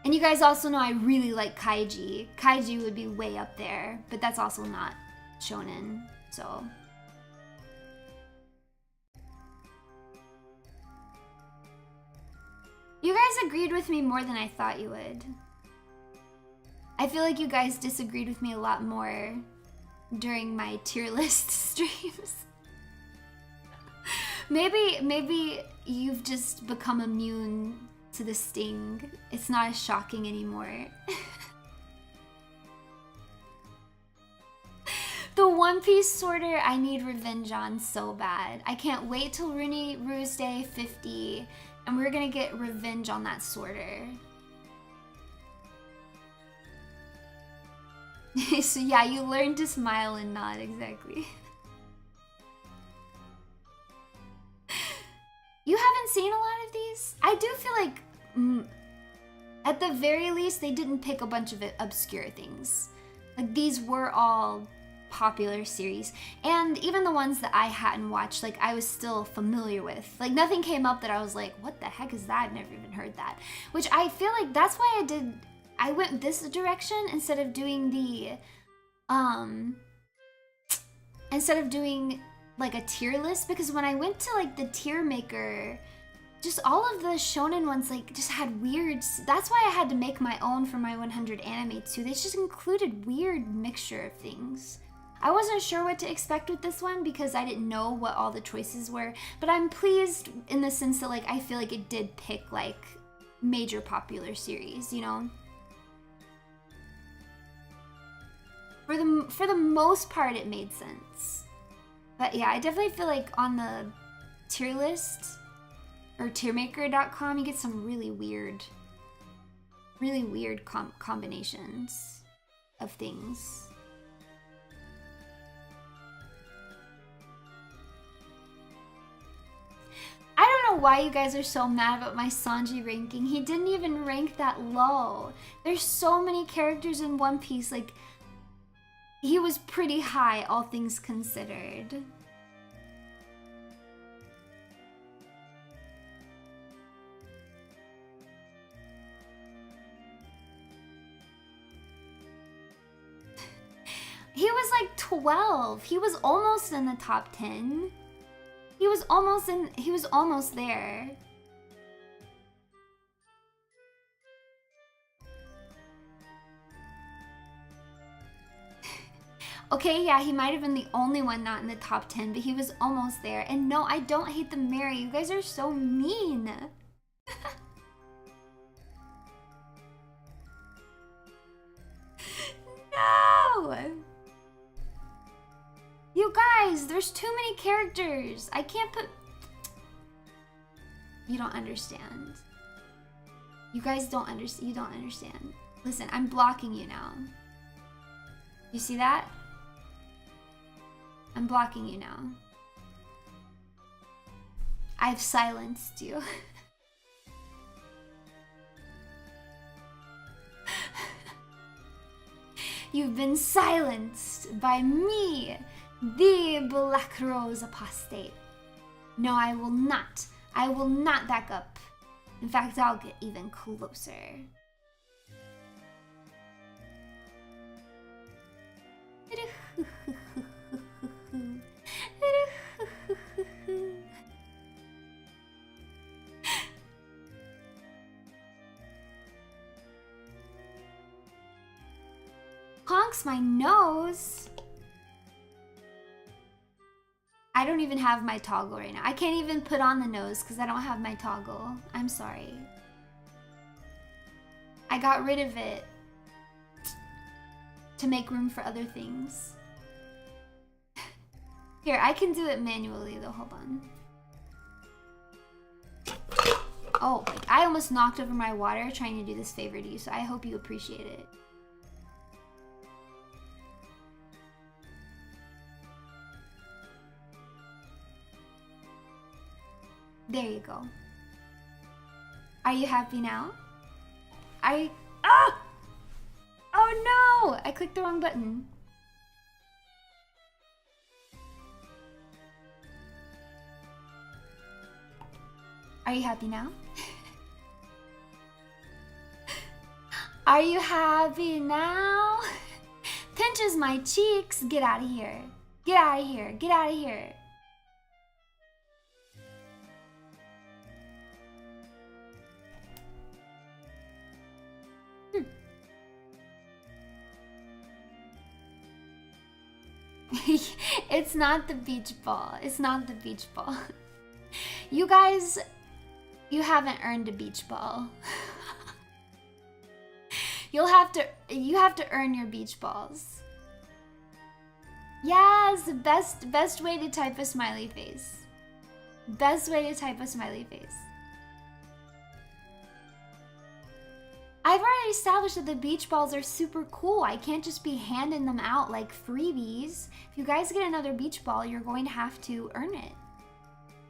And you guys also know I really like Kaiji. Kaiji would be way up there, but that's also not shonen, so. You guys agreed with me more than I thought you would. I feel like you guys disagreed with me a lot more during my tier list streams. Maybe you've just become immune to the sting. It's not as shocking anymore. The One Piece sorter I need revenge on so bad. I can't wait till RUNIE Ruseday 50 and we're gonna get revenge on that sorter. So yeah, you learn to smile and nod, exactly. at the very least, they didn't pick a bunch of obscure things. Like, these were all popular series, and even the ones that I hadn't watched, like, I was still familiar with. Like, nothing came up that I was like, what the heck is that? I've never even heard that. Which I feel like that's why I went this direction instead of doing like a tier list, because when I went to like the tier maker, just all of the shonen ones like just had weird, that's why I had to make my own for my 100 anime too. They just included weird mixture of things. I wasn't sure what to expect with this one because I didn't know what all the choices were, but I'm pleased in the sense that like I feel like it did pick like major popular series, you know? For the most part it made sense. But yeah, I definitely feel like on the tier list or tiermaker.com you get some really weird combinations of things. I don't know why you guys are so mad about my Sanji ranking. He didn't even rank that low. There's so many characters in One Piece, like, he was pretty high, all things considered. He was like 12. He was almost in the top 10. He was almost there. Okay, yeah, he might have been the only one not in the top 10, but he was almost there. And no, I don't hate the Mary. You guys are so mean. No! You guys, there's too many characters. I can't put... You don't understand. You guys don't understand. You don't understand. Listen, I'm blocking you now. You see that? I'm blocking you now. I've silenced you. You've been silenced by me, the Black Rose Apostate. No, I will not. I will not back up. In fact, I'll get even closer. Honks my nose. I don't even have my toggle right now. I can't even put on the nose because I don't have my toggle. I'm sorry. I got rid of it to make room for other things. Here, I can do it manually though, hold on. Oh, like, I almost knocked over my water trying to do this favor to you, so I hope you appreciate it. There you go. Are you happy now? Ah! Oh no! I clicked the wrong button. Are you happy now? Are you happy now? Pinches my cheeks. Get out of here. Get out of here. Get out of here. It's not the beach ball. It's not the beach ball. You guys, you haven't earned a beach ball. You have to earn your beach balls. Yes, best way to type a smiley face. Best way to type a smiley face. I've already established that the beach balls are super cool. I can't just be handing them out like freebies. If you guys get another beach ball, you're going to have to earn it.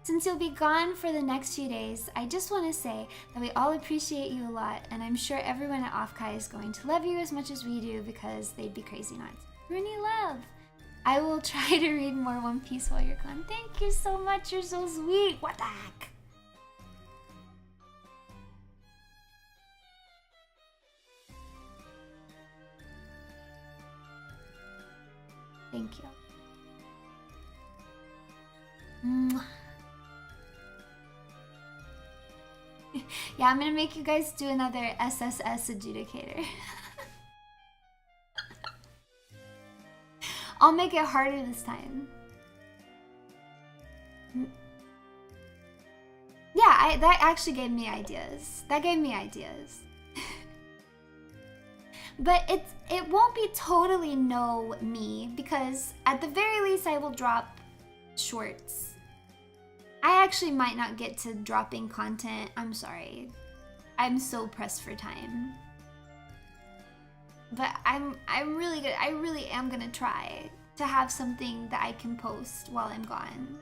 Since you'll be gone for the next few days, I just want to say that we all appreciate you a lot, and I'm sure everyone at Offkai is going to love you as much as we do because they'd be crazy not to. RUNIE love! I will try to read more One Piece while you're gone. Thank you so much, you're so sweet! What the heck? Thank you. Mwah. Yeah, I'm gonna make you guys do another SSS adjudicator. I'll make it harder this time. Yeah, that actually gave me ideas. That gave me ideas. But it won't be totally no me, because at the very least I will drop shorts. I actually might not get to dropping content. I'm sorry. I'm so pressed for time. But I'm really good. I really am gonna try to have something that I can post while I'm gone.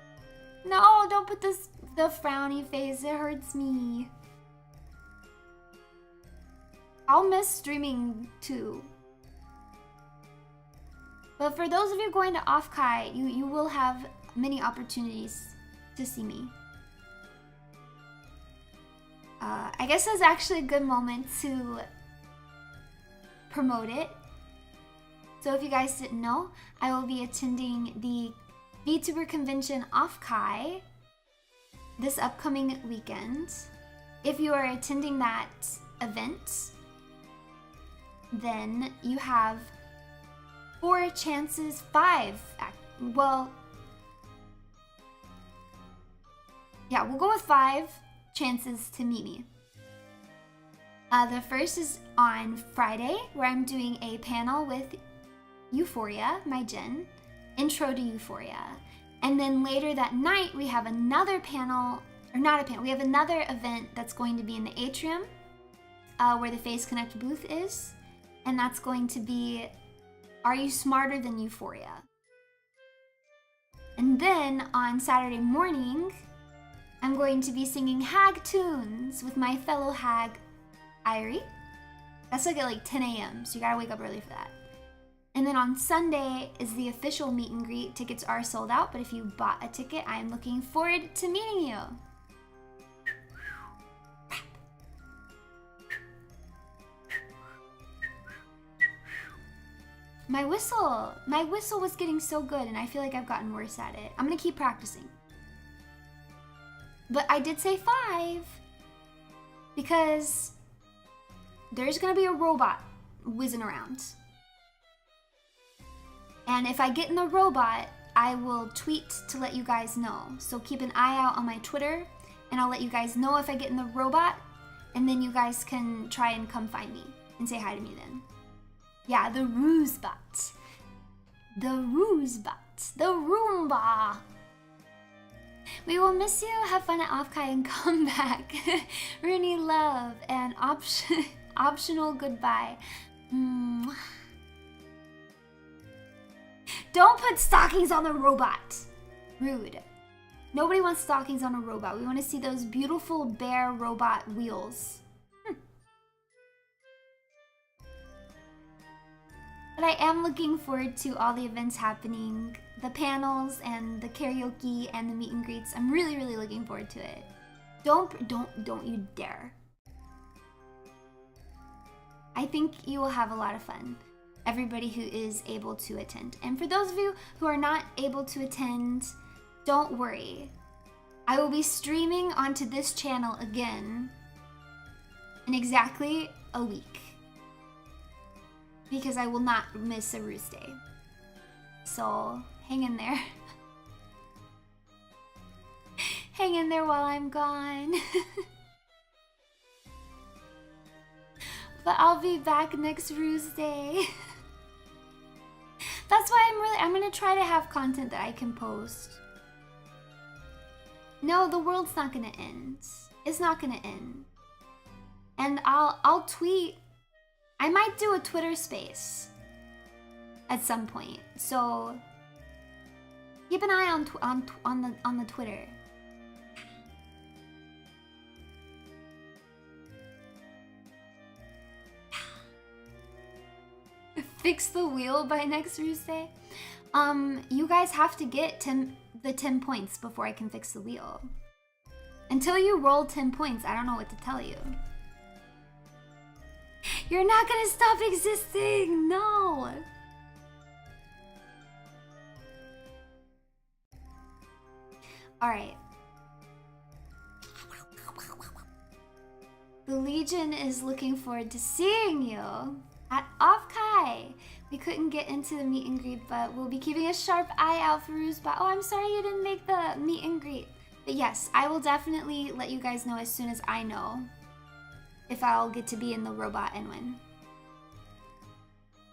No, don't put the frowny face. It hurts me. I'll miss streaming too. But for those of you going to Offkai, you will have many opportunities to see me. I guess that's actually a good moment to promote it. So if you guys didn't know, I will be attending the VTuber convention Offkai this upcoming weekend. If you are attending that event, then you have 4 chances, 5, well, yeah, we'll go with 5 chances to meet me. The first is on Friday, where I'm doing a panel with Euphoria, my gen, intro to Euphoria. And then later that night, we have another panel, or not a panel, we have another event that's going to be in the atrium, where the Face Connect booth is. And that's going to be, Are You Smarter Than Euphoria? And then on Saturday morning, I'm going to be singing hag tunes with my fellow hag, Irie. That's like at 10 a.m., so you gotta wake up early for that. And then on Sunday is the official meet and greet. Tickets are sold out, but if you bought a ticket, I'm looking forward to meeting you. My whistle was getting so good, and I feel like I've gotten worse at it. I'm gonna keep practicing. But I did say 5 because there's gonna be a robot whizzing around. And if I get in the robot, I will tweet to let you guys know. So keep an eye out on my Twitter, and I'll let you guys know if I get in the robot, and then you guys can try and come find me and say hi to me then. Yeah, the Rusebot. The Rusebot. The Roomba. We will miss you. Have fun at Offkai and come back. RUNIE love and optional goodbye. Don't put stockings on the robot. Rude. Nobody wants stockings on a robot. We want to see those beautiful bare robot wheels. But I am looking forward to all the events happening, the panels and the karaoke and the meet and greets. I'm really, really looking forward to it. Don't you dare. I think you will have a lot of fun. Everybody who is able to attend. And for those of you who are not able to attend, don't worry. I will be streaming onto this channel again in exactly a week, because I will not miss a Ruse Day. So hang in there. Hang in there while I'm gone. But I'll be back next Ruse Day. That's why I'm gonna try to have content that I can post. No, the world's not gonna end. It's not gonna end. And I'll tweet. I might do a Twitter space at some point. So keep an eye on the Twitter. Fix the wheel by next Ruseday. You guys have to get the 10 points before I can fix the wheel. Until you roll 10 points, I don't know what to tell you. You're not gonna stop existing, no. All right. The Legion is looking forward to seeing you at Offkai. We couldn't get into the meet and greet, but we'll be keeping a sharp eye out for Rusebot. Oh, I'm sorry you didn't make the meet and greet. But yes, I will definitely let you guys know as soon as I know if I'll get to be in the robot and win.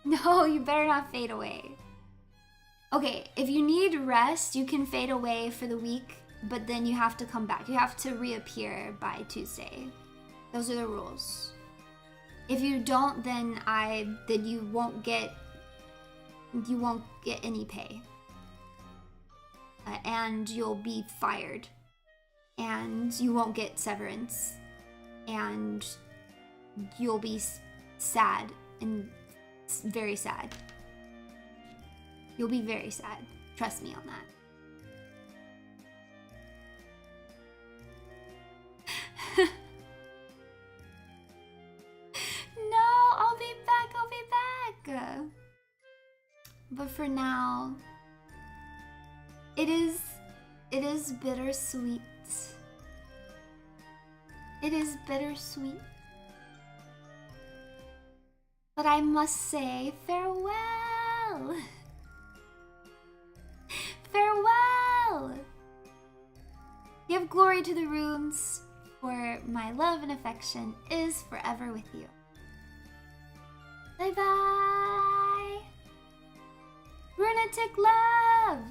No, you better not fade away. Okay, if you need rest, you can fade away for the week, but then you have to come back. You have to reappear by Tuesday. Those are the rules. If you don't, then you won't get any pay. And you'll be fired. And you won't get severance. And you'll be sad and very sad. You'll be very sad. Trust me on that. No, I'll be back. But for now, it is bittersweet. It is bittersweet. But I must say farewell. Farewell. Give glory to the runes, for my love and affection is forever with you. Bye bye. Runetic love.